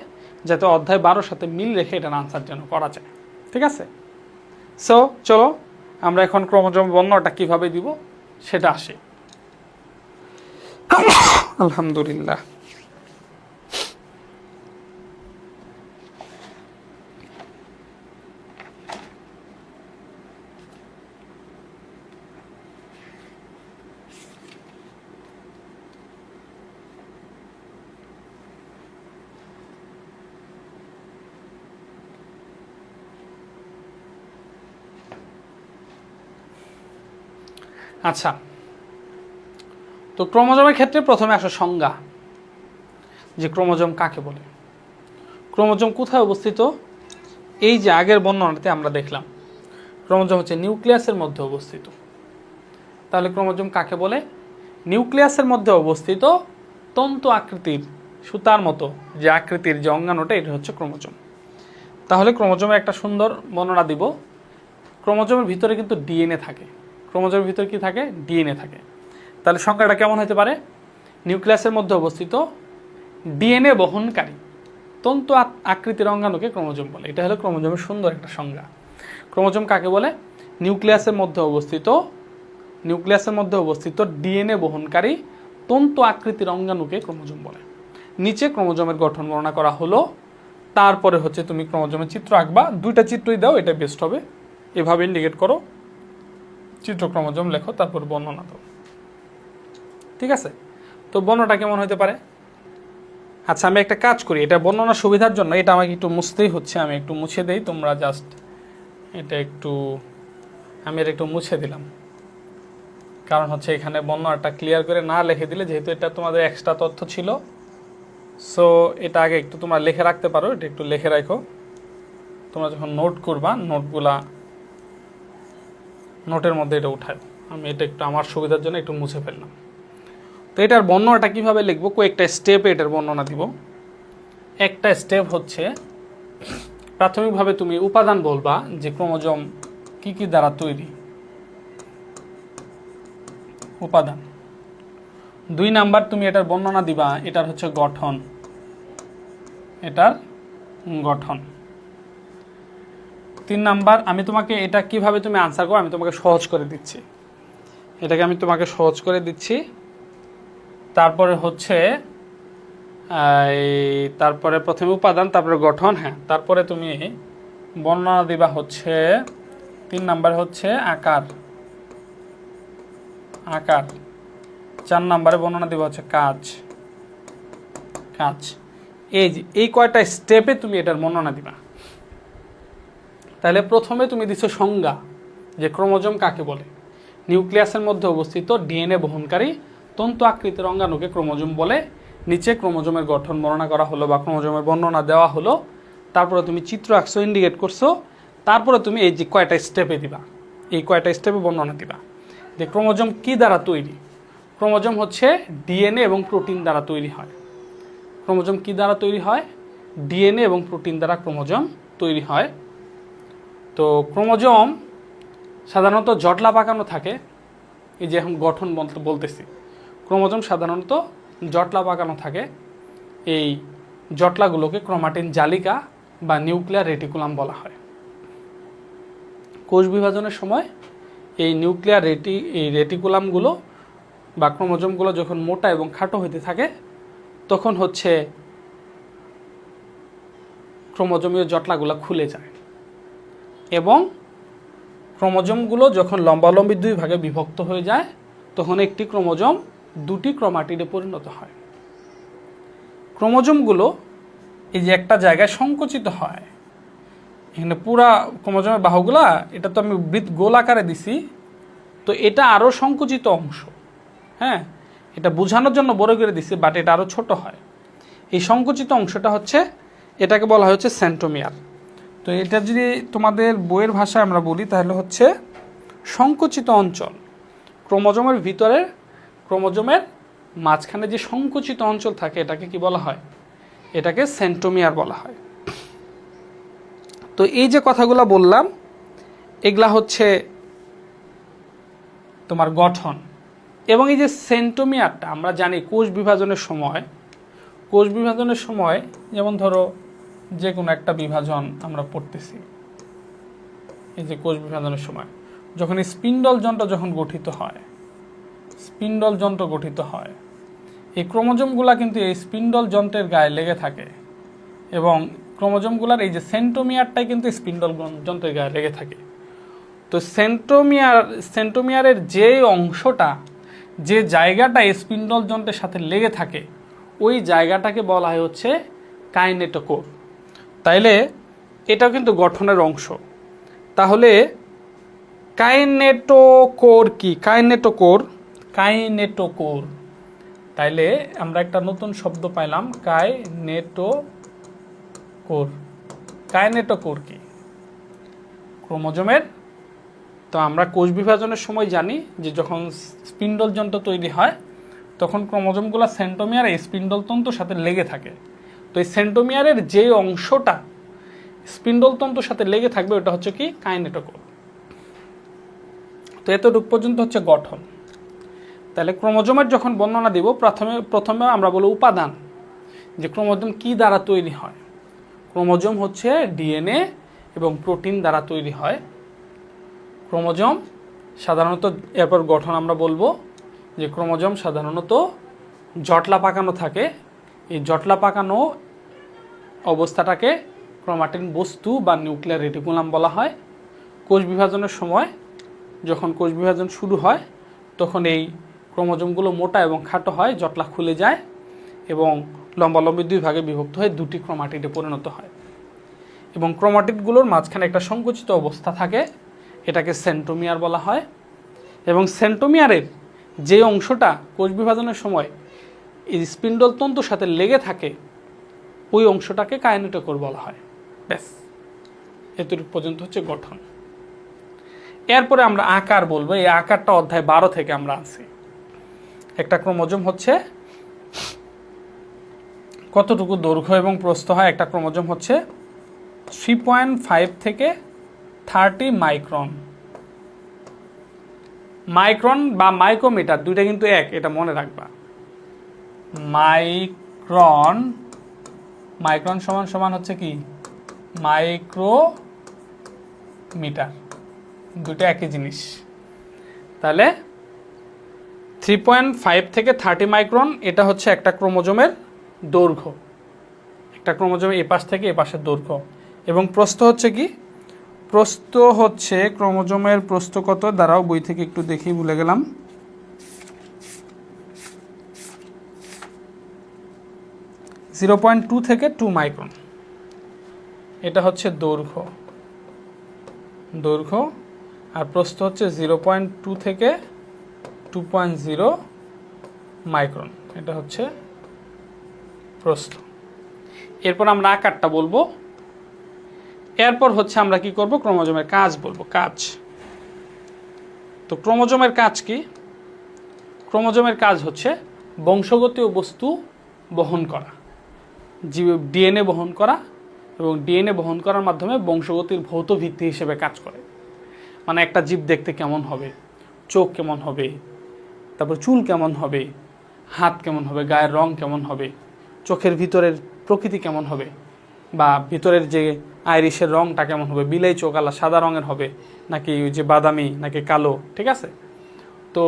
যাতে অধ্যায় 12-র সাথে মিল রেখে এটার আনসার যেন করা যায়। ঠিক আছে? সো চলো আমরা এখন ক্রোমোজোম বর্ণনাটা কীভাবে দিব সেটা আসে। আলহামদুলিল্লাহ। আচ্ছা, তো ক্রোমোজোমের ক্ষেত্রে প্রথমে আসে সংজ্ঞা, যে ক্রোমোজোম কাকে বলে, ক্রোমোজোম কোথায় অবস্থিত। এই যে আগের বর্ণনাতে আমরা দেখলাম ক্রোমোজোম হচ্ছে নিউক্লিয়াসের মধ্যে অবস্থিত। তাহলে ক্রোমোজোম কাকে বলে? নিউক্লিয়াসের মধ্যে অবস্থিত তন্তু আকৃতির সুতার মতো যে আকৃতির যে অঙ্গাণুটা, এটা হচ্ছে ক্রোমোজোম। তাহলে ক্রোমোজোমের একটা সুন্দর বর্ণনা দিব। ক্রোমোজোমের ভিতরে কিন্তু ডিএনএ থাকে। ক্রোমোজোমের ভিতরে কি থাকে? ডিএনএ থাকে। তাহলে সংখ্যাটা কেমন হতে পারে? নিউক্লিয়াসের মধ্যে অবস্থিত ডিএনএ বহনকারী তন্তু আকৃতির অঙ্গাণুকে ক্রোমোজোম বলে। এটা হলো ক্রোমোজোমের সুন্দর একটা সংজ্ঞা। ক্রোমোজোম কাকে বলে? নিউক্লিয়াসের মধ্যে অবস্থিত ডিএনএ বহনকারী তন্তু আকৃতির অঙ্গাণুকে ক্রোমোজোম বলে। নিচে ক্রোমোজোমের গঠন বর্ণনা করা হলো। তারপরে হচ্ছে তুমি ক্রোমোজোমের চিত্র আঁকবা। 2টা চিত্রই দাও, এটা বেস্ট হবে। এভাবে ইন্ডিকেট করো, চিত্র ক্রোমোজোম লেখো, তারপর বর্ণনা দাও। ঠিক আছে? তো বর্ণনাটা কেমন হতে পারে? আচ্ছা, আমি একটা কাজ করি, এটা বর্ণনার সুবিধার জন্য এটা আমাকে একটু মুছতেই হচ্ছে, আমি একটু মুছে দেই। তোমরা জাস্ট এটা একটু, আমি এটা একটু মুছে দিলাম, কারণ হচ্ছে এখানে বর্ণনাটা ক্লিয়ার করে না লিখে দিলে, যেহেতু এটা তোমাদের এক্সট্রা তথ্য ছিল, সো এটা আগে একটু তোমরা লিখে রাখতে পারো। এটা একটু লিখে রাখো, তোমরা যখন নোট করবা নোটগুলা নোটের মধ্যে এটা উঠায়। আমি এটা একটু আমার সুবিধার জন্য একটু মুছে ফেললাম। তো এটার বর্ণনাটা কীভাবে লিখবো, কয়েকটা স্টেপে এটার বর্ণনা দিব। একটা স্টেপ হচ্ছে প্রাথমিকভাবে তুমি উপাদান বলবা যে ক্রোমোজোম কি কি দ্বারা তৈরি। উপাদান। 2 নাম্বার তুমি এটার বর্ণনা দিবা, এটার হচ্ছে গঠন, এটার গঠন। 3 নাম্বার আমি তোমাকে এটা কিভাবে তুমি আনসার করো আমি তোমাকে সহজ করে দিচ্ছি, এটাকে আমি তোমাকে সহজ করে দিচ্ছি। তারপরে হচ্ছে তারপরে প্রথমে উপাদান, তারপরে গঠন, হ্যাঁ, তারপরে তুমি বর্ণনা দিবা হচ্ছে 3 নাম্বার হচ্ছে আকার, আকার। 4 নাম্বারে বর্ণনা দিবা হচ্ছে কাজ, কাজ। এই কয়টা স্টেপে তুমি এটার বর্ণনা দিবা। তাহলে প্রথমে তুমি দিছো সংজ্ঞা, যে ক্রোমোজোম কাকে বলে। নিউক্লিয়াসের মধ্যে অবস্থিত ডিএনএ বহনকারী তন্তু আকৃতির অঙ্গাণুকে ক্রোমোজোম বলে। নিচে ক্রোমোজোমের গঠন বর্ণনা করা হলো বা ক্রোমোজোমের বর্ণনা দেওয়া হলো। তারপরে তুমি চিত্র আঁকছো, ইন্ডিকেট করছো। তারপরে তুমি এই যে কয়টা স্টেপে দিবা, এই কয়টা স্টেপে বর্ণনা দিবা যে ক্রোমোজোম কি দ্বারা তৈরি। ক্রোমোজোম হচ্ছে ডিএনএ এবং প্রোটিন দ্বারা তৈরি হয়। ক্রোমোজোম কি দ্বারা তৈরি হয়? ডিএনএ এবং প্রোটিন দ্বারা ক্রোমোজোম তৈরি হয়। তো ক্রোমোজোম সাধারণত জটলা পাকানো থাকে। এই যে এখন গঠন বলতেছি, ক্রোমোজোম সাধারণত জটলা পাকানো থাকে। এই জটলাগুলোকে ক্রোমাটিন জালিকা বা নিউক্লিয়ার রেটিকুলাম বলা হয়। কোষ বিভাজনের সময় এই নিউক্লিয়ার রেটিকুলামগুলো বা ক্রোমোজোমগুলো যখন মোটা এবং খাটো হতে থাকে তখন হচ্ছে ক্রোমোজোমীয় জটলাগুলো খুলে যায় এবং ক্রোমোজোমগুলো যখন লম্বালম্বি 2 ভাগে বিভক্ত হয়ে যায় তখন একটি ক্রোমোজোম 2টি ক্রোমাটিডে পরিণত হয়। ক্রোমোজোমগুলো এই যে একটা জায়গায় সংকুচিত হয়, এখানে পুরা ক্রোমোজোমের বাহুগুলা, এটা তো আমি গোল আকারে দিছি, তো এটা আরও সংকুচিত অংশ, হ্যাঁ, এটা বোঝানোর জন্য বড় করে দিছি, বাট এটা আরও ছোট হয়। এই সংকুচিত অংশটা হচ্ছে, এটাকে বলা হচ্ছে সেন্ট্রোমিয়ার। তো এটা যদি তোমাদের বইয়ের ভাষায় আমরা বলি তাহলে হচ্ছে সংকুচিত অঞ্চল। ক্রোমোজোমের ভিতরে, ক্রোমোজোমের মাঝখানে যে সংকুচিত অঞ্চল থাকে এটাকে কি বলা হয়? এটাকে সেন্ট্রোমিয়ার বলা হয়। তো এই যে কথাগুলো বললাম এগুলা হচ্ছে তোমার গঠন। এবং এই যে সেন্ট্রোমিয়ারটা আমরা জানি কোষ বিভাজনের সময়, যেমন ধরো যে কোনো একটা বিভাজন আমরা পড়তেছি, এই যে কোষ বিভাজনের সময় যখন স্পিন্ডল যন্ত্র গঠিত হয়, এই ক্রোমোজোমগুলা কিন্তু এই স্পিন্ডল যন্ত্রের গায়ে লেগে থাকে এবং ক্রোমোজোমগুলার এই সেন্ট্রোমিয়ারটাই কিন্তু স্পিন্ডল যন্ত্রের গায়ে লেগে থাকে। তো সেন্ট্রোমিয়ারের যে অংশটা, যে জায়গাটা স্পিন্ডল যন্ত্রের সাথে লেগে থাকে ওই জায়গাটাকে বলা হয় হচ্ছে কাইনেটোকোর। তাইলে এটাও কিন্তু গঠনের অংশ। তাহলে কাইনেটোকোর কি? কাইনেটোকোর, তাইলে আমরা একটা নতুন শব্দ পাইলাম, কাইনেটোকোর কি? ক্রোমোজোমের। তো আমরা কোষ বিভাজনের সময় জানি যে যখন স্পিন্ডল যন্ত্র তৈরি হয় তখন ক্রোমোজোমগুলো সেন্ট্রোমিয়ার এই স্পিন্ডল তন্তুর সাথে লেগে থাকে। তো এই সেন্ট্রোমিয়ারের যে অংশটা স্পিন্ডল তন্তুর সাথে লেগে থাকবে ওটা হচ্ছে কি? কাইনেটোকোর। তো এতটুকু পর্যন্ত হচ্ছে গঠন। তাহলে ক্রোমোজোমের যখন বর্ণনা দিব প্রথমে আমরা বলব উপাদান, যে ক্রোমোজোম কি দ্বারা তৈরি হয়। ক্রোমোজোম হচ্ছে ডিএনএ এবং প্রোটিন দ্বারা তৈরি হয় ক্রোমোজোম সাধারণত। এরপর গঠন আমরা বলবো যে ক্রোমোজোম সাধারণত জটলা পাকানো থাকে। এই জটলা পাকানো অবস্থাটাকে ক্রোমাটিন বস্তু বা নিউক্লিয়ার রেটিকুলাম বলা হয়। কোষ বিভাজনের সময় যখন কোষ বিভাজন শুরু হয় তখন এই ক্রোমোজোমগুলো মোটা এবং খাটো হয়, জটলা খুলে যায় এবং লম্বালম্বি 2 ভাগে বিভক্ত হয়ে 2টি ক্রোমাটিডে পরিণত হয় এবং ক্রোমাটিডগুলোর মাঝখানে একটা সংকুচিত অবস্থা থাকে, এটাকে সেন্ট্রোমিয়ার বলা হয়। এবং সেন্ট্রোমিয়ারের যে অংশটা কোষ বিভাজনের সময় এই স্পিন্ডল তন্তুর সাথে লেগে থাকে ওই অংশটাকে কাইনেটোকোর বলা হয়। ব্যাস, এতটুকু পর্যন্ত হচ্ছে গঠন। এরপরে আমরা আকার বলবো। এই আকারটা অধ্যায় 12 থেকে আমরা আনছি। একটা ক্রোমোজোম হচ্ছে কতটুকু দৈর্ঘ্য এবং প্রস্থ হয়? একটা ক্রোমোজোম হচ্ছে 3.5 থেকে 30 মাইক্রন মাইক্রন বা মাইক্রোমিটার দুইটা কিন্তু এক, এটা মনে রাখবা। মাইক্রন মাইক্রন সমান সমান হচ্ছে কি মাইক্রোমিটার, দুটো একই জিনিস। তাহলে 3.5 থেকে 30 মাইক্রন এটা হচ্ছে একটা ক্রোমোজোমের দৈর্ঘ্য, একটা ক্রোমোজোমের এপাশ থেকে এপাশের দৈর্ঘ্য। এবং প্রস্থ হচ্ছে কি, প্রস্থ হচ্ছে ক্রোমোজোমের প্রস্থ কত, দাঁড়াও বই থেকে একটু দেখি, ভুলে গেলাম। জিরো 0.2 থেকে 2 মাইক্রন, এটা হচ্ছে দৈর্ঘ্য, দৈর্ঘ্য। আর প্রস্থ হচ্ছে 0.2 থেকে 2.0 মাইক্রন, এটা হচ্ছে প্রস্থ। এরপর আমরা আকারটা বলবো, এরপর হচ্ছে আমরা কি করব, ক্রোমোজোমের কাজ বলবো, কাজ। তো ক্রোমোজোমের কাজ কি? ক্রোমোজোমের কাজ হচ্ছে বংশগতীয় বস্তু বহন করা, ডিএনএ বহন করা, এবং ডিএনএ বহন করার মাধ্যমে বংশগতির ভৌত ভিত্তি হিসেবে কাজ করে। মানে একটা জীব দেখতে কেমন হবে, চোখ কেমন হবে, তারপর চুল কেমন হবে, হাত কেমন হবে, গায়ের রং কেমন হবে, চোখের ভিতরের প্রকৃতি কেমন হবে, বা ভিতরের যে আইরিশের রংটা কেমন হবে, বিলাই চোখ আলা সাদা রঙের হবে নাকি ওই যে বাদামি নাকি কালো, ঠিক আছে? তো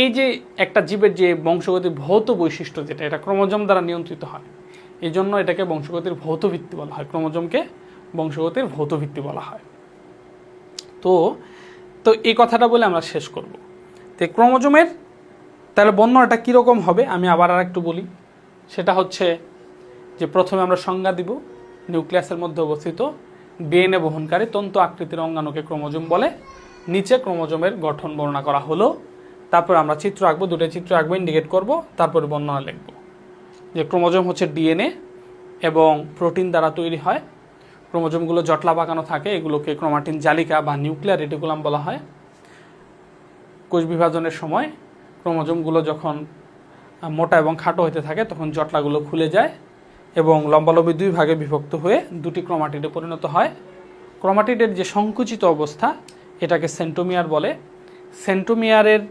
এই যে একটা জীবের যে বংশগতির ভৌত বৈশিষ্ট্য যেটা, এটা ক্রোমোজোম দ্বারা নিয়ন্ত্রিত হয়। এই জন্য এটাকে বংশগতির ভৌত ভিত্তি বলা হয়, ক্রোমোজোমকে বংশগতির ভৌত ভিত্তি বলা হয়। তো তো এই কথাটা বলে আমরা শেষ করব। তো ক্রোমোজোমের তাহলে বর্ণনাটা কীরকম হবে আমি আবার আর একটু বলি। সেটা হচ্ছে যে প্রথমে আমরা সংজ্ঞা দিব, নিউক্লিয়াসের মধ্যে অবস্থিত ডিএনএ বহনকারী তন্তু আকৃতির অঙ্গাণুকে ক্রোমোজোম বলে। নিচে ক্রোমোজোমের গঠন বর্ণনা করা হলো। তারপর আমরা চিত্র আঁকবো, দুটো চিত্র আঁকবো, ইন্ডিকেট করব, তারপরে বর্ণনা লিখব। যে ক্রোমোজোম হচ্ছে ডিএনএ এবং প্রোটিন দ্বারা তৈরি হয়। ক্রোমোজোমগুলো জটলা পাকানো থাকে, এগুলোকে ক্রোমাটিন জালিকা বা নিউক্লিয়ার রেটিকুলাম বলা হয়। কোষ বিভাজনের সময় ক্রোমোজোমগুলো যখন মোটা এবং খাটো হতে থাকে তখন জটলাগুলো খুলে যায় এবং লম্বালম্বি দুই ভাগে বিভক্ত হয়ে দুটি ক্রোমাটিডে পরিণত হয়। ক্রোমাটিডের যে সংকুচিত অবস্থা এটাকে সেন্টোমিয়ার বলে। সেন্টোমিয়ারের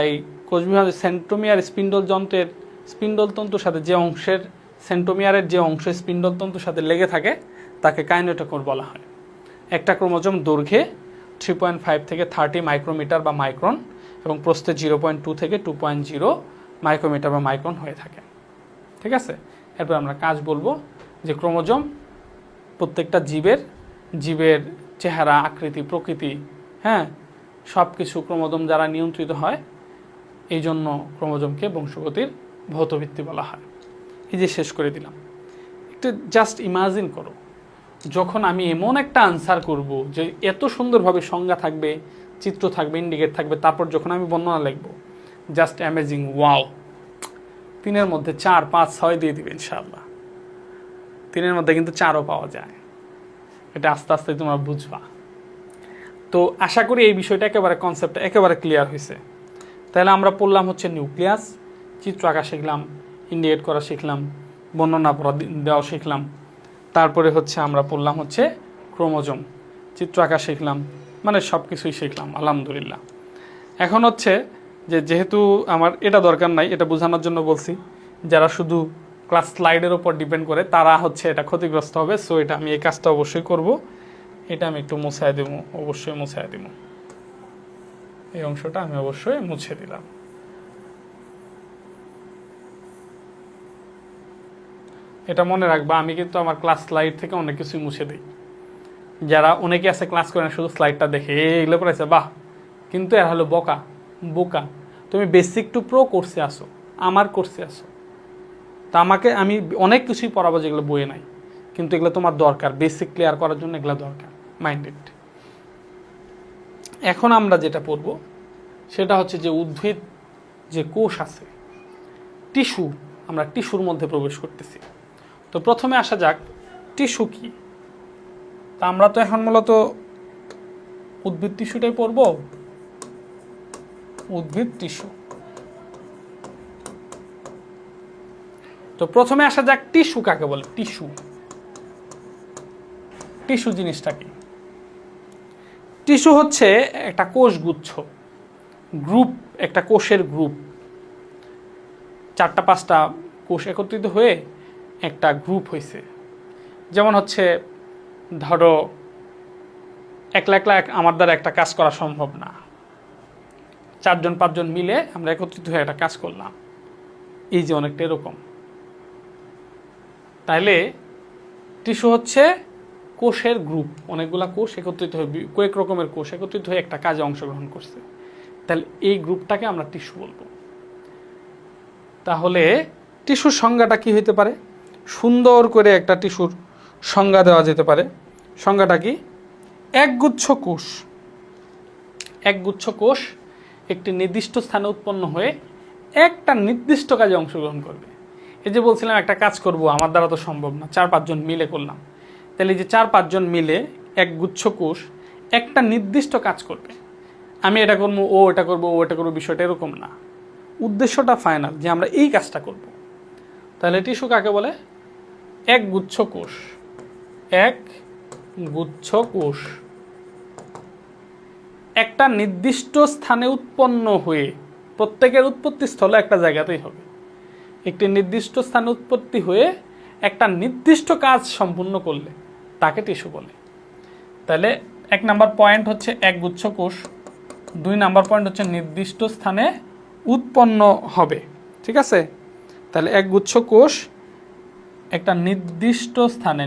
এই কোষ বিভাজন, সেন্টোমিয়ার স্পিন্ডল যন্ত্রের স্পিন্ডল তন্তুর সাথে যে অংশের সেন্টোমিয়ারের যে অংশ স্পিন্ডল তন্তুর সাথে লেগে থাকে তাকে কাইনেটোকোর বলা হয়। একটা ক্রোমোজোম দৈর্ঘ্যে 3.5 থেকে 30 মাইক্রোমিটার বা মাইক্রন এবং প্রস্থে 0.2 থেকে 2.0 মাইক্রোমিটার বা মাইক্রন হয়ে থাকে, ঠিক আছে? এরপর আমরা কাজ বলবো যে ক্রোমোজোম প্রত্যেকটা জীবের চেহারা, আকৃতি, প্রকৃতি, হ্যাঁ, সব কিছু ক্রোমোজোম দ্বারা নিয়ন্ত্রিত হয়। এই জন্য ক্রোমোজোমকে বংশগতির ভৌতভিত্তি বলা হয়। এই যে শেষ করে দিলাম। একটু জাস্ট ইমাজিন করো, যখন আমি এমন একটা আনসার করব যে এত সুন্দরভাবে সংজ্ঞা থাকবে, চিত্র থাকবে, ইন্ডিকেট থাকবে, তারপর যখন আমি বর্ণনা লিখব, জাস্ট অ্যামেজিং, ওয়াও। 3-এর মধ্যে 4, 5, 6 দিয়ে দিবে ইনশাআল্লাহ। 3-এর মধ্যে কিন্তু 4ও পাওয়া যায়, এটা আস্তে আস্তে তোমরা বুঝবা। তো আশা করি এই বিষয়টা কনসেপ্টটা একেবারে ক্লিয়ার হয়েছে। তাহলে আমরা পড়লাম হচ্ছে নিউক্লিয়াস, চিত্র আঁকা শিখলাম, ইন্ডিকেট করা শিখলাম, বর্ণনা দেওয়া শিখলাম। তারপরে হচ্ছে আমরা পড়লাম হচ্ছে ক্রোমোজোম, চিত্র আঁকা শিখলাম, মানে সব কিছুই শিখলাম আলহামদুলিল্লাহ। এখন হচ্ছে যে যেহেতু আমার এটা দরকার নাই, এটা বোঝানোর জন্য বলছি, যারা শুধু ক্লাস স্লাইডের ওপর ডিপেন্ড করে তারা হচ্ছে এটা ক্ষতিগ্রস্ত হবে। সো এটা আমি এই কাজটা অবশ্যই করব। এটা আমি একটু মুছাই দেবো, অবশ্যই মুছাই দেবো। এই অংশটা আমি অবশ্যই মুছে দিলাম। এটা মনে রাখবা, আমি কিন্তু আমার ক্লাস স্লাইড থেকে অনেক কিছুই মুছে দিই। যারা অনেকে আছে ক্লাস করে না, শুধু স্লাইডটা দেখে এগুলো করেছে বাহ, কিন্তু এরা হলো বোকা। তুমি বেসিক টু প্রো কোর্সে আসো, আমার কোর্সে আসো, তা আমি অনেক কিছুই পড়াবো যেগুলো বইয়ে নাই, কিন্তু এগুলো তোমার দরকার, বেসিক ক্লিয়ার করার জন্য এগুলো দরকার, মাইন্ডেড। এখন আমরা যেটা পড়ব সেটা হচ্ছে যে উদ্ভিদ যে কোষ আছে, টিস্যু, আমরা টিস্যুর মধ্যে প্রবেশ করতেছি। তো প্রথমে আসা যাক টিস্যু কি। তা আমরা তো এখন মূলত উদ্ভিদ টিস্যুটাই পড়ব, উদ্ভিদ টিস্যু। তো প্রথমে আসা যাক টিস্যু কাকে বলে। টিস্যু জিনিসটা কি? টিস্যু হচ্ছে একটা কোষগুচ্ছ, গ্রুপ, একটা কোষের গ্রুপ, 4-5টা কোষ একত্রিত হয়ে একটা গ্রুপ হয়েছে। যেমন হচ্ছে ধরো একলা একলা আমার দ্বারা একটা কাজ করা সম্ভব না, 4-5জন মিলে আমরা একত্রিত হয়ে একটা কাজ করলাম, এই যে অনেকটা এরকম। তাইলে টিস্যু হচ্ছে কোষের গ্রুপ, অনেকগুলা কোষ একত্রিত হয়ে, কয়েক রকমের কোষ একত্রিত হয়ে একটা কাজে অংশগ্রহণ করছে, তাহলে এই গ্রুপটাকে আমরা টিস্যু বলবো। তাহলে টিস্যুর সংজ্ঞাটা কি হইতে পারে? সুন্দর করে একটা টিস্যুর সংজ্ঞা দেওয়া যেতে পারে। সংজ্ঞাটা কি? একগুচ্ছ কোষ, একগুচ্ছ কোষ একটি নির্দিষ্ট স্থানে উৎপন্ন হয়ে একটা নির্দিষ্ট কাজে অংশগ্রহণ করবে। এই যে বলছিলাম একটা কাজ করব, আমার দ্বারা তো সম্ভব না, 4-5জন মিলে করলাম, তাহলে এই যে 4-5জন মিলে একগুচ্ছ কোষ একটা নির্দিষ্ট কাজ করবে। আমি এটা করবো, ও এটা করবো, ও এটা করবো, বিষয়টা এরকম না, উদ্দেশ্যটা ফাইনাল যে আমরা এই কাজটা করব। তাহলে টিস্যু কাকে বলে? একগুচ্ছ কোষ, একগুচ্ছ কোষ একটা নির্দিষ্ট স্থানে উৎপন্ন হয়ে, প্রত্যেকের উৎপত্তি স্থল একটা জায়গাতেই হবে, একটি নির্দিষ্ট স্থানে উৎপত্তি হয়ে একটা নির্দিষ্ট কাজ সম্পূর্ণ করলে তাকে টিস্যু বলে। তাহলে 1 নাম্বার পয়েন্ট হচ্ছে একগুচ্ছ কোষ, 2 নাম্বার পয়েন্ট হচ্ছে নির্দিষ্ট স্থানে উৎপন্ন হবে। ঠিক আছে? তাহলে একগুচ্ছ কোষ একটা নির্দিষ্ট স্থানে,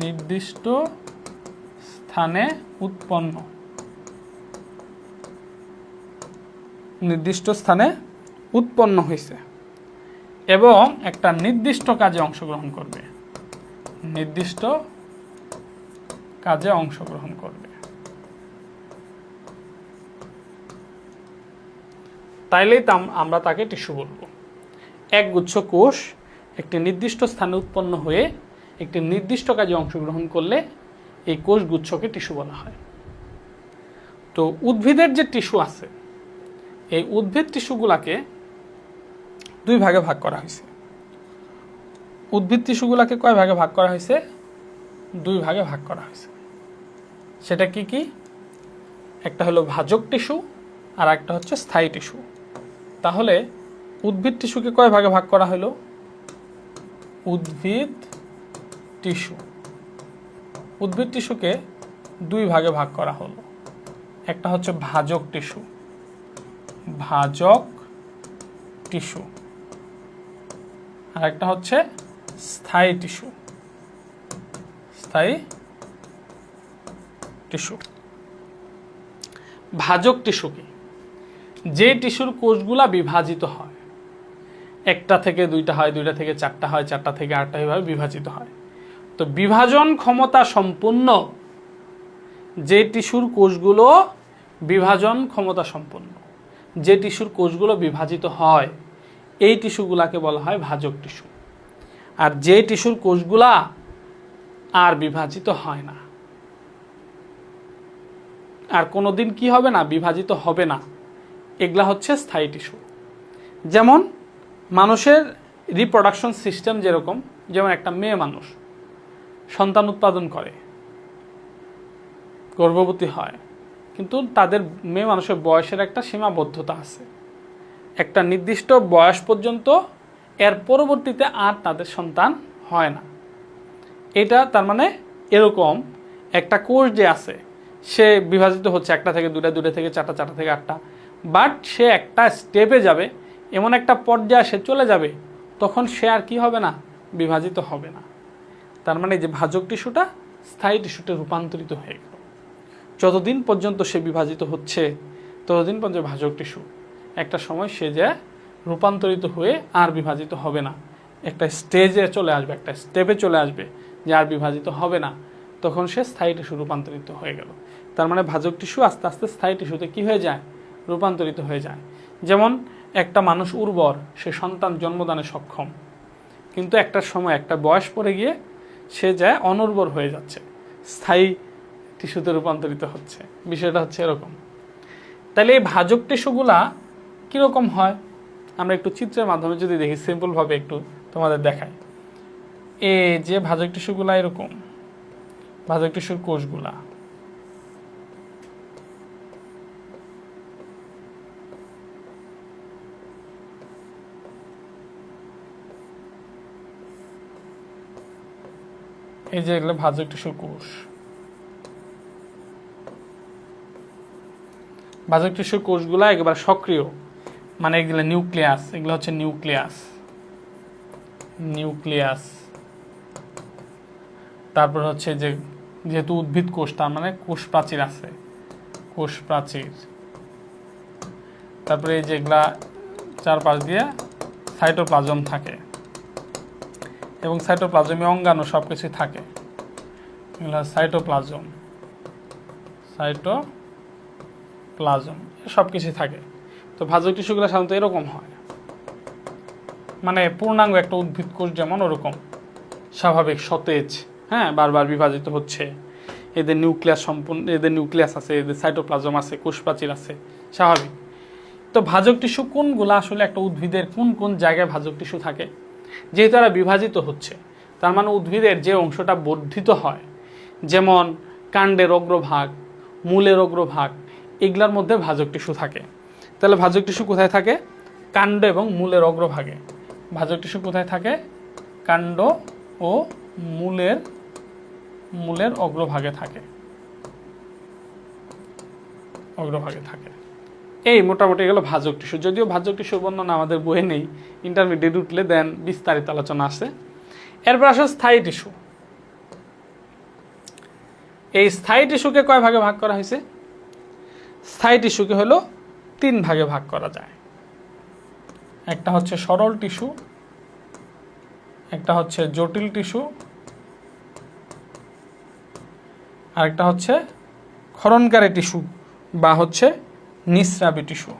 নির্দিষ্ট স্থানে উৎপন্ন, নির্দিষ্ট স্থানে উৎপন্ন হয়েছে এবং একটা নির্দিষ্ট কাজে অংশগ্রহণ করবে, নির্দিষ্ট কাজে অংশগ্রহণ করবে। তাইলেই আমরা তাকে টিস্যু বলবো। একগুচ্ছ কোষ একটি নির্দিষ্ট স্থানে উৎপন্ন হয়ে একটি নির্দিষ্ট কাজে অংশগ্রহণ করলে এই কোষ গুচ্ছকে টিস্যু বলা হয়। তো উদ্ভিদের যে টিস্যু আছে, এই উদ্ভিদ টিস্যুগুলাকে 2 ভাগে ভাগ করা হয়েছে। উদ্ভিদ টিস্যুগুলাকে কয় ভাগে ভাগ করা হয়েছে? 2 ভাগে ভাগ করা হয়েছে। সেটা কি কি? একটা হলো ভাজক টিস্যু আর একটা হচ্ছে স্থায়ী টিস্যু। তাহলে উদ্ভিদ টিস্যুকে কয় ভাগে ভাগ করা হলো? উদ্ভিদ টিস্যু, উদ্ভিদ টিস্যুকে 2 ভাগে ভাগ করা হলো। একটা হচ্ছে ভাজক টিস্যু, ভাজক টিস্যু, আর একটা হচ্ছে স্থায়ী টিস্যু, স্থায়ী টিস্যু। ভাজক টিস্যু কি? যে টিস্যুর কোষগুলা বিভাজিত হয়, 1টা থেকে 2টা হয়, 2টা থেকে 4টা হয়, 4টা থেকে 8টা এভাবে বিভাজিত হয়। তো বিভাজন ক্ষমতা সম্পন্ন যে টিস্যুর কোষগুলো বিভাজন ক্ষমতা সম্পন্ন, যে টিস্যুর কোষগুলো বিভাজিত হয়, এই টিস্যুগুলাকে বলা হয় ভাজক টিস্যু। আর যে টিস্যুর কোষগুলা আর বিভাজিত হয় না, আর কোনোদিন কি হবে না, বিভাজিত হবে না, এগুলা হচ্ছে স্থায়ী টিস্যু। যেমন মানুষের রিপ্রোডাকশন সিস্টেম যেরকম, যেমন একটা মেয়ে মানুষ সন্তান উৎপাদন করে, গর্ভবতী হয়, কিন্তু তাদের মেয়ে মানুষের বয়সের একটা সীমাবদ্ধতা আছে, একটা নির্দিষ্ট বয়স পর্যন্ত, এর পরবর্তীতে আর তাদের সন্তান হয় না। এটা তার মানে এরকম একটা কোষ যে আছে সে বিভাজিত হচ্ছে 1টা থেকে 2টা, 2টা থেকে 4টা, 4টা থেকে 8টা, বাট সে একটা স্টেপে যাবে, এমন একটা পর্যায়ে সে চলে যাবে, তখন সে আর কি হবে না, বিভাজিত হবে না। তার মানে যে ভাজক টিস্যুটা স্থায়ী টিস্যুতে রূপান্তরিত হয়ে গেল। যতদিন পর্যন্ত সে বিভাজিত হচ্ছে ততদিন পর্যন্ত ভাজক টিস্যু, একটা সময় সে যে রূপান্তরিত হয়ে আর বিভাজিত হবে না, একটা স্টেজে চলে আসবে, একটা স্টেপে চলে আসবে যে আর বিভাজিত হবে না, তখন সে স্থায়ী টিস্যু রূপান্তরিত হয়ে গেল। তার মানে ভাজক টিস্যু আস্তে আস্তে স্থায়ী টিস্যুতে কি হয়ে যায়, রূপান্তরিত হয়ে যায়। যেমন একটা মানুষ উর্বর, সে সন্তান জন্মদানে সক্ষম, কিন্তু একটা সময় একটা বয়স পরে গিয়ে সে যায় অনুর্বর হয়ে যাচ্ছে, স্থায়ী টিস্যুতে রূপান্তরিত হচ্ছে। বিষয়টা হচ্ছে এরকম। তাহলে এই ভাজক টিস্যুগুলা কীরকম হয় আমরা একটু চিত্রের মাধ্যমে যদি দেখি, সিম্পলভাবে একটু তোমাদের দেখাই। এই যে ভাজক টিস্যুগুলা এরকম, ভাজক টিস্যুর কোষগুলা, এই যে এগুলো ভাজক টিস্যুর কোষ। ভাজক টিস্যুর কোষগুলো একেবারে সক্রিয়, মানে এগুলো নিউক্লিয়াস, এগুলো হচ্ছে নিউক্লিয়াস। তারপর হচ্ছে যে যেহেতু উদ্ভিদ কোষ, তার মানে কোষ প্রাচীর আছে, কোষ প্রাচীর। তারপরে এই যেগুলা চারপাশ দিয়ে সাইটোপ্লাজম থাকে, এবং সাইটোপ্লাজমে অঙ্গাণু সব কিছুই থাকে, এগুলো সাইটোপ্লাজম সব কিছুই থাকে। তো ভাজক টিস্যুগুলো সাধারণত এরকম হয়, মানে পূর্ণাঙ্গ একটা উদ্ভিদ কোষ যেমন ওরকম স্বাভাবিক সতেজ, হ্যাঁ, বারবার বিভাজিত হচ্ছে, এদের নিউক্লিয়াস আছে, এদের সাইটোপ্লাজম আছে, কোষ প্রাচীর আছে, স্বাভাবিক। তো ভাজক টিস্যু কোনগুলো আসলে একটা উদ্ভিদের কোন কোন জায়গায় ভাজক টিস্যু থাকে? যেহেতু তারা বিভাজিত হচ্ছে, তার মানে উদ্ভিদের যে অংশটা বর্ধিত হয়, যেমন কাণ্ডের অগ্রভাগ, মূলের অগ্রভাগ, এগুলোর মধ্যে ভাজক টিস্যু থাকে। তাহলে ভাজক টিস্যু কোথায় থাকে? কাণ্ড এবং মূলের অগ্রভাগে। ভাজক টিস্যু কোথায় থাকে? কাণ্ড ও মূলের অগ্রভাগে থাকে। এই মোটামুটি গেল ভাজক টিস্যু। যদিও ভাজক টিস্যুর বর্ণনা আমাদের বইয়ে নেই, ইন্টারমিডিয়েট উঠলে দেন বিস্তারিত আলোচনা আছে। এরপর আসলে স্থায়ী টিস্যু। এই স্থায়ী টিস্যুকে কয় ভাগে ভাগ করা হয়েছে? স্থায়ী টিস্যুকে হলো 3 ভাগে ভাগ করা যায়। একটা হচ্ছে সরল টিস্যু, একটা হচ্ছে জটিল টিস্যু, আরেকটা হচ্ছে ক্ষরণকারী টিস্যু বা হচ্ছে নিঃস্রাবী টিস্যু।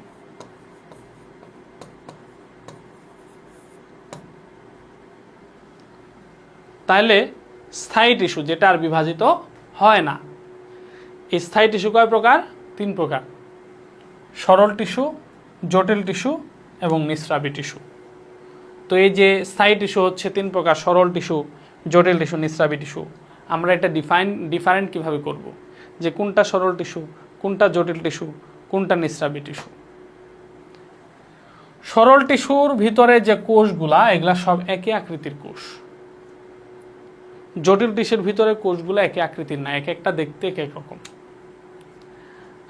তাহলে স্থায়ী টিস্যু যেটা আর বিভাজিত হয় না, এই স্থায়ী টিস্যু কয় প্রকার? 3 প্রকার: সরল টিস্যু, জটিল টিস্যু এবং নিঃস্রাবী টিস্যু। তো এই যে স্থায়ী টিস্যু হচ্ছে 3 প্রকার: সরল টিস্যু, জটিল টিস্যু, নিঃস্রাবী টিস্যু। আমরা এটা ডিফারেন্ট কিভাবে করব, যে কোনটা সরল টিস্যু, কোনটা জটিল টিস্যু, কোনটা নিঃস্রাবী টিস্যু? সরল টিস্যুর ভিতরে যে কোষগুলা, এগুলা সব একই আকৃতির কোষ। জটিল টিস্যুর ভিতরে কোষগুলো একই আকৃতির না, এক একটা দেখতে এক এক রকম।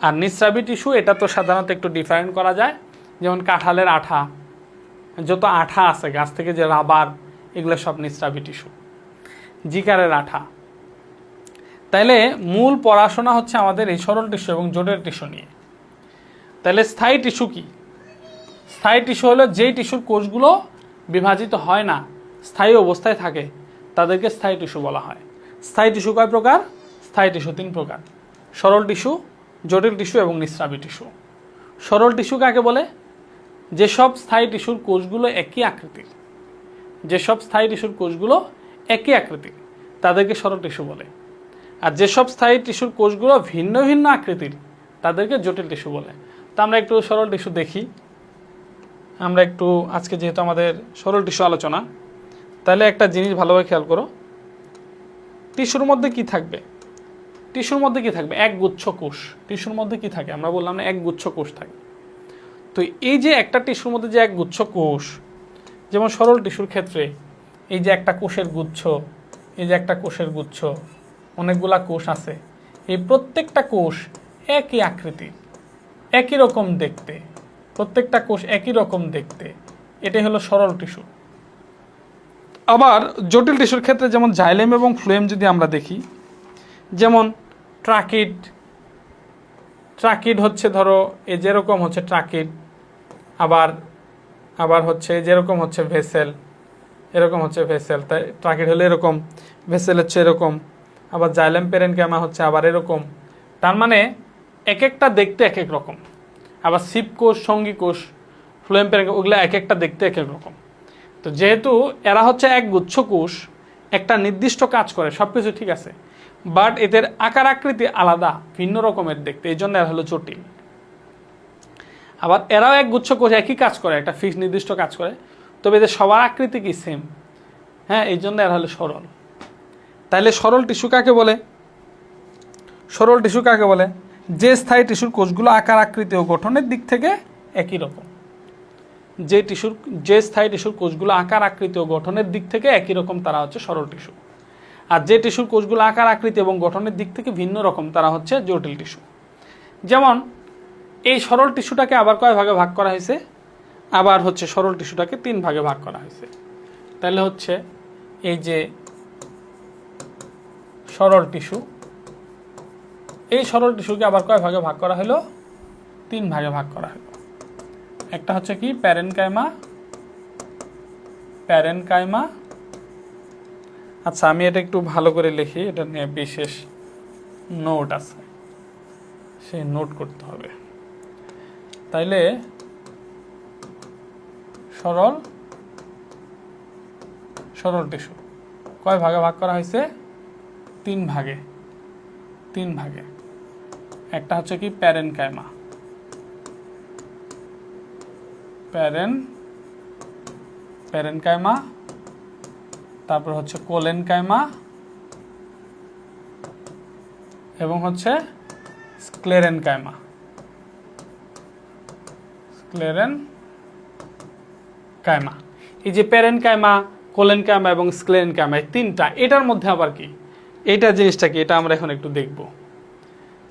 আর নিঃস্রাবী টিস্যু, এটা তো সাধারণত একটু ডিফারেন্ট করা যায়, যেমন কাঁঠালের আঠা, যত আঠা আছে গাছ থেকে, যে রাবার, এগুলো সব নিঃস্রাবী টিস্যু। জিকারের আঠা। তাইলে মূল পড়াশোনা হচ্ছে আমাদের এই সরল টিস্যু এবং জটিল টিস্যু নিয়ে। তাহলে স্থায়ী টিস্যু কি? স্থায়ী টিস্যু হলো যেই টিস্যুর কোষগুলো বিভাজিত হয় না, স্থায়ী অবস্থায় থাকে, তাদেরকে স্থায়ী টিস্যু বলা হয়। স্থায়ী টিস্যু কয় প্রকার? স্থায়ী টিস্যু 3 প্রকার: সরল টিস্যু, জটিল টিস্যু এবং নিঃস্রাবী টিস্যু। সরল টিস্যু কাকে বলে? যেসব স্থায়ী টিস্যুর কোষগুলো একই আকৃতির, তাদেরকে সরল টিস্যু বলে। আর যেসব স্থায়ী টিস্যুর কোষগুলো ভিন্ন ভিন্ন আকৃতির, তাদেরকে জটিল টিস্যু বলে। তো আমরা একটু সরল টিস্যু দেখি। আমরা একটু আজকে যেহেতু আমাদের সরল টিস্যু আলোচনা, তাহলে একটা জিনিস ভালোভাবে খেয়াল করো। টিস্যুর মধ্যে কি থাকবে? এক গুচ্ছ কোষ। টিস্যুর মধ্যে কি থাকে? আমরা বললাম না, এক গুচ্ছ কোষ থাকে। তো এই যে একটা টিস্যুর মধ্যে যে এক গুচ্ছ কোষ, যেমন সরল টিস্যুর ক্ষেত্রে এই যে একটা কোষের গুচ্ছ, অনেকগুলা কোষ আছে, এই প্রত্যেকটা কোষ একই আকৃতি, একই রকম দেখতে, প্রত্যেকটা কোষ একই রকম দেখতে। এটাই হলো সরল টিস্যু। আবার জটিল টিস্যুর ক্ষেত্রে যেমন জাইলেম এবং ফ্লোয়েম যদি আমরা দেখি, যেমন ট্রাকিড হচ্ছে, ধরো এই যেরকম হচ্ছে ট্রাকিড, আবার হচ্ছে যেরকম হচ্ছে ভেসেল, এরকম হচ্ছে ভেসেল। তাই ট্রাকিড হলে এরকম, ভেসেল হচ্ছে এরকম, আবার জাইলেম প্যারেনকাইমা হচ্ছে আবার এরকম। তার মানে এক একটা দেখতে এক এক রকম। আবার সিপ কোষ, সঙ্গী কোষ, ফ্লোয়েম প্যারেনকাইমা, ওগুলো এক একটা দেখতে এক এক রকম। তো যেহেতু এরা হচ্ছে এক গুচ্ছ কোষ, একটা নির্দিষ্ট কাজ করে, সব কিছু ঠিক আছে, বাট এদের আকার আকৃতি আলাদা, ভিন্ন রকমের দেখতে, এই জন্য এরা হলো জটিল। আবার এরাও এক গুচ্ছ কোষ, একই কাজ করে, একটা ফিক্স নির্দিষ্ট কাজ করে, তবে এদের সবার আকৃতি কি সেম, হ্যাঁ, এই জন্য এরা হলো সরল। তাহলে সরল টিস্যু কাকে বলে? যে স্থায়ী টিস্যুর কোষগুলো আকার আকৃতি ও গঠনের দিক থেকে একই রকম। যে স্থায়ী টিস্যুর কোষগুলো আকার আকৃতি ও গঠনের দিক থেকে একই রকম, তারা হচ্ছে সরল টিস্যু। আর যে টিস্যুর কোষগুলো আকার আকৃতি এবং গঠনের দিক থেকে ভিন্ন রকম তারা হচ্ছে জটিল টিস্যু। যেমন এই সরল টিস্যুটাকে আবার কয় ভাগে ভাগ করা হয়েছে, আবার হচ্ছে সরল টিস্যুটাকে 3 ভাগে ভাগ করা হয়েছে। তাহলে হচ্ছে এই যে সরল টিস্যু, এই সরল টিস্যুকে আবার কয় ভাগে ভাগ করা হলো, 3 ভাগে ভাগ করা হলো। একটা হচ্ছে কি প্যারেনকাইমা, প্যারেনকাইমা। আচ্ছা আমি এটা একটু ভালো করে লিখি, এটা নিয়ে বিশেষ নোট আছে, সেই নোট করতে হবে। তাইলে সরল সরল টিস্যু কয় ভাগে ভাগ করা হয়েছে, 3 ভাগে, 3 ভাগে। একটা হচ্ছে কি প্যারেনকাইমা, প্যারেনকাইমা, তারপর হচ্ছে কোলেনকাইমা এবং হচ্ছে স্ক্লেরেনকাইমা, স্ক্লেরেনকাইমা। এই যে প্যারেনকাইমা, কোলেনকাইমা এবং স্ক্লেরেনকাইমা এই 3টা, এটার মধ্যে আবার কি এইটা জিনিসটা কি, এটা আমরা এখন একটু দেখব।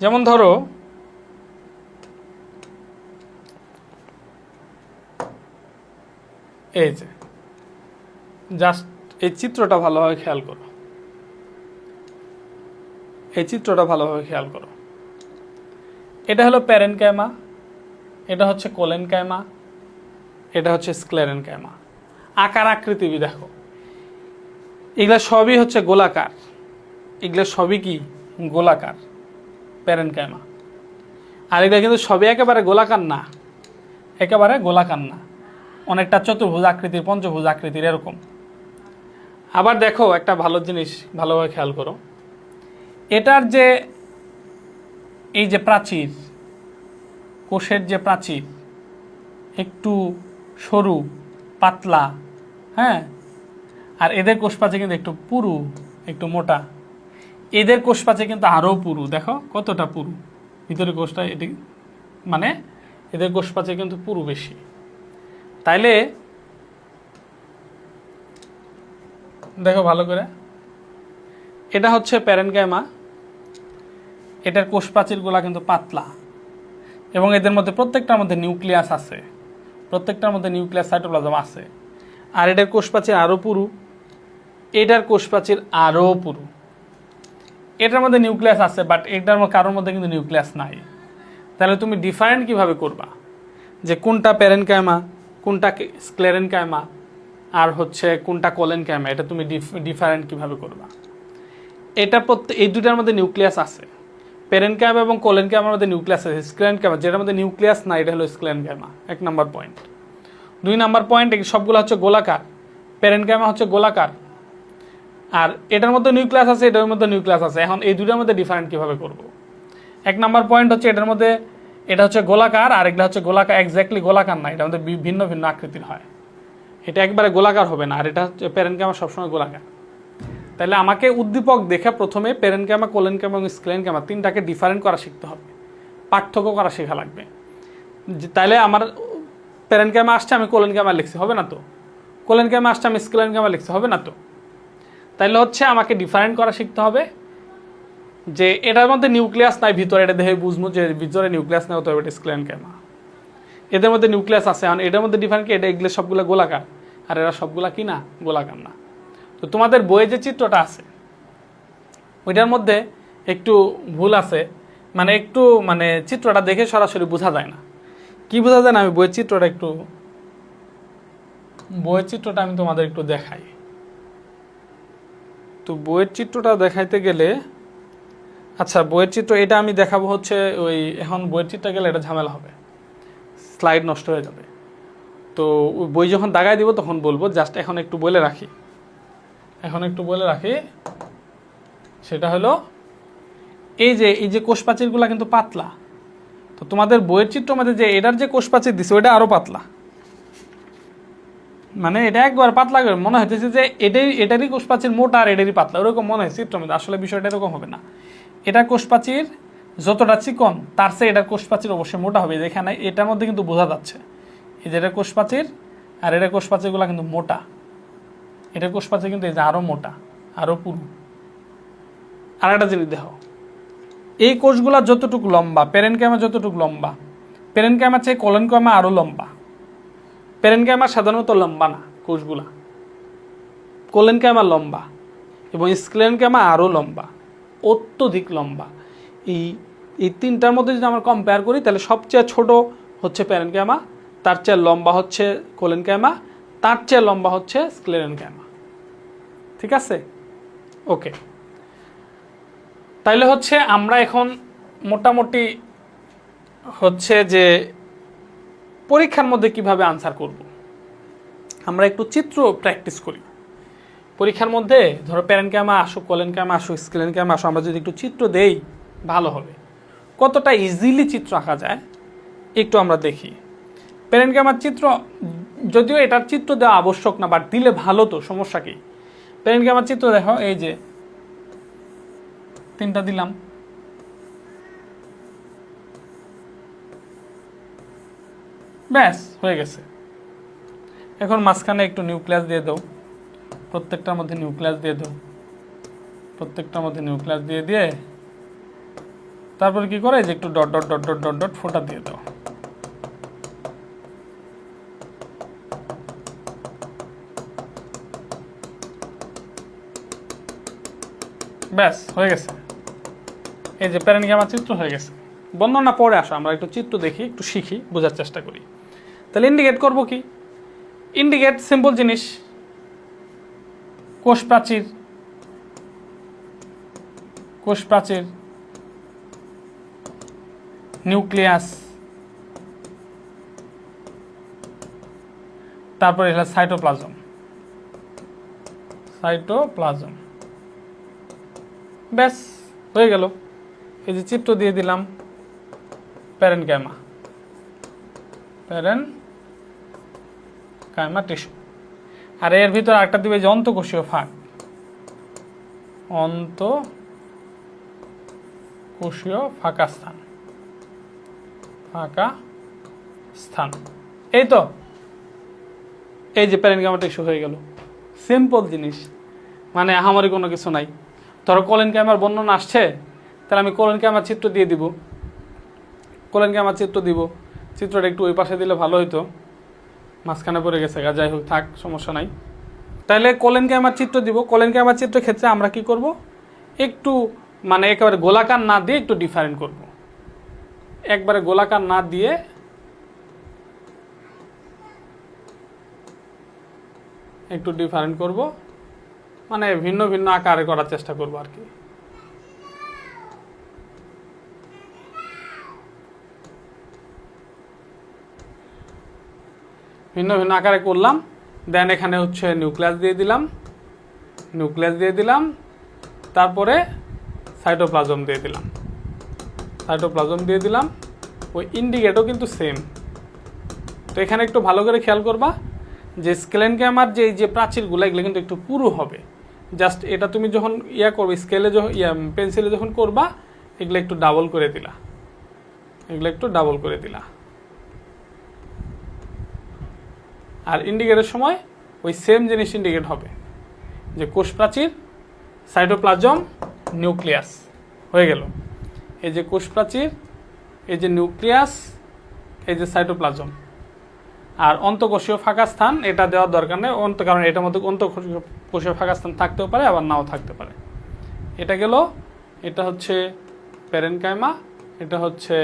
যেমন ধরো এই যে জাস্ট এই চিত্রটা ভালোভাবে খেয়াল করো, এই চিত্রটা ভালোভাবে খেয়াল করো। এটা হলো প্যারেনকাইমা, এটা হচ্ছে কোলেনকাইমা, এটা হচ্ছে স্ক্লেরেনকাইমা। আকার আকৃতি দেখো, এগুলা সবই হচ্ছে গোলাকার, এগুলা সবই কি গোলাকার প্যারেনকাইমা। আর এগুলা কিন্তু সবই একেবারে গোলাকার না, একেবারে গোলাকার না, অনেকটা চতুর্ভুজ আকৃতির, পঞ্চভুজ আকৃতির এরকম। আবার দেখো একটা ভালো জিনিস ভালোভাবে খেয়াল করো, এটার যে এই যে প্রাচীর, কোষের যে প্রাচীর একটু সরু পাতলা, হ্যাঁ, আর এদের কোষপ্রাচীর কিন্তু একটু পুরু, একটু মোটা। এদের কোষপ্রাচীর কিন্তু আরও পুরু, দেখো কতটা পুরু ভিতরের কোষটা, এটি মানে এদের কোষপ্রাচীর কিন্তু পুরু বেশি। তাইলে দেখো ভালো করে, এটা হচ্ছে প্যারেনকাইমা, এটার কোষপ্রাচীরগুলো কিন্তু পাতলা এবং এদের মধ্যে প্রত্যেকটার মধ্যে নিউক্লিয়াস আছে, প্রত্যেকটার মধ্যে নিউক্লিয়াস সাইটোপ্লাজম আছে। আর এটার কোষপ্রাচীর আরও পুরু, এটার কোষপ্রাচীর আরও পুরু। এটার মধ্যে নিউক্লিয়াস আছে বাট এটার কারোর মধ্যে কিন্তু নিউক্লিয়াস নাই। তাহলে তুমি ডিফারেন্ট কিভাবে করবা যে কোনটা প্যারেনকাইমা, কোনটা স্ক্লেরেনকাইমা আর হচ্ছে কোনটা কোলেনকাইমা, এটা তুমি ডিফারেন্ট কিভাবে করবা? এটা এই দুটার মধ্যে নিউক্লিয়াস আছে, প্যারেনকাইমা এবং কোলেনকাইমার মধ্যে নিউক্লিয়াস আছে। স্ক্লেরেনকাইমা যেটার মধ্যে নিউক্লিয়াস নাই এটা হলো sclerenchyma, 1 number point. 2 number point, সবগুলো হচ্ছে গোলাকার, প্যারেনকাইমা হচ্ছে গোলাকার আর এটার মধ্যে নিউক্লিয়াস আছে, এটার মধ্যে নিউক্লিয়াস আছে। এখন এই দুটার মধ্যে ডিফারেন্ট কিভাবে করব? 1 নাম্বার পয়েন্ট হচ্ছে এটার মধ্যে, এটা হচ্ছে গোলাকার আর এগুলো হচ্ছে গোলাকার, এক্স্যাক্টলি গোলাকার না, এটার মধ্যে ভিন্ন ভিন্ন আকৃতির হয়। এটা একবারে গোলাকার হবে না, আর এটা হচ্ছে প্যারেনকাইমা সবসময় গোলাকার। তাহলে আমাকে উদ্দীপক দেখে প্রথমে প্যারেনকাইমা, কোলেনকাইমা এবং স্ক্লেরেনকাইমা 3টাকে ডিফারেন্ট করা শিখতে হবে, পার্থক্য করা শেখা লাগবে। তাহলে আমার প্যারেনকাইমা আসছে আমি কোলেনকাইমা লিখছি, হবে না তো? কোলেনকাইমা আসছে আমি স্ক্লেরেনকাইমা লিখছি, হবে না তো? তাহলে হচ্ছে আমাকে ডিফারেন্ট করা শিখতে হবে যে এটার মধ্যে নিউক্লিয়াস নাই ভিতরে, এটা দেখে বুঝবো যে ভিতরে নিউক্লিয়াস নেই, তবে এটা স্ক্লেরেনকাইমা। এদের মধ্যে নিউক্লিয়াস আছে, এখন এটার মধ্যে ডিফারেন্ট কি, এটা এগুলো সবগুলো গোলাকার আর এরা সবগুলা কি না, গোলাকার না। তো তোমাদের বইয়ে যে চিত্রটা আছে ওইটার মধ্যে একটু ভুল আছে, মানে একটু মানে চিত্রটা দেখে সরাসরি বোঝা যায় না। কি বোঝা যায় না, আমি বইয়ের চিত্রটা আমি তোমাদের একটু দেখাই। তো বইয়ের চিত্রটা দেখাইতে গেলে, আচ্ছা বইয়ের চিত্র এটা আমি দেখাবো হচ্ছে ওই, এখন বইয়ের চিত্র গেলে এটা ঝামেলা হবে, স্লাইড নষ্ট হয়ে যাবে। তো বই যখন দাগায় দিব তখন বলবো, জাস্ট এখন একটু বলে রাখি, সেটা হলো এই যে কোষপ্রাচীরগুলো কিন্তু পাতলা। তো তোমাদের বইয়ের চিত্র মধ্যে যে এটার যে কোষপ্রাচীর দিছে ওইটা আরো পাতলা, মানে এটা একবার পাতলা করে মনে হইতেছে যে এটারই কোষপ্রাচীর মোটা আর এটারই পাতলা, ওরকম মনে হয় চিত্র মধ্যে। আসলে বিষয়টা এরকম হবে না, এটা কোষপ্রাচীর যতটা চিকন তার চেয়ে এটার কোষপ্রাচীর অবশ্যই মোটা হবে। যেখানে এটার মধ্যে কিন্তু বোঝা যাচ্ছে এই যে এটা কোষপ্রাচীর আর এটার কোষপ্রাচীরগুলো কিন্তু মোটা, এটার কোষপ্রাচীর কিন্তু এই যে আরো মোটা, আরো পুরু, আর একটা জিনিস দেখো, এই কোষগুলা যতটুকু লম্বা, প্যারেনকাইমা যতটুকু লম্বা, প্যারেনকাইমার চেয়ে কোলেনকাইমা আরও লম্বা। প্যারেনকাইমা সাধারণত লম্বা না কোষগুলা, কোলেনকাইমা লম্বা এবং স্ক্লেরেনকাইমা আরও লম্বা, অত্যধিক লম্বা। এই তিনটার মধ্যে যদি আমরা কম্পেয়ার করি তাহলে সবচেয়ে ছোট হচ্ছে প্যারেনকাইমা, তার চেয়ে লম্বা হচ্ছে কোলেনকাইমা, তার চেয়ে লম্বা হচ্ছে স্ক্লেরেনকাইমা। ঠিক আছে, ওকে। তাইলে হচ্ছে আমরা এখন মোটামুটি হচ্ছে যে পরীক্ষার মধ্যে কিভাবে আনসার করব, আমরা একটু চিত্র প্র্যাকটিস করি। পরীক্ষার মধ্যে ধরো প্যারেনকাইমা আসুক, কোলেনকাইমা আসুক, স্ক্লেরেনকাইমা আসুক, আমরা যদি একটু চিত্র দেই ভালো হবে। কতটা ইজিলি চিত্র আঁকা যায় একটু আমরা দেখি। প্যারেনকাইমার চিত্র, যদিও এটার চিত্র দেওয়া আবশ্যক না, বাট দিলে ভালো, তো সমস্যা কি। প্যারেনকাইমার চিত্র দেখো, এই যে তিনটা দিলাম, ব্যাস হয়ে গেছে। এখন মাঝখানে একটু নিউক্লিয়াস দিয়ে দাও, প্রত্যেকটার মধ্যে নিউক্লিয়াস দিয়ে দাও, প্রত্যেকটার মধ্যে নিউক্লিয়াস দিয়ে দিয়ে তারপর কি করে যে একটু dot dot dot dot dot dot ফোঁটা দিয়ে দাও। ব্যাস হয়ে গেছে। এই যে প্যারেনকাইমার চিত্র হয়ে গেছে। বর্ণনা পরে আসো, আমরা একটু চিত্র দেখি, একটু শিখি, বোঝার চেষ্টা করি। তাহলে ইন্ডিকেট করব কি? ইন্ডিকেট সিম্পল জিনিস, কোষ প্রাচীর, কোষ প্রাচীর, নিউক্লিয়াস, তারপরে হলো সাইটোপ্লাজম, সাইটোপ্লাজম। ব্যাস হয়ে গেল। এই যে চিত্র দিয়ে দিলাম প্যারেনকাইমা, প্যারেনকাইমা টিস্যু। আর এর ভিতর আরেকটা দিবে যে অন্তঃকোষীয় ফাঁক, অন্তঃকোষীয় ফাঁকা স্থান, ফাঁকা স্থান। এই তো, এই যে প্যারেনকাইমা টিস্যু হয়ে গেল। সিম্পল জিনিস, মানে আমারই কোনো কিছু নাই। ধরো কোলেনকাইমার বর্ণনা আসছে, তাহলে আমি কোলেনকাইমার চিত্র দিয়ে দিব, কোলেনকাইমার চিত্র দিব। চিত্রটা একটু ওই পাশে দিলে ভালো হইতো, মাঝখানে পড়ে গেছে, যাই হোক থাক, সমস্যা নাই। তাহলে কোলেনকাইমার চিত্র দিব। কোলেনকাইমার চিত্রের ক্ষেত্রে আমরা কি করব, একটু মানে একেবারে গোলাকার না দিয়ে একটু ডিফারেন্ট করব। একবারে গোলাকার না দিয়ে একটু ডিফারেন্ট করব, মানে ভিন্ন ভিন্ন আকারে করার চেষ্টা করব আর কি। ভিন্ন ভিন্ন আকারে করলাম। দেন এখানে হচ্ছে নিউক্লিয়াস দিয়ে দিলাম, নিউক্লিয়াস দিয়ে দিলাম, তারপরে সাইটোপ্লাজম দিয়ে দিলাম, সাইটোপ্লাজম দিয়ে দিলাম। ওই ইন্ডিকেটও কিন্তু সেম। তো এখানে একটু ভালো করে খেয়াল করবা যে স্ক্লেরেনকাইমার যে প্রাচীরগুলো, এগুলো কিন্তু একটু পুরু হবে। জাস্ট এটা তুমি যখন করবে, স্কেলে যখন পেন্সিলে যখন করবা, এগুলো একটু ডাবল করে দিলা, এগুলো একটু ডাবল করে দিলা। আর ইন্ডিকেটের সময় ওই সেম জিনিস ইন্ডিকেট হবে, যে কোষ প্রাচীর, সাইটোপ্লাজম, নিউক্লিয়াস হয়ে গেল। এই যে কোষ প্রাচীর, এই যে নিউক্লিয়াস, এই যে সাইটোপ্লাজম। আর অন্তঃকোষীয় ফাঁকা স্থান এটা দেওয়ার দরকার নেই, কারণ এটার মধ্যে অন্তঃকোষীয় ফাঁকা স্থান থাকতেও পারে, আবার নাও থাকতে পারে। এটা গেল, এটা হচ্ছে প্যারেনকাইমা, এটা হচ্ছে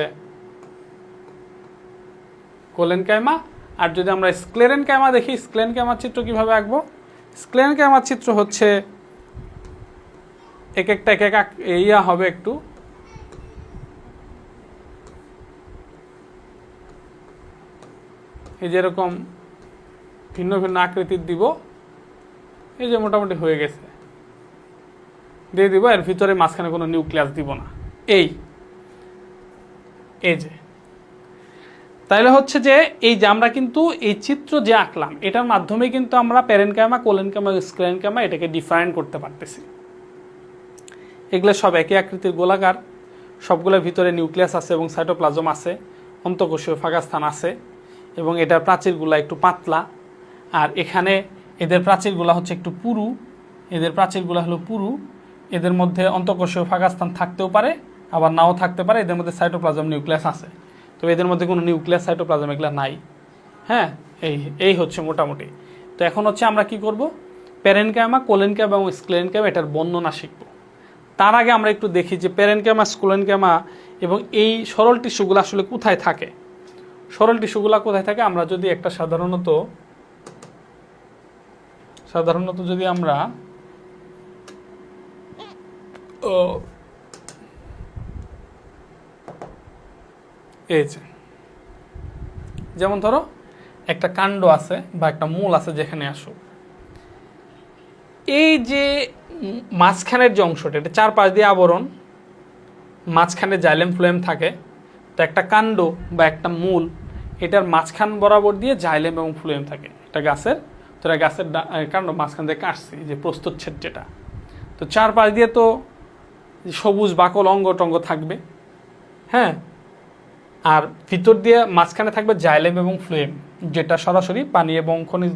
কোলেনকাইমা। আর যদি আমরা স্ক্লেরেনকাইমা দেখি, স্ক্লেরেনকাইমার চিত্র কিভাবে আঁকবো? স্ক্লেরেনকাইমার চিত্র হচ্ছে এক একটা এক এক ইয়া হবে, একটু এই যেরকম ভিন্ন ভিন্ন আকৃতির দিব। এই যে মোটামুটি হয়ে গেছে, দিয়ে দিব। এর ভিতরে মাঝখানে কোনো নিউক্লিয়াস দিব না। এই যে তাইলে হচ্ছে যে এই যে আমরা কিন্তু এই চিত্র যে আঁকলাম, এটার মাধ্যমে কিন্তু আমরা প্যারেনকাইমা, কোলেনকাইমা, স্ক্লেরেনকাইমা এটাকে ডিফারেন্ট করতে পারতেছি। এগুলো সব একই আকৃতির গোলাকার, সবগুলোর ভিতরে নিউক্লিয়াস আছে এবং সাইটোপ্লাজম আছে, অন্তঃকোষীয় ফাঁকা স্থান আছে, এবং এটার প্রাচীরগুলো একটু পাতলা। আর এখানে এদের প্রাচীরগুলো হচ্ছে একটু পুরু, এদের প্রাচীরগুলো হলো পুরু, এদের মধ্যে অন্তঃকোষীয় ফাঁকা স্থান থাকতেও পারে, আবার নাও থাকতে পারে। এদের মধ্যে সাইটোপ্লাজম নিউক্লিয়াস আছে, তো এদের মধ্যে কোনো নিউক্লিয়াস সাইটোপ্লাজম এগুলো নাই। হ্যাঁ, এই হচ্ছে মোটামুটি। তো এখন হচ্ছে আমরা কি করব, প্যারেনকাইমা, কোলেনকাইমা এবং স্ক্লেরেনকাইমা এটার বর্ণনা শিখব। তার আগে আমরা একটু দেখি যে প্যারেনকাইমা, স্ক্লেরেনকাইমা এবং এই সরল টিস্যুগুলো আসলে কোথায় থাকে। সরল টিস্যুগুলো কোথায় থাকে, আমরা যদি একটা সাধারণত যদি আমরা এই যেমন ধরো একটা কাণ্ড আছে বা একটা মূল আছে, যেখানে আসো এই যে মাঝখানের যে অংশটা, এটা চারপাশ দিয়ে আবরণ, মাঝখানে জাইলেম ফ্লোয়েম থাকে। তো একটা কাণ্ড বা একটা মূল, এটার মাঝখান বরাবর দিয়ে জাইলেম এবং ফ্লোয়েম থাকে। এটা গাছের, তো এটা গাছের কাণ্ড মাঝখান দিয়ে কাটছি, যে প্রস্তুচ্ছেদ যেটা। তো চারপাশ দিয়ে তো সবুজ বাকল অঙ্গ টঙ্গ থাকবে। হ্যাঁ, আর ভিতর দিয়ে মাঝখানে থাকবে জাইলেম এবং ফ্লোয়েম, যেটা সরাসরি পানি এবং খনিজ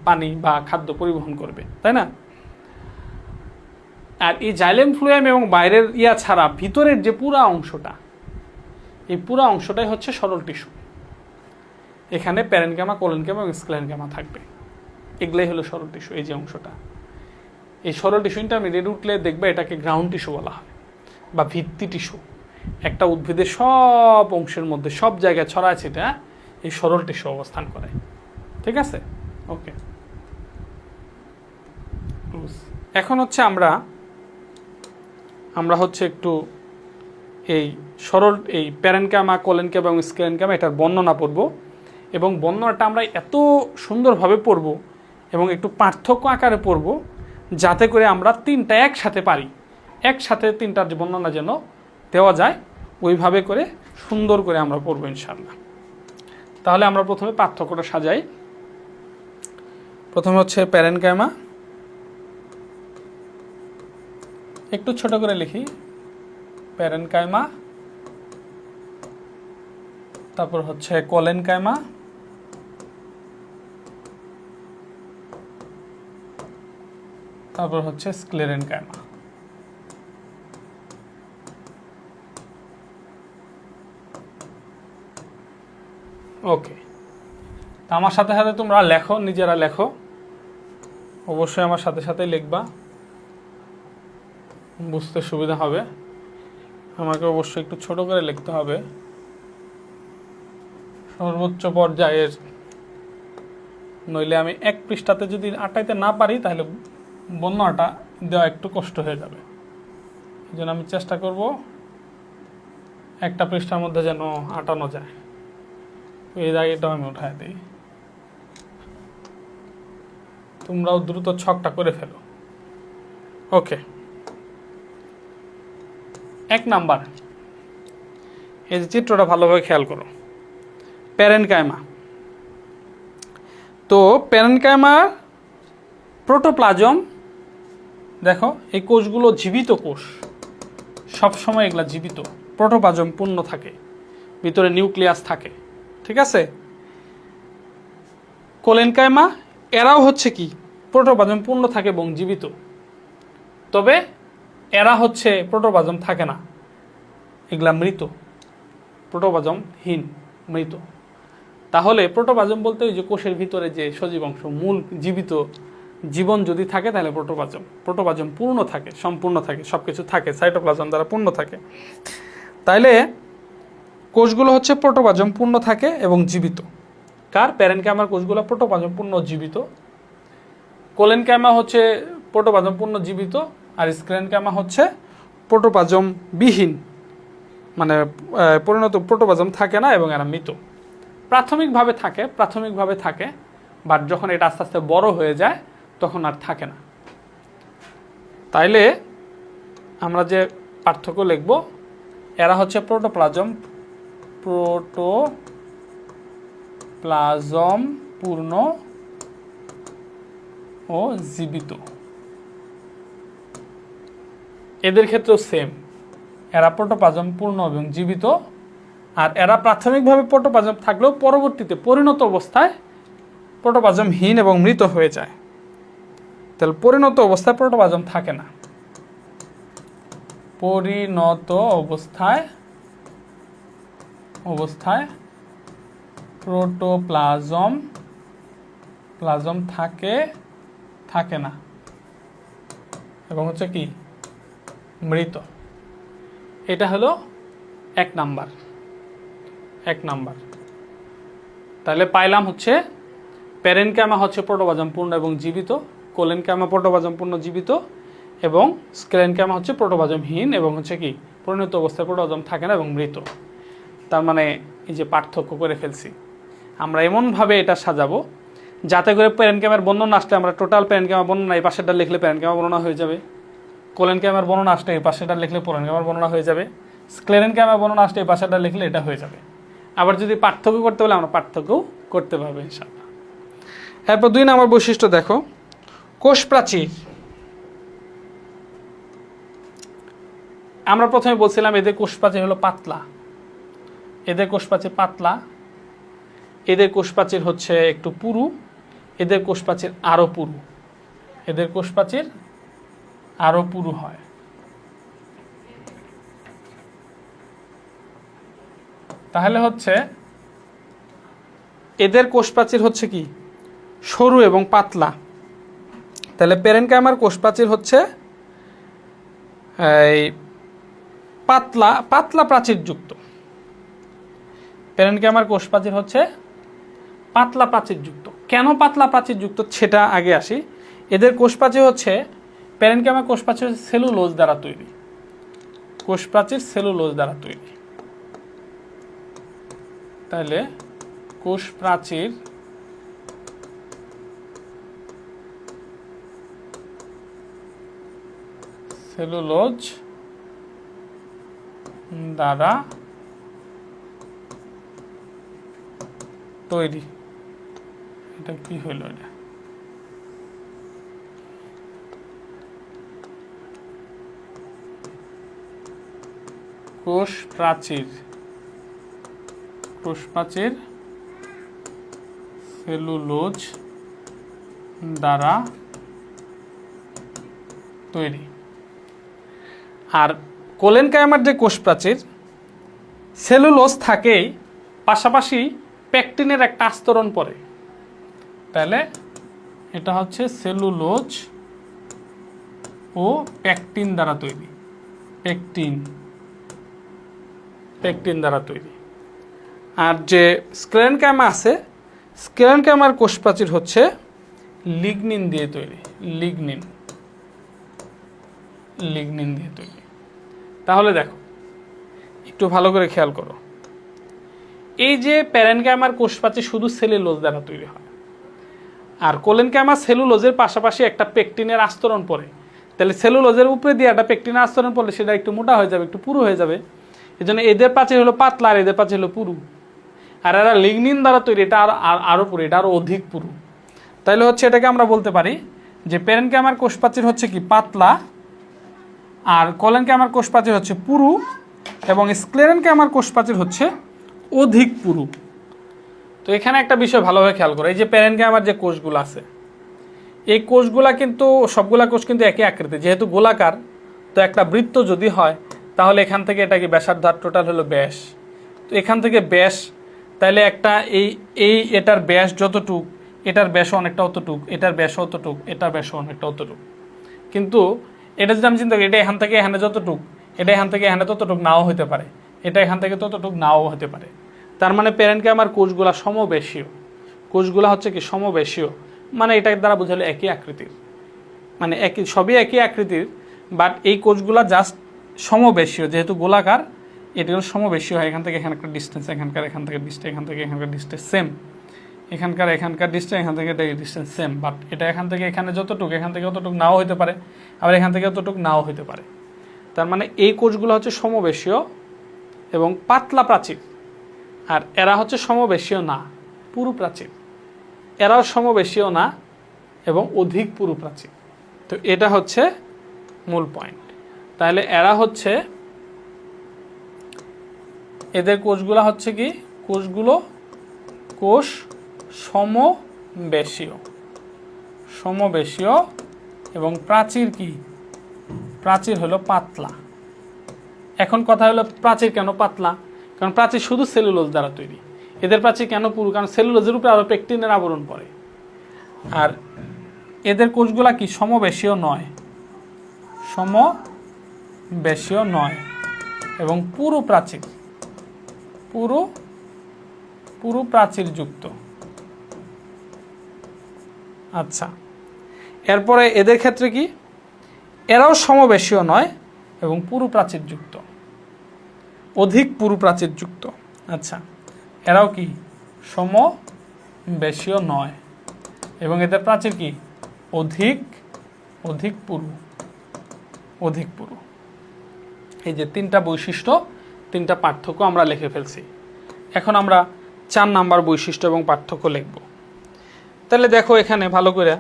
পানি বা খাদ্য পরিবহন করবে, তাই না? আর এই জাইলেম ফ্লোয়েম এবং বাইরের ছাড়া ভিতরের যে পুরা অংশটা, এই পুরা অংশটাই হচ্ছে সরল টিস্যু। এখানে প্যারেনকাইমা, কোলেনকাইমা এবং স্ক্লেরেনকাইমা থাকবে। এগুলাই হলো সরল টিস্যু। এই যে অংশটা, এই সরল টিস্যু ইন্টারমিডিয়েট উঠলে দেখবে এটাকে গ্রাউন্ড টিস্যু বলা হয় বা ভিত্তি টিস্যু। একটা উদ্ভিদের সব অংশের মধ্যে, সব জায়গায় ছড়ায় ছিটা এই সরল টিস্যু অবস্থান করে। ঠিক আছে, ওকে। এখন হচ্ছে আমরা হচ্ছে একটু এই সরল, এই প্যারেনকাইমা, কোলেনকাইমা এবং স্ক্লেরেনকাইমা এটার বর্ণনা পড়ব, এবং বর্ণনাটা আমরা এত সুন্দরভাবে পড়ব এবং একটু পার্থক্য আকারে পড়ব, যাতে করে আমরা তিনটা একসাথে পারি, একসাথে তিনটার বর্ণনা যেন দেওয়া যায়, ওইভাবে করে সুন্দর করে আমরা পড়ব ইনশাআল্লাহ। তাহলে আমরা প্রথমে পার্থক্যটা সাজাই। প্রথমে হচ্ছে প্যারেনকাইমা, একটু ছোট করে লিখি, প্যারেনকাইমা, তারপর হচ্ছে কোলেনকাইমা, তারপর হচ্ছে স্ক্লেরেনকাইমা। ওকে, তা আমার সাথে সাথে তোমরা লেখো, নিজেরা লেখো, অবশ্যই আমার সাথে সাথে লিখবা, বুঝতে সুবিধা হবে। আমাকে অবশ্যই একটু ছোট করে লিখতে হবে, সর্বোচ্চ পর্যায়ের, নইলে আমি এক পৃষ্ঠাতে যদি আটাইতে না পারি তাহলে বর্ণনাটা দেওয়া একটু কষ্ট হয়ে যাবে। এই জন্য আমি চেষ্টা করব একটা পৃষ্ঠার মধ্যে যেন আটানো যায়। এই জায়গাটাও আমি উঠাই দিই, তোমরাও দ্রুত ছকটা করে ফেলো। ওকে, 1 নাম্বার, এই যে চিত্রটা ভালোভাবে খেয়াল করো, প্যারেনকাইমা। তো প্যারেনকাইমার প্রোটোপ্লাজম, দেখো এই কোষগুলো জীবিত কোষ, সবসময় এগুলা জীবিত, প্রোটোপ্লাজম পূর্ণ থাকে, ভিতরে নিউক্লিয়াস থাকে। ঠিক আছে, কোলেনকাইমা, এরাও হচ্ছে কি প্রোটোপ্লাজম পূর্ণ থাকে এবং জীবিত, তবে এরা হচ্ছে প্রোটোপ্লাজম থাকে না, এগুলা মৃত, প্রোটোপ্লাজমহীন, মৃত। তাহলে প্রোটোপ্লাজম বলতে ওই যে কোষের ভিতরে যে সজীব অংশ, মূল জীবিত জীবন যদি থাকে তাহলে প্রোটোপ্লাজম পূর্ণ থাকে, সম্পূর্ণ থাকে, সবকিছু থাকে, সাইটোপ্লাজম দ্বারা পূর্ণ থাকে। তাইলে কোষগুলো হচ্ছে প্রোটোপ্লাজম পূর্ণ থাকে এবং জীবিত। কার? প্যারেনকাইমার কোষগুলো প্রোটোপ্লাজম পূর্ণ জীবিত, কোলেনকাইমা হচ্ছে প্রোটোপ্লাজম পূর্ণ জীবিত, আর স্ক্লেরেনকাইমা হচ্ছে প্রোটোপ্লাজম বিহীন, মানে পরিণত প্রোটোপ্লাজম থাকে না এবং এরা মৃত। প্রাথমিকভাবে থাকে, বাট যখন এটা আস্তে আস্তে বড় হয়ে যায় তখন আর থাকে না। তাইলে আমরা যে পার্থক্য লিখব, এরা হচ্ছে প্রোটোপ্লাজম পূর্ণ ও জীবিত। এদের ক্ষেত্রেও সেম, এরা প্রোটোপ্লাজম পূর্ণ এবং জীবিত, আর এরা প্রাথমিকভাবে প্রোটোপ্লাজম থাকলেও পরবর্তীতে পরিণত অবস্থায় প্রোটোপ্লাজমহীন এবং মৃত হয়ে যায়। তাহলে পরিণত অবস্থায় প্রোটোপ্লাজম থাকে না। পরিণত অবস্থায় প্রোটোপ্লাজম থাকে না এবং হচ্ছে কি মৃত। এটা হলো 1 নাম্বার। তাহলে পাইলাম হচ্ছে প্যারেনকাইমা হচ্ছে প্রোটোপ্লাজম পূর্ণ এবং জীবিত, কোলেনকাইমা প্রোটোপ্লাজম পূর্ণ জীবিত এবং স্ক্লেরেনকাইমা হচ্ছে প্রোটোপ্লাজমহীন এবং হচ্ছে কি পরিণত অবস্থায় প্রোটোপ্লাজম থাকে না এবং মৃত। তার মানে এই যে পার্থক্য করে ফেলছি আমরা, এমনভাবে এটা সাজাবো যাতে করে প্যারেনকাইমার বর্ণনা আসলে আমরা টোটাল প্যারেনকাইমার বর্ণনা এই পাশেরটা লিখলে প্যারেনকাইমা বর্ণনা হয়ে যাবে, কোলেনকাইমার বর্ণনা আসলে এই পাশেরটা লিখলে কোলেনকাইমার বর্ণনা হয়ে যাবে, স্ক্লেরেনকাইমার বর্ণনা আসলে এই পাশেরটা লিখলে এটা হয়ে যাবে। আবার যদি পার্থক্য করতে বলে আমরা পার্থক্যও করতে পারবো ইনশাআল্লাহ। এরপর 2 নম্বর বৈশিষ্ট্য দেখো, কোষ প্রাচীর। আমরা প্রথমে বলছিলাম এদের কোষ প্রাচীর হলো পাতলা, এদের কোষ প্রাচীর পাতলা, এদের কোষ প্রাচীর হচ্ছে একটু পুরু, এদের কোষ প্রাচীর আরো পুরু, এদের কোষ প্রাচীর আরো পুরু হয়। তাহলে হচ্ছে এদের কোষ প্রাচীর হচ্ছে কি সরু এবং পাতলা। তাহলে প্যারেনকাইমার কোষ প্রাচীর হচ্ছে এই পাতলা প্রাচীরযুক্ত। প্যারেনকাইমার কোষ প্রাচীর হচ্ছে পাতলা প্রাচীরযুক্ত। কেন পাতলা প্রাচীরযুক্ত সেটা আগে আসি। এদের কোষ প্রাচীর হচ্ছে প্যারেনকাইমার কোষ প্রাচীর সেলুলোজ দ্বারা তৈরি, কোষ প্রাচীর সেলুলোজ দ্বারা তৈরি। তাহলে কোষ প্রাচীর সেলুলোজ দ্বারা তৈরি। এটা কি হইল? এটা কোষ প্রাচীর সেলুলোজ দ্বারা তৈরি। আর কোলেনকাইমার যে কোষ প্রাচীর সেলুলোজ থাকেই, পাশাপাশি পেকটিনের একটা আস্তরণ পড়ে। তাহলে এটা হচ্ছে সেলুলোজ ও পেকটিন দ্বারা তৈরি, পেকটিন দ্বারা তৈরি। আর যে স্ক্লেরেনকাইমা আছে, স্ক্লেরেনকাইমার কোষ প্রাচীর হচ্ছে লিগনিন দিয়ে তৈরি, লিগনিন দিয়ে তৈরি। তাহলে দেখো একটু ভালো করে খেয়াল করো, এই যে প্যারেনকাইমার কোষ প্রাচীর শুধু সেলুলোজ দ্বারা তৈরি হয়, আর কোলেনকাইমার সেলুলোজের পাশাপাশি একটা পেকটিনের আস্তরণ পড়ে। তাহলে সেলুলোজের উপরে দিয়ে একটা পেকটিনের আস্তরণ পড়লে সেটা একটু মোটা হয়ে যাবে, একটু পুরু হয়ে যাবে। এই জন্য এদের প্রাচীর হলো পাতলা আর এদের প্রাচীর হলো পুরু। আর এরা লিগনিন দ্বারা তৈরি, এটা আরো পুরু, এটা আরো অধিক পুরু। তাহলে হচ্ছে এটাকে আমরা বলতে পারি যে প্যারেনকাইমার কোষ প্রাচীর হচ্ছে কি পাতলা, আর কোলেনকাইমার কোষ প্রাচীর হচ্ছে পুরু, এবং স্ক্লেরেনকাইমার কোষ প্রাচীর হচ্ছে অধিক পুরু। তো এখানে একটা বিষয় ভালোভাবে খেয়াল করো, এই যে প্যারেনকাইমার যে কোষগুলো আছে, এই কোষগুলা কিন্তু সবগুলা কোষ কিন্তু একই আকৃতি, যেহেতু গোলাকার। তো একটা বৃত্ত যদি হয় তাহলে এখান থেকে এটা কি ব্যাসার্ধ, টোটাল হলো ব্যাস। তো এখান থেকে ব্যাস, তাহলে একটা এটার ব্যাস যতটুক, এটার ব্যাসও অনেকটা অতটুক, এটার ব্যাসও অতটুক, এটার ব্যাসও অনেকটা অতটুক। কিন্তু এটা যদি আমি চিন্তা করি, এটা এখান থেকে এখানে যতটুক, এটা এখান থেকে এখানে ততটুক নাও হতে পারে, এটা এখান থেকে ততটুক নাও হতে পারে। তার মানে প্যারেনকাইমার কোষগুলা সমবেশীয়, কোষগুলা হচ্ছে কি সমবেশীয়, মানে এটার দ্বারা বোঝালো একই আকৃতির, মানে সবই একই আকৃতির, বাট এই কোষগুলা জাস্ট সমবেশীয়, যেহেতু গোলাকার এটাও সমবেশীয় হয়। এখান থেকে এখানকার ডিস্টেন্স, এখান থেকে ডিস্টেন্স, এখান থেকে এখানকার ডিস্টেন্স সেম, এখানকার ডিস্টেন্স, এখান থেকে ডিস্টেন্স সেম, বাট এটা এখান থেকে এখানে যতটুকু, এখান থেকে অতটুক নাও হতে পারে, আবার এখান থেকে অতটুক নাও হতে পারে। তার মানে এই কোষগুলো হচ্ছে সমবেশীয় এবং পাতলা প্রাচীর, আর এরা হচ্ছে সমবেশীয় না, পুরু প্রাচীর। এরাও সমবেশীয় না এবং অধিক পুরু প্রাচীর। তো এটা হচ্ছে মূল পয়েন্ট। তাহলে এরা হচ্ছে, এদের কোষগুলো হচ্ছে কি, কোষ সমবেশীয় এবং প্রাচীর কি, প্রাচীর হলো পাতলা, এখন কথা হলো প্রাচীর কেন পাতলা? কারণ প্রাচীর শুধু সেলুলোজ দ্বারা তৈরি। এদের প্রাচীর কেন পুরু? কারণ সেলুলোজের উপরে আরও পেকটিনের আবরণ পড়ে। আর এদের কোষগুলা কি সমবেশীয় নয়, সমবেশীয় নয় এবং পুরু প্রাচীর, পুরু প্রাচীর যুক্ত। আচ্ছা, এরপরে এদের ক্ষেত্রে কি, এরাও সমবেশীয় নয় এবং পুরু প্রাচীর যুক্ত, অধিক পুরু প্রাচীর যুক্ত। আচ্ছা, এরাও কি সমবেশীয় নয় এবং এদের প্রাচীর কি অধিক পুরু। এই যে তিনটা বৈশিষ্ট্য, তিনটা পার্থক্য আমরা লিখে ফেলছি। এখন আমরা 4 নাম্বার বৈশিষ্ট্য এবং পার্থক্য লিখব। তাহলে দেখো এখানে ভালো করে,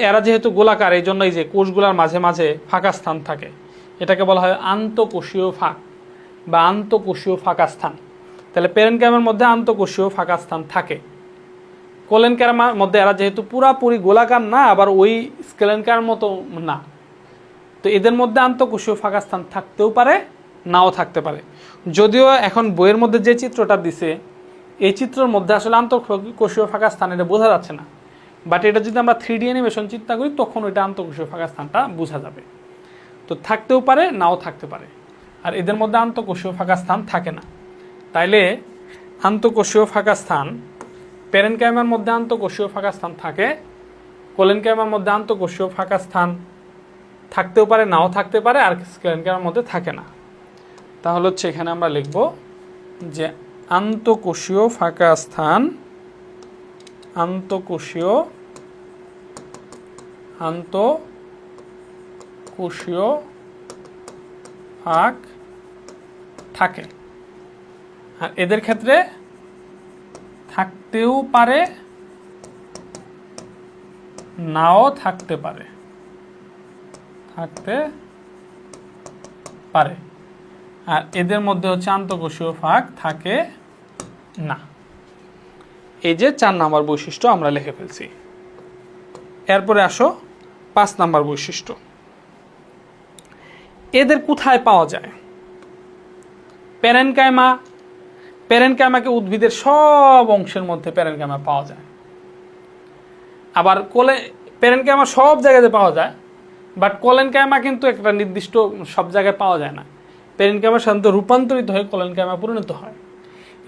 এরা যেহেতু গোলাকার, এই জন্য এই যে কোষগুলার মাঝে মাঝে ফাঁকা স্থান থাকে, এটাকে বলা হয় আন্তঃকোষীয় ফাঁক বা আন্তঃকোষীয় ফাঁকা স্থান। তাহলে প্যারেনকাইমার মধ্যে আন্তঃকোষীয় ফাঁকা স্থান থাকে। কোলেনকাইমার মধ্যে এরা যেহেতু পুরাপুরি গোলাকার না, আবার ওই স্কেলেনকাইমার মতো না, তো এদের মধ্যে আন্তঃকোষীয় ফাঁকা স্থান থাকতেও পারে, নাও থাকতে পারে। যদিও এখন বইয়ের মধ্যে যে চিত্রটা দিছে, এই চিত্রের মধ্যে আসলে আন্তঃকোষীয় ফাঁকা স্থান এটা বোঝা যাচ্ছে না, বাট এটা যদি আমরা 3D অ্যানিমেশন চিন্তা করি তখন ওইটা আন্তঃকোষীয় ফাঁকা স্থানটা বোঝা যাবে। তো থাকতেও পারে, নাও থাকতে পারে। আর এদের মধ্যে আন্তঃকোষীয় ফাঁকা স্থান থাকে না। তাইলে আন্তঃকোষীয় ফাঁকা স্থান, প্যারেনকাইমার মধ্যে আন্তঃকোষীয় ফাঁকা স্থান থাকে, কোলেনকাইমার মধ্যে আন্তঃকোষীয় ফাঁকা স্থান থাকতেও পারে, নাও থাকতে পারে, আর স্কেলেনকাইমার মধ্যে থাকে না। তাহলে হচ্ছে এখানে আমরা লিখব যে আন্তঃকোষীয় ফাঁকা স্থান, আন্তঃকোষীয় ফাঁক থাকে। আর এদের ক্ষেত্রে থাকতেও পারে, নাও থাকতে পারে, আর এদের মধ্যে হচ্ছে আন্তঃকোষীয় ফাঁক থাকে না। এই যে 4 নাম্বার বৈশিষ্ট্য আমরা লিখে ফেলছি। এরপরে আসো 5 নাম্বার বৈশিষ্ট্য। এদের কোথায় পাওয়া যায়? প্যারেনকাইমাকে উদ্ভিদের সব অংশের মধ্যে প্যারেনকাইমা পাওয়া যায়। আবার প্যারেনকাইমা সব জায়গাতে পাওয়া যায়, বাট কোলেনকাইমা কিন্তু একটা নির্দিষ্ট সব জায়গায় পাওয়া যায় না। প্যারেনকাইমা সাধারণত রূপান্তরিত হয়ে কোলেনকাইমা পরিণত হয়।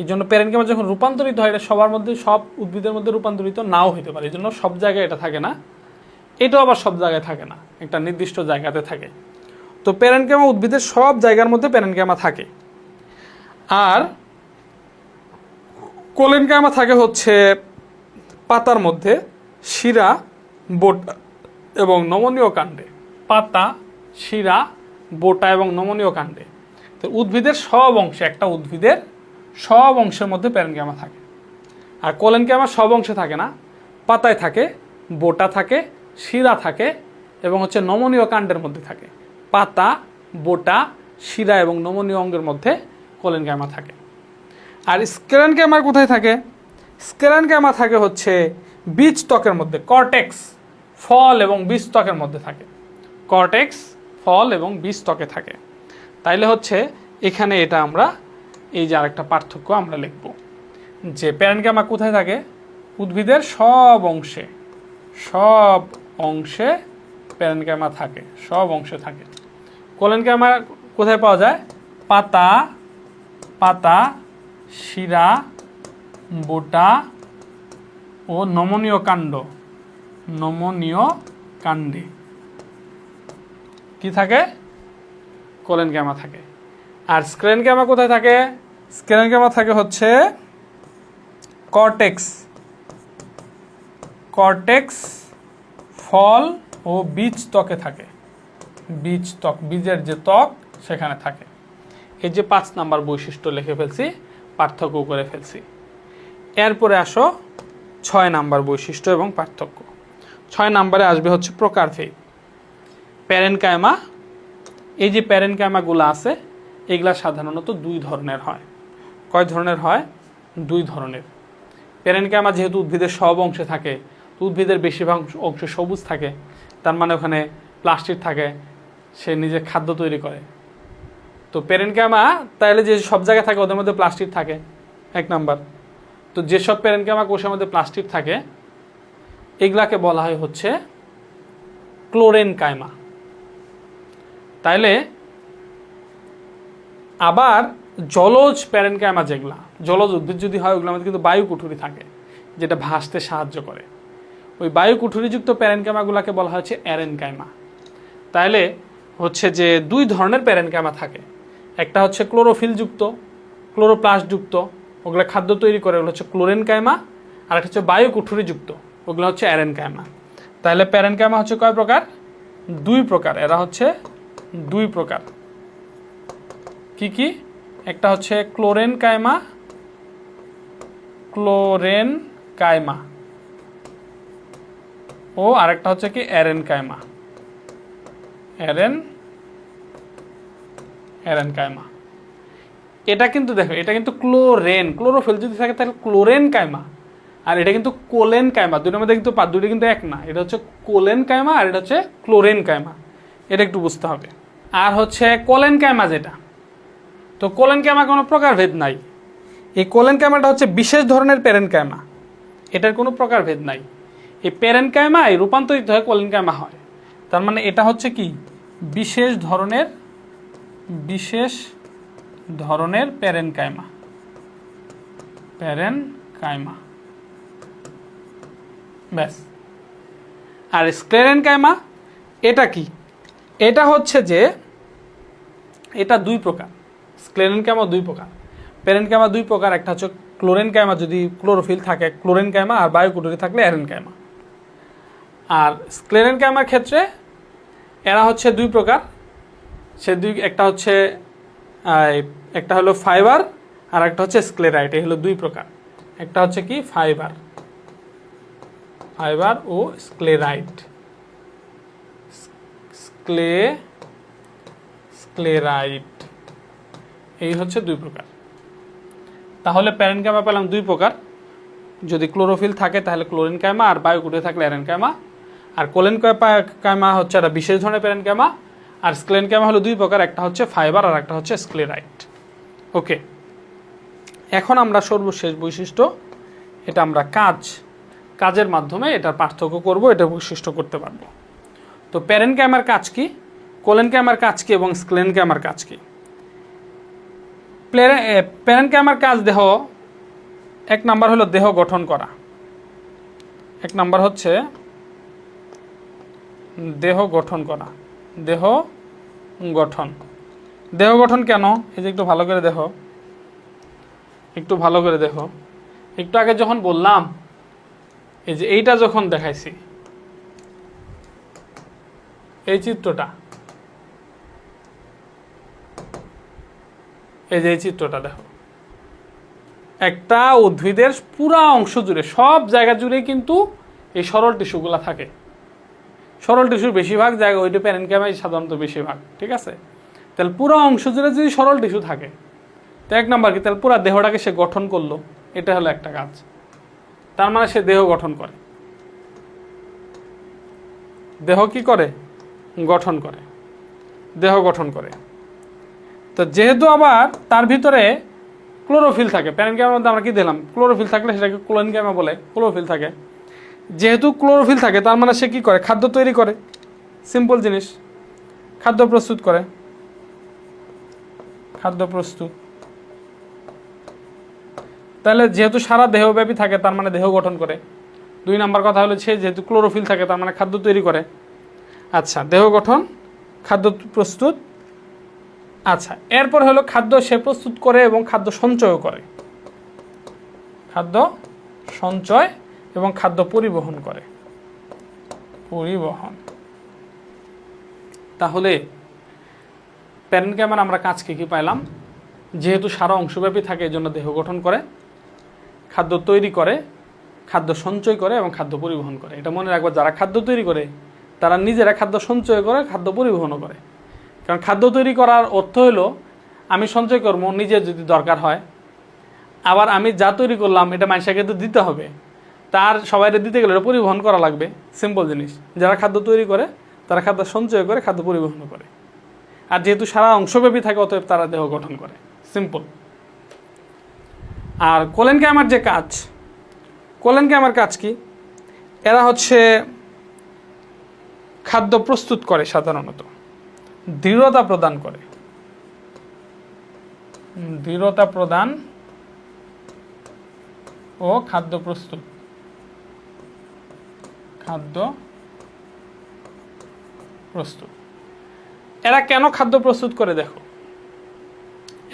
এই জন্য প্যারেনকাইমা যখন রূপান্তরিত হয়, এটা সবার মধ্যে, সব উদ্ভিদের মধ্যে রূপান্তরিত নাও হতে পারে। এই জন্য সব জায়গায় এটা থাকে না, এটাও আবার সব জায়গায় থাকে না, একটা নির্দিষ্ট জায়গাতে থাকে। তো প্যারেনকাইমা উদ্ভিদের সব জায়গার মধ্যে প্যারেনকাইমা থাকে। আর কোলেনকাইমা থাকে হচ্ছে পাতার মধ্যে, শিরা, বোটা এবং নমনীয় কাণ্ডে। পাতা, শিরা, বোটা এবং নমনীয় কাণ্ডে। তো উদ্ভিদের সব অংশে, একটা উদ্ভিদের সব অংশের মধ্যে প্যারেনকাইমা থাকে। আর কোলেনকাইমা সব অংশে থাকে না, পাতায় থাকে, বোটা থাকে, শিরা থাকে এবং হচ্ছে নমনীয় কাণ্ডের মধ্যে থাকে। পাতা, বোটা, শিরা এবং নমনীয় অঙ্গের মধ্যে কোলেনকাইমা থাকে। আর স্কেলেনকাইমা কোথায় থাকে? স্কেলেনকাইমা থাকে হচ্ছে বীজ ত্বকের মধ্যে, কর্টেক্স, ফল এবং বীজ ত্বকের মধ্যে থাকে। কর্টেক্স, ফল এবং বীজ ত্বকে থাকে। তাইলে হচ্ছে এখানে এটা আমরা, এই যে আরেকটা পার্থক্য আমরা লিখব যে প্যারেনকাইমা কোথায় থাকে? উদ্ভিদের সব অংশে প্যারেনকাইমা থাকে, সব অংশে থাকে। কোলেনকাইমা কোথায় পাওয়া যায়? পাতা, শিরা, বোটা ও নমনীয় কাণ্ডে কি থাকে? কোলেনকাইমা থাকে। আর স্কেলেনকাইমা কোথায় থাকে? স্কেলেনকাইমা থাকে হচ্ছে কর্টেক্স, ফল ও বীজ ত্বকে থাকে। বীজের যে ত্বক সেখানে থাকে। এই যে 5 নাম্বার বৈশিষ্ট্য লিখে ফেলছি, পার্থক্য করে ফেলছি। এরপরে আসো 6 নাম্বার বৈশিষ্ট্য এবং পার্থক্য। 6 নাম্বারে আসবে হচ্ছে প্রকারভেদ। প্যারেনকাইমা, এই যে প্যারেনকাইমাগুলো আছে, এগুলা সাধারণত 2 ধরনের হয়। কয় ধরনের হয়? 2 ধরনের। প্যারেনকাইমা যেহেতু উদ্ভিদের সব অংশে থাকে, উদ্ভিদের বেশিরভাগ অংশ সবুজ থাকে, তার মানে ওখানে প্লাস্টিক থাকে, সে নিজে খাদ্য তৈরি করে। তো প্যারেনকাইমা তাহলে যে সব জায়গায় থাকে ওদের মধ্যে প্লাস্টিড থাকে, 1 নাম্বার। তো যেসব প্যারেনকাইমা কোষের মধ্যে প্লাস্টিড থাকে এগুলাকে বলা হয় হচ্ছে ক্লোরেনকাইমা। তাইলে আবার জলজ প্যারেনকাইমা, যেগুলা জলজ উদ্ভিদ যদি হয় ওগুলোর মধ্যে কিন্তু বায়ুকুঠুরি থাকে যেটা ভাসতে সাহায্য করে। ওই বায়ুকুঠুরিযুক্ত প্যারেনকাইমাগুলোকে বলা হচ্ছে অ্যারেনকাইমা। তাইলে হচ্ছে যে 2 ধরনের প্যারেনকাইমা থাকে, একটা হচ্ছে ক্লোরোফিলযুক্ত, ক্লোরোপ্লাস্টযুক্ত, ওগুলো খাদ্য তৈরি করে, ওগুলো হচ্ছে ক্লোরেনকাইমা। আর একটা হচ্ছে বায়ুকুঠুরিযুক্ত, ওগুলো হচ্ছে অ্যারেনকাইমা। তাহলে প্যারেনকাইমা হচ্ছে কয় প্রকার? 2 প্রকার। এরা হচ্ছে 2 প্রকার। কি কি? একটা হচ্ছে ক্লোরেনকাইমা, ক্লোরেনকাইমা, ও আরেকটা হচ্ছে কি অ্যারেনকাইমা, অ্যারেনকাইমা। এটা কিন্তু দেখো, এটা কিন্তু ক্লোরোফিল যদি থাকে তাহলে ক্লোরেনকাইমা, আর এটা কিন্তু কোলেনকাইমা। দুটোর মধ্যে কিন্তু দুটো কিন্তু এক না, এটা হচ্ছে কোলেনকাইমা আর এটা হচ্ছে ক্লোরেনকাইমা, এটা একটু বুঝতে হবে। আর হচ্ছে কোলেনকাইমা যেটা, তো কোলেনকাইমা কোনো প্রকারভেদ নাই। এই কোলেনকাইমাটা হচ্ছে বিশেষ ধরনের প্যারেনকাইমা, এটার কোনো প্রকারভেদ নাই। এই প্যারেনকাইমায় রূপান্তরিত হয়ে কোলেনকাইমা হয়। তার মানে এটা হচ্ছে কি বিশেষ ধরনের প্যারেনকাইমা, ব্যাস। আর স্ক্লেরেনকাইমা এটা কি? এটা হচ্ছে যে এটা 2 প্রকার। স্ক্লেরেনকাইমা 2 প্রকার, প্যারেনকাইমা 2 প্রকার। একটা হচ্ছে ক্লোরেনকাইমা, যদি ক্লোরোফিল থাকে ক্লোরেনকাইমা, আর বায়ুকুঠুরি থাকলে অ্যারেনকাইমা। আর স্ক্লেরেনকাইমার ক্ষেত্রে এরা হচ্ছে 2 প্রকার। সে একটা হলো ফাইবার আর একটা হচ্ছে স্ক্লেরাইট। এই হলো 2 প্রকার। একটা হচ্ছে কি ফাইবার ও স্ক্লেরাইট, এই হচ্ছে 2 প্রকার। তাহলে প্যারেনকাইমা পেলাম 2 প্রকার। যদি ক্লোরোফিল থাকে তাহলে ক্লোরেনকাইমা, আর বায়ুকুঠুরি থাকলে অ্যারেনকাইমা। আর কোলেনকাইমা হচ্ছে একটা বিশেষ ধরনের প্যারেনকাইমা। আর স্ক্লেরেনকাইমা হলো 2 প্রকার, একটা হচ্ছে ফাইবার আর একটা হচ্ছে স্ক্লেরাইট। ওকে, এখন আমরা সর্বশেষ বৈশিষ্ট্য, এটা আমরা কাজের মাধ্যমে এটার পার্থক্য করব, এটা বৈশিষ্ট্য করতে পারবো। তো প্যারেনকাইমার কাজ কি, কোলেনকাইমার কাজ কি এবং স্ক্লেরেনকাইমার কাজ কি? প্যারেনকাইমার কাজ দেহ, 1 নাম্বার হলো দেহ গঠন করা। 1 নাম্বার হচ্ছে দেহ গঠন করা। দেহ গঠন কেন? এই যে একটু ভালো করে দেখো, একটু আগে যখন বললাম, এই যে এইটা যখন দেখাইছি, এই চিত্রটা, এই যে এই চিত্রটা দেখো, একটা উদ্ভিদের পুরা অংশ জুড়ে, সব জায়গা জুড়ে কিন্তু এই সরল টিস্যুগুলা থাকে। সরল টিস্যুর বেশিরভাগ জায়গা, ওইটা প্যারেনকাইমাই সাধারণত বেশিরভাগ, ঠিক আছে? তাহলে পুরো অংশ জুড়ে যদি সরল টিস্যু থাকে, তো 1 নাম্বার কি, তাহলে পুরো দেহটাকে সে গঠন করলো, এটা হলো একটা কাজ। তার মানে সে দেহ গঠন করে। দেহ কি করে? গঠন করে, দেহ গঠন করে। তো যেহেতু আবার তার ভিতরে ক্লোরোফিল থাকে, প্যারেনকাইমার মধ্যে আমরা কি দিলাম, ক্লোরোফিল থাকলে সেটাকে কোলেনকাইমা বলে, ক্লোরোফিল থাকে। যেহেতু ক্লোরোফিল থাকে তার মানে সে কি করে? খাদ্য তৈরি করে। সিম্পল জিনিস, খাদ্য প্রস্তুত করে, তাহলে যেহেতু সারা দেহব্যাপী থাকে তার মানে দেহ গঠন করে। 2 নাম্বার কথা হলো সে যেহেতু ক্লোরোফিল থাকে তার মানে খাদ্য তৈরি করে। আচ্ছা, দেহ গঠন, খাদ্য প্রস্তুত। আচ্ছা, এরপর হলো খাদ্য সে প্রস্তুত করে এবং খাদ্য সঞ্চয় করে, এবং খাদ্য পরিবহন করে। তাহলে প্যারেনকাইমার আমরা কাজ কি পাইলাম? যেহেতু সারা অংশব্যাপী থাকে এই জন্য দেহ গঠন করে, খাদ্য তৈরি করে, খাদ্য সঞ্চয় করে এবং খাদ্য পরিবহন করে। এটা মনে রাখবো, যারা খাদ্য তৈরি করে তারা নিজেরা খাদ্য সঞ্চয় করে, খাদ্য পরিবহনও করে। কারণ খাদ্য তৈরি করার অর্থ হলো আমি সঞ্চয় করবো নিজের যদি দরকার হয়, আবার আমি যা তৈরি করলাম এটা মানুষকে তো দিতে হবে, তার সবাইকে দিতে গেলে এটা পরিবহন করা লাগবে। সিম্পল জিনিস। যারা খাদ্য তৈরি করে তারা খাদ্য সঞ্চয় করে, খাদ্য পরিবহন করে। আর যেহেতু সারা অংশব্যাপী থাকে অতএব তারা দেহ গঠন করে, সিম্পল। আর কোলেনকাইমার যে কাজ, কোলেনকাইমার কাজ কি? এরা হচ্ছে খাদ্য প্রস্তুত করে, সাধারণত দৃঢ়তা প্রদান করে, দৃঢ়তা প্রদান ও খাদ্য প্রস্তুত, খাদ্য প্রস্তুত। এরা কেন খাদ্য প্রস্তুত করে দেখো,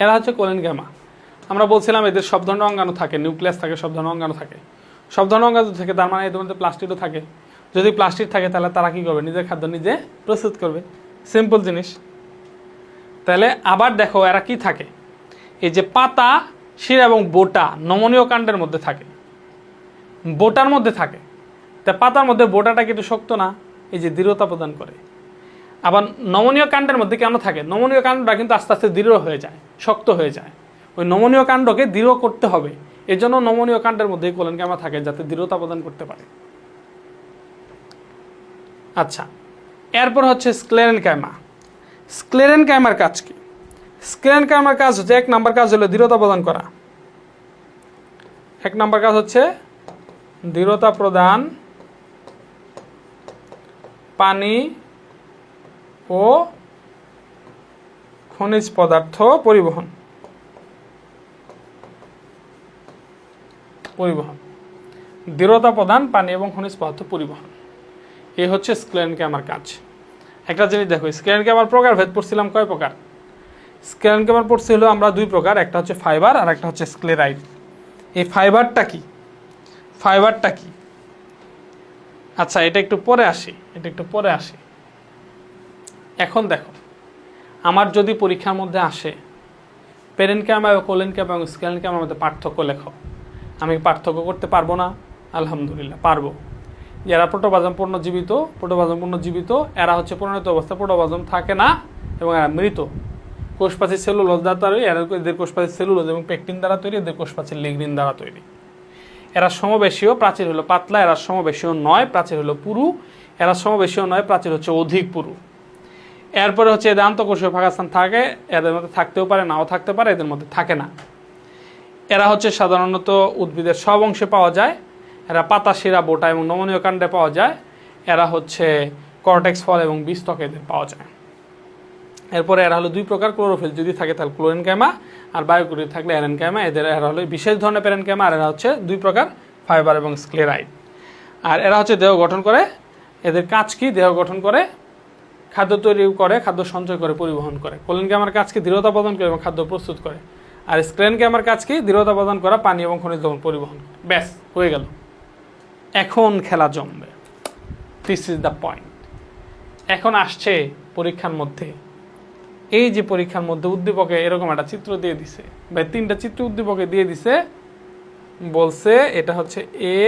এরা হচ্ছে কোলেনকাইমা। আমরা বলছিলাম এদের সব ধরনের অঙ্গাণু থাকে, নিউক্লিয়াস থাকে, সব ধরনের অঙ্গাণু থাকে, সব ধরনের অঙ্গাণু থাকে, তার মানে এদের মধ্যে প্লাস্টিকও থাকে। যদি প্লাস্টিক থাকে তাহলে তারা কি করবে? নিজের খাদ্য নিজে প্রস্তুত করবে, সিম্পল জিনিস। তাহলে আবার দেখো এরা কি থাকে, এই যে পাতা, শিরা এবং বোটা নমনীয় কাণ্ডের মধ্যে থাকে, বোটার মধ্যে থাকে। তা পাতার মধ্যে বোটাটা কিন্তু শক্ত না, এই যে দৃঢ়তা প্রদান করে। আবার নমনীয় কাণ্ডের মধ্যে কেন থাকে? নমনীয় কাণ্ডটা কিন্তু আস্তে আস্তে দৃঢ় হয়ে যায়, শক্ত হয়ে যায়। ওই নমনীয় কাণ্ডকে দৃঢ় করতে হবে, এই জন্য নমনীয় কাণ্ডের মধ্যে কোলেনকাইমা থাকে, যাতে দৃঢ়তা প্রদান করতে পারে। আচ্ছা, এরপর হচ্ছে স্ক্লেরেনকাইমা। স্ক্লেরেনকাইমার কাজ কি? স্ক্লেরেনকাইমার কাজ হচ্ছে, এক নাম্বার কাজ হলো দৃঢ়তা প্রদান করা। এক নাম্বার কাজ হচ্ছে দৃঢ়তা প্রদান, পানি ও খনিজ পদার্থ পরিবহন। দৃঢ়তা প্রদান, পানি এবং খনিজ পদার্থ পরিবহন, এই হচ্ছে স্ক্লেরেনকাইমার কাজ। একটা জিনিস দেখো, স্ক্লেরেনকাইমার প্রকারভেদ পড়ছিলাম কয় প্রকার? স্ক্লেরেনকাইমার পড়ছি হলো আমরা দুই প্রকার, একটা হচ্ছে ফাইবার আর একটা হচ্ছে স্ক্লেরাইড। এই ফাইবারটা কি? ফাইবারটা কি? আচ্ছা, এটা একটু পরে আসি। এখন দেখো, আমার যদি পরীক্ষার মধ্যে আসে পেরেনকাইমা এবং কোলেনকাইমা এবং স্ক্লেরেনকাইমার মধ্যে পার্থক্য লেখো, আমি পার্থক্য করতে পারবো না? আলহামদুলিল্লাহ পারবো। যারা প্রোটোপ্লাজম পূর্ণজীবিত, এরা হচ্ছে পরিণত অবস্থা, প্রোটোপ্লাজম থাকে না এবং এরা মৃত। কোষপ্রাচীর সেলুলোজ দ্বারা তৈরি, এদের কোষপ্রাচীর সেলুলোজ এবং পেকটিন দ্বারা তৈরি, এদের কোষপ্রাচীর লিগনিন দ্বারা তৈরি। এরা সমবেশীয়, প্রাচীর হলো পাতলা, এরা সমবেশীয় নয়, প্রাচীর হলো পুরু। এরা সমবেশীয় নয়, প্রাচীর হচ্ছে অধিক পুরু। এরপরে হচ্ছে এদের আন্তঃকোষীয় ফাঁকাস্থান থাকে, এদের মধ্যে থাকতেও পারে, নাও থাকতে পারে, এদের মধ্যে থাকে না। এরা হচ্ছে সাধারণত উদ্ভিদের সব অংশে পাওয়া যায়। এরা পাতা, শিরা, বোটা এবং নমনীয় কাণ্ডে পাওয়া যায়। এরা হচ্ছে কর্টেক্স ফল এবং বীজত্বকে এদের পাওয়া যায়। এরপরে এরা হলো দুই প্রকার, ক্লোরোফিল যদি থাকে তাহলে ক্লোরেনকাইমা, আর বায়োক্লোরিন থাকলে এরেনকাইমা। এরা হলো বিশেষ ধরনের পেরেনকাইমা, আর এরা হচ্ছে দুই প্রকার, ফাইবার এবং স্ক্লেরাইড। আর এরা হচ্ছে দেহ গঠন করে। এদের কাজ কি? দেহ গঠন করে, খাদ্য তৈরি করে, খাদ্য সঞ্চয় করে, পরিবহন করে। কোলেনকাইমার কাজ কি? দৃঢ়তা প্রদান করে এবং খাদ্য প্রস্তুত করে। আর স্ক্লেরেনকাইমার কাজ কি? দৃঢ়তা প্রদান করা, পানি এবং খনিজ লবণ পরিবহন করে। ব্যাস, হয়ে গেল। এখন খেলা জমবে, দিস ইজ দ্য পয়েন্ট। এখন আসছে পরীক্ষার মধ্যে, এই যে পরীক্ষার মধ্যে উদ্দীপকে এরকম একটা চিত্র দিয়ে দিছে, বা তিনটা চিত্র উদ্দীপকে দিয়ে দিছে, বলছে এটা হচ্ছে এ,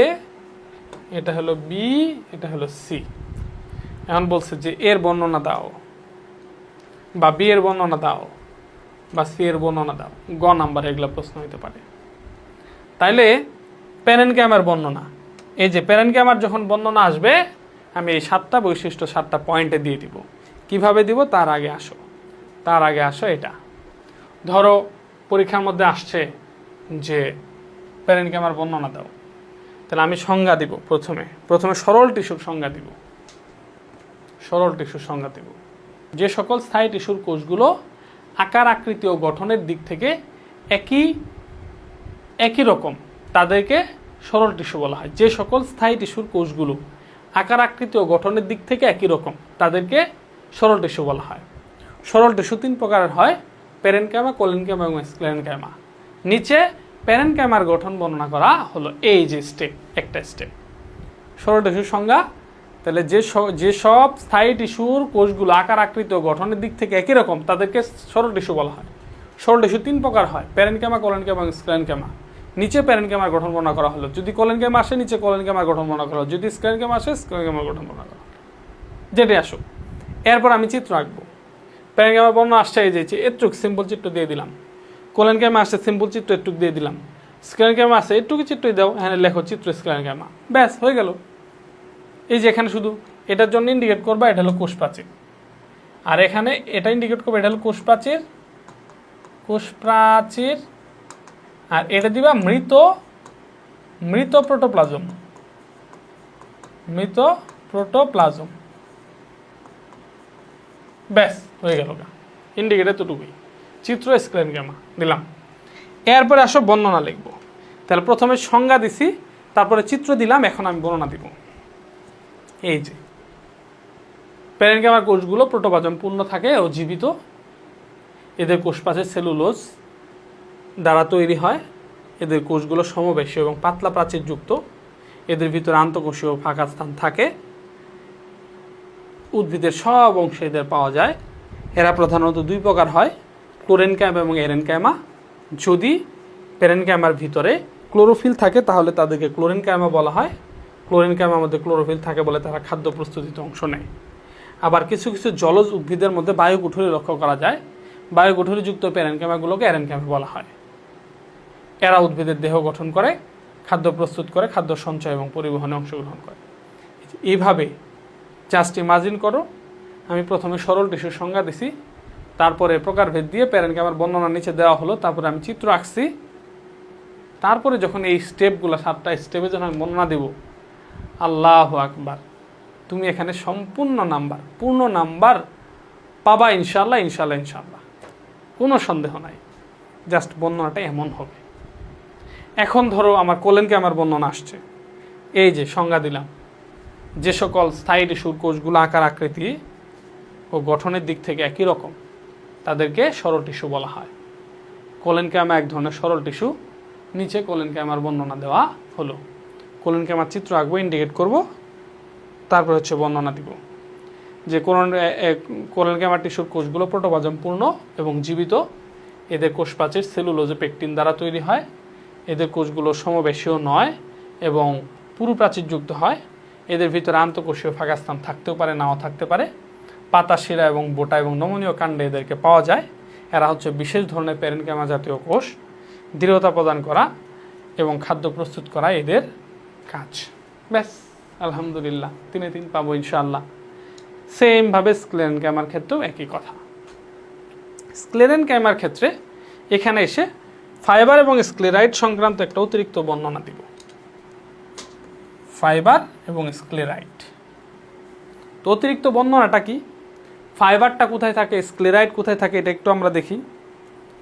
এটা হলো বি, এটা হলো সি। এখন বলছে যে এর বর্ণনা দাও, বা বি এর বর্ণনা দাও, বা সি এর বর্ণনা দাও। গ নাম্বার এগুলো প্রশ্ন হতে পারে। তাইলে পেরেনকাইমার বর্ণনা, এই যে পেরেনকাইমার যখন বর্ণনা আসবে, আমি এই 7টা বৈশিষ্ট্য 7টা পয়েন্টে দিয়ে দিব। কিভাবে দিব? তার আগে আসো এটা ধরো, পরীক্ষার মধ্যে আসছে যে পেরেনকাইমার বর্ণনা দাও, তাহলে আমি সংজ্ঞা দিব। প্রথমে সরল টিস্যুর সংজ্ঞা দিব। যে সকল স্থায়ী টিস্যুর কোষগুলো আকার, আকৃতি ও গঠনের দিক থেকে একই রকম, তাদেরকে সরল টিস্যু বলা হয়। যে সকল স্থায়ী টিস্যুর কোষগুলো আকার, আকৃতি ও গঠনের দিক থেকে একই রকম, তাদেরকে সরল টিস্যু বলা হয়। সরল টিস্যু 3 প্রকারের হয়: পেরেনকাইমা, কোলেনকাইমা এবং স্ক্লেরেনকাইমা। নিচে পেরেনকাইমার গঠন বর্ণনা করা হলো, এই যে একটা স্টেপ। সরল টিস্যুর সংজ্ঞা, তাহলে যে সব স্থায়ী টিস্যুর কোষগুলো আকার, আকৃতি ও গঠনের দিক থেকে একই রকম, তাদেরকে সরল টিস্যু বলা হয়। সরল টিস্যু 3 প্রকার হয়: পেরেনকাইমা, কোলেনকাইমা এবং স্ক্লেরেনকাইমা। নিচে পেরেনকাইমার গঠন বর্ণনা করা হলো। যদি কোলেনকাইমা আসে, নিচে কোলেনকাইমার গঠন বর্ণনা করা হলো। যদি স্ক্লেরেনকাইমা আসে, স্ক্লেরেনকাইমার গঠন বর্ণনা করা হলো। যেটাই আসুক, এরপর আমি চিত্র আঁকবো। পেরেনকাইমার বর্ণনা আসছে, এই যে এটুক সিম্পল চিত্র দিয়ে দিলাম। কোলেনকাইমা আসছে, সিম্পল চিত্র এটুক দিয়ে দিলাম। স্ক্লেরেনকাইমা আসছে, এটুকু চিত্রই দাও, হ্যাঁ লেখো চিত্র স্ক্লেরেনকাইমা। ব্যাস, হয়ে গেল। এই যে এখানে শুধু এটার জন্য ইন্ডিকেট করবা, এটা হলো কোষপ্রাচীর। আর এখানে এটা ইন্ডিকেট করবে এটা হলো কোষ প্রাচীর, কোষ প্রাচীর, আর এটা দিবা মৃত মৃত প্রোটোপ্লাজম, মৃত প্রোটোপ্লাজম। ব্যাস হয়ে গেল, ইন্ডিকেট এতটুকুই। চিত্র স্ক্লেরেনকাইমা দিলাম। এরপরে আসো বর্ণনা লিখবো। তাহলে প্রথমে সংজ্ঞা দিছি, তারপরে চিত্র দিলাম, এখন আমি বর্ণনা দিব। এই যে প্যারেনকাইমার কোষগুলো প্রোটোপ্লাজম পূর্ণ থাকে ও জীবিত। এদের কোষপ্রাচীর সেলুলোজ দ্বারা তৈরি হয়। এদের কোষগুলো সমবেশী এবং পাতলা প্রাচীরযুক্ত। এদের ভিতরে আন্তঃকোষীয় ফাঁকা স্থান থাকে। উদ্ভিদের সব অংশে এদের পাওয়া যায়। এরা প্রধানত দুই প্রকার হয়, ক্লোরেনকাইমা এবং এরেনকাইমা। যদি প্যারেনকাইমার ভিতরে ক্লোরোফিল থাকে তাহলে তাদেরকে ক্লোরেনকাইমা বলা হয়। ক্লোরেনকাইমার মধ্যে ক্লোরোফিল থাকে বলে তারা খাদ্য প্রস্তুতিতে অংশ নেয়। আবার কিছু কিছু জলজ উদ্ভিদের মধ্যে বায়ুকুঠুরি লক্ষ্য করা যায়। বায়ুকুঠুরিযুক্ত প্যারেনকাইমাগুলোকে এরেনকাইমা বলা হয়। এরা উদ্ভিদের দেহ গঠন করে, খাদ্য প্রস্তুত করে, খাদ্য সঞ্চয় এবং পরিবহনে অংশগ্রহণ করে। এইভাবে জাস্ট ইমাজিন করো, আমি প্রথমে সরল টিস্যুর সংজ্ঞা দিছি, তারপরে প্রকারভেদ দিয়ে প্যারেনকাইমার বর্ণনা নিচে দেওয়া হলো, তারপরে আমি চিত্র আঁকছি। তারপরে যখন এই স্টেপগুলো 7টা স্টেপে যখন আমি বর্ণনা দেব, আল্লাহু আকবার, তুমি এখানে সম্পূর্ণ নাম্বার, পূর্ণ নাম্বার পাবা ইনশাল্লাহ, ইনশাল্লাহ, ইনশাল্লাহ, কোনো সন্দেহ নাই। জাস্ট বর্ণনাটা এমন হবে। এখন ধরো আমার কোলেনকাইমার বর্ণনা আসছে। এই যে সংজ্ঞা দিলাম, যে সকল স্থায়ী টিস্যুর কোষগুলো আকার আকৃতি ও গঠনের দিক থেকে একই রকম তাদেরকে সরল টিস্যু বলা হয়। কোলেনকাইমা এক ধরনের সরল টিস্যু। নিচে কোলেনকাইমার বর্ণনা দেওয়া হলো। কোলেনকাইমার চিত্র আঁকবো, ইন্ডিকেট করব, তারপর হচ্ছে বর্ণনা দিব। যে কোলেনকাইমার টিস্যুর কোষগুলো প্রোটোপ্লাজম পূর্ণ এবং জীবিত। এদের কোষপ্রাচীর সেলুলোজ পেকটিন দ্বারা তৈরি হয়। এদের কোষগুলো সমবেশীয় নয় এবং পুরু প্রাচীরযুক্ত হয়। এদের ভিতরে আন্তঃকোষীয় ফাঁকা স্থান থাকতেও পারে, নাও থাকতে পারে। পাতা, শিরা এবং বোটা এবং নমনীয় কাণ্ডে এদেরকে পাওয়া যায়। এরা হচ্ছে বিশেষ ধরনের প্যারেনকাইমা জাতীয় কোষ। দৃঢ়তা প্রদান করা এবং খাদ্য প্রস্তুত করা এদের কাজ। ব্যাস, আলহামদুলিল্লাহ, 3-এ 3 পাবো ইনশাআল্লাহ। সেমভাবে স্ক্লেরেনকাইমার ক্ষেত্রেও একই কথা। স্ক্লেরেনকাইমার ক্ষেত্রে এখানে এসে ফাইবার এবং স্ক্লেরাইড সংক্রান্ত একটা অতিরিক্ত বর্ণনা দিব। ফাইবার এবং স্ক্লেরাইড, তো অতিরিক্ত বর্ণনাটা কি? ফাইবারটা কোথায় থাকে, স্ক্লেরাইড কোথায় থাকে, এটা একটু আমরা দেখি।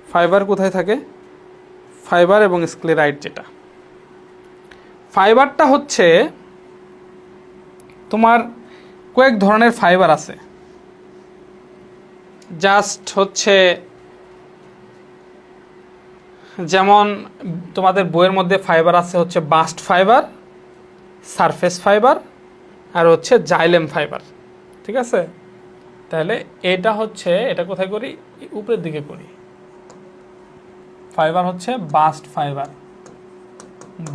ফাইবার কোথায় থাকে? ফাইবার এবং স্ক্লেরাইড, যেটা ফাইবারটা হচ্ছে তোমার কয়েক ধরনের ফাইবার আছে। জাস্ট হচ্ছে যেমন তোমাদের বইয়ের মধ্যে ফাইবার আছে হচ্ছে বাস্ট ফাইবার, সারফেস ফাইবার, আর হচ্ছে জাইলেম ফাইবার। ঠিক আছে? তাহলে এটা হচ্ছে, এটা কোথায় করি? উপরের দিকে করি। ফাইবার হচ্ছে বাস্ট ফাইবার,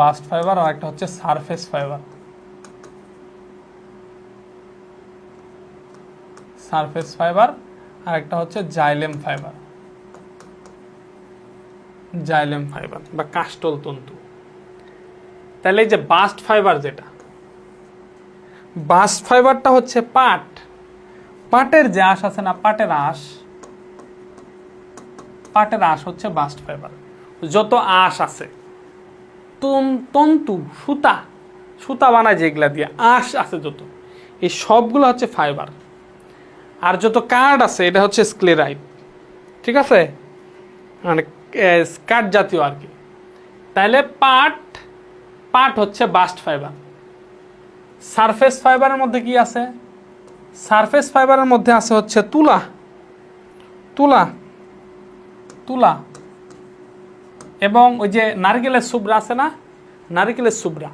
বাস্ট ফাইবার, আর একটা হচ্ছে সারফেস ফাইবার, সারফেস ফাইবার, আর একটা হচ্ছে জাইলেম ফাইবার, জাইলেম ফাইবার বা কাস্টল তন্তু। তাহলে এই যে বাস্ট ফাইবার, যেটা বাস্ট ফাইবারটা হচ্ছে পাট, পাটের যে আঁশ আছে না, পাটের আঁশ, পাটের আঁশ হচ্ছে বাস্ট ফাইবার। যত আঁশ আছে, তন্তু, সুতা, সুতা বানায় যেগুলা দিয়ে, আঁশ আছে যত, এই সবগুলো হচ্ছে ফাইবার। আর যত কার্ড আছে এটা হচ্ছে স্ক্লেরাইড। ঠিক আছে? মানে কাঠ জাতীয় আর কি। তাহলে পাট হচ্ছে বাস্ট ফাইবার। সারফেস ফাইবারের মধ্যে কি আছে? সারফেস ফাইবারের মধ্যে আছে হচ্ছে তুলা, তুলা, তুলা, এবং ওই যে নারকেলের সুবরা আছে না, নারকেলের সুবরা,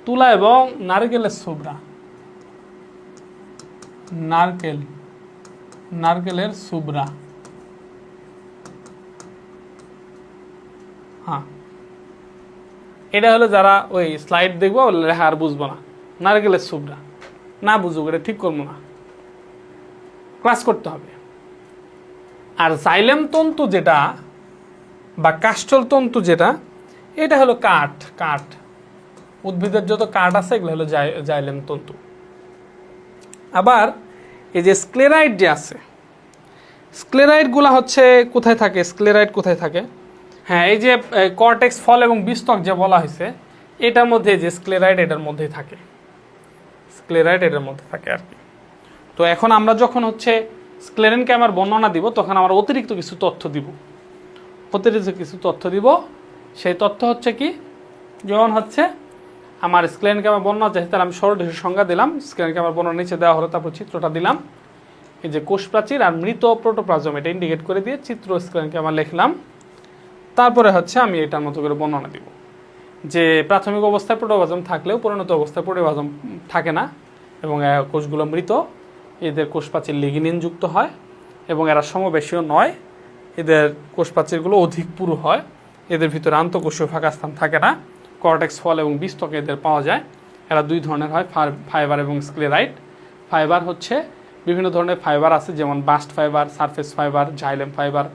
তুলা এবং নারকেলের সুবরা, নারকেলের সুবরা। হ্যাঁ, এটা হলো যারা ওই স্লাইড দেখবো লেখা আর বুঝবো না, নারকেলের সুবরা না বুঝুক, এটা ঠিক করবো না, ক্লাস করতে হবে। আর জাইলেম তন্তু যেটা বা কাস্টল তন্তু যেটা, এটা হলো কাঠ, কাঠ, উদ্ভিদের যত কাঠ আছে এগুলো হলো জাইলেম তন্তু। আবার এই যে স্ক্লেরাইড যে আছে, স্ক্লেরাইডগুলো হচ্ছে কোথায় থাকে, স্ক্লেরাইড কোথায় থাকে? হ্যাঁ, এই যে কর্টেক্স ফল এবং বিস্তক যে বলা হয়েছে, এটার মধ্যে যে স্ক্লেরাইড এটার মধ্যেই থাকে, স্ক্লেরাইড এটার মধ্যে থাকে আর কি। তো এখন আমরা যখন হচ্ছে স্ক্লেরেনক্যামার বর্ণনা দিব, তখন আমরা অতিরিক্ত কিছু তথ্য দিব, সেই তথ্য হচ্ছে কি, যেমন হচ্ছে আমার স্ক্লেরেনক্যামার বর্ণনা চাইছে, তাহলে আমি সরল টিস্যুর সংজ্ঞা দিলাম, স্ক্লেরেনক্যামার বর্ণনা নিচে দেওয়া হলো, তারপর চিত্রটা দিলাম, এই যে কোষ প্রাচীর আর মৃত প্রোটোপ্লাজম এটা ইন্ডিকেট করে দিয়ে চিত্র স্ক্লেরেনক্যামা লিখলাম। তারপরে হচ্ছে আমি এটার মতো করে বর্ণনা দিব যে প্রাথমিক অবস্থায় প্রোটোপ্লাজম থাকলেও পরিণত অবস্থায় প্রোটোপ্লাজম থাকে না এবং কোষগুলো মৃত, এদের কোষ প্রাচীর লিগিনিন যুক্ত হয় এবং এরা সমবেশীয় নয়, এদের কোষ প্রাচীরগুলো অধিক পুরু হয়, এদের ভিতরে আন্তঃকোষীয় ফাঁকা স্থান থাকে না, কর্টেক্স ফল এবং বিস্তকে এদের পাওয়া যায়। এরা দুই ধরনের হয়, ফাইবার এবং স্ক্লেরাইড। ফাইবার হচ্ছে বিভিন্ন ধরনের ফাইবার আছে, যেমন bast fibre, surface fibre, xylem fibre.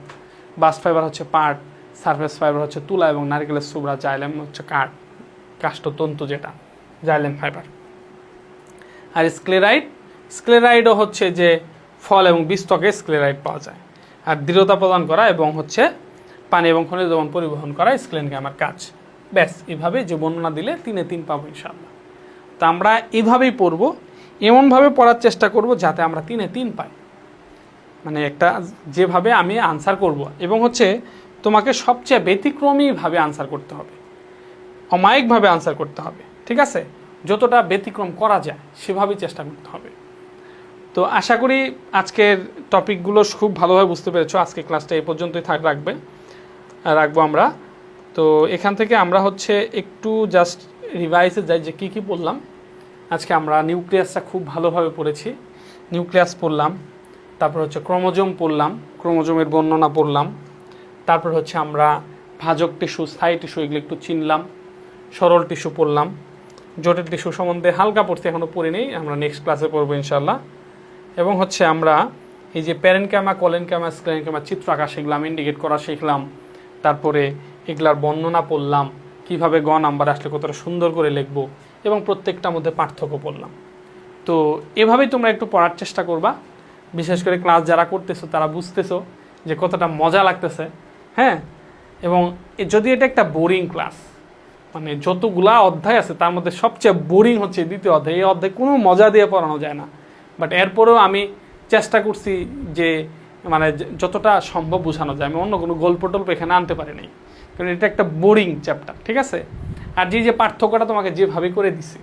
Bast fibre হচ্ছে পাট, সারফেস ফাইবার হচ্ছে তুলা এবং নারকেলের সুবড়া, জাইলেম হচ্ছে কাঠ, কাষ্ঠতন্তু যেটা জাইলেম ফাইবার। আর স্ক্লেরাইডও হচ্ছে যে ফল এবং বীজত্বকে স্ক্লেরাইড পাওয়া যায়। আর দৃঢ়তা প্রদান করা এবং হচ্ছে পানি এবং খনিজ লবণ পরিবহন করা স্ক্লেরেনক্যামার কাজ। ব্যাস, এভাবে যে বর্ণনা দিলে 3-এ 3 পাবো ইনশাআল্লাহ। তো আমরা এভাবেই পড়বো, এমনভাবে পড়ার চেষ্টা করব যাতে আমরা 3-এ 3 পাই, মানে একটা যেভাবে আমি আনসার করব, এবং হচ্ছে তোমাকে সবচেয়ে ব্যতিক্রমীভাবে আনসার করতে হবে, অমায়িকভাবে আনসার করতে হবে, ঠিক আছে? যতটা ব্যতিক্রম করা যায় সেভাবেই চেষ্টা করতে হবে। তো আশা করি আজকের টপিকগুলো খুব ভালোভাবে বুঝতে পেরেছো। আজকে ক্লাসটা এই পর্যন্তই রাখবো আমরা। তো এখান থেকে আমরা হচ্ছে একটু জাস্ট রিভাইসে যাই যে কী পড়লাম। আজকে আমরা নিউক্লিয়াসটা খুব ভালোভাবে পড়েছি, নিউক্লিয়াস পড়লাম, তারপর হচ্ছে ক্রোমোজোম পড়লাম, ক্রোমোজোমের বর্ণনা পড়লাম, তারপর হচ্ছে আমরা ভাজক টিস্যু, স্থায়ী টিস্যু এগুলো একটু চিনলাম, সরল টিস্যু পড়লাম, জটিল টিস্যু সম্বন্ধে হালকা পড়তে এখনও পড়িনি, আমরা নেক্সট ক্লাসে পড়বো ইনশাল্লাহ। এবং হচ্ছে আমরা এই যে প্যারেনক্যামা, কলেনক্যামা, স্ক্লেরেনক্যামা চিত্র আঁকা শিখলাম, ইন্ডিকেট করা শিখলাম, তারপরে এগুলার বর্ণনা পড়লাম, কিভাবে গ নাম্বার আসলে কতটা সুন্দর করে লিখব, এবং প্রত্যেকটার মধ্যে পার্থক্য পড়লাম। তো এভাবেই তোমরা একটু পড়ার চেষ্টা করবা, বিশেষ করে ক্লাস যারা করতেছো তারা বুঝতেছো যে কতটা মজা লাগতেছে, হ্যাঁ। এবং যদি এটা একটা বোরিং ক্লাস, মানে যতগুলা অধ্যায় আছে তার মধ্যে সবচেয়ে বোরিং হচ্ছে দ্বিতীয় অধ্যায়, এই অধ্যায় কোনো মজা দিয়ে পড়ানো যায় না, বাট এরপরেও আমি চেষ্টা করছি যে মানে যতটা সম্ভব বোঝানো যায়। আমি অন্য কোনো গল্প টল্প এখানে আনতে পারি নাই, কারণ এটা একটা বোরিং চ্যাপ্টার, ঠিক আছে? আর যে পার্থক্যটা তোমাকে যেভাবে করে দিছি,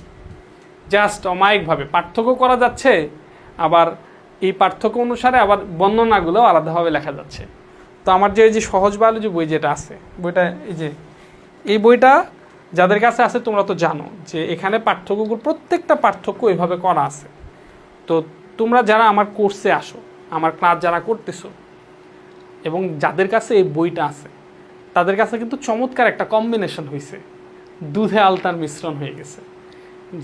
জাস্ট অমায়িকভাবে পার্থক্য করা যাচ্ছে, আবার এই পার্থক্য অনুসারে আবার বর্ণনাগুলো আলাদাভাবে লেখা যাচ্ছে। তো আমার যে সহজ বায়োলজি বই যেটা আছে, বইটা এই বইটা যাদের কাছে আছে তোমরা তো জানো যে এখানে পার্থক্যগুলো, প্রত্যেকটা পার্থক্য এভাবে করা আছে। তো তোমরা যারা আমার কোর্সে আসো, আমার ক্লাস যারা করতেছো, এবং যাদের কাছে এই বইটা আছে তাদের কাছে কিন্তু চমৎকার একটা কম্বিনেশন হয়েছে, দুধে আলতার মিশ্রণ হয়ে গেছে,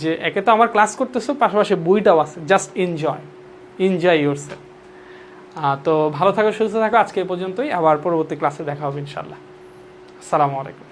যে একে তো আমার ক্লাস করতেছো, পাশাপাশি বইটাও আছে, জাস্ট এনজয় ইয়োরসেলফ। তো ভালো থাকো, সুস্থ থাকো, আজকে এই পর্যন্তই, আবার পরবর্তী ক্লাসে দেখা হবে ইনশাল্লাহ। আসসালামু আলাইকুম।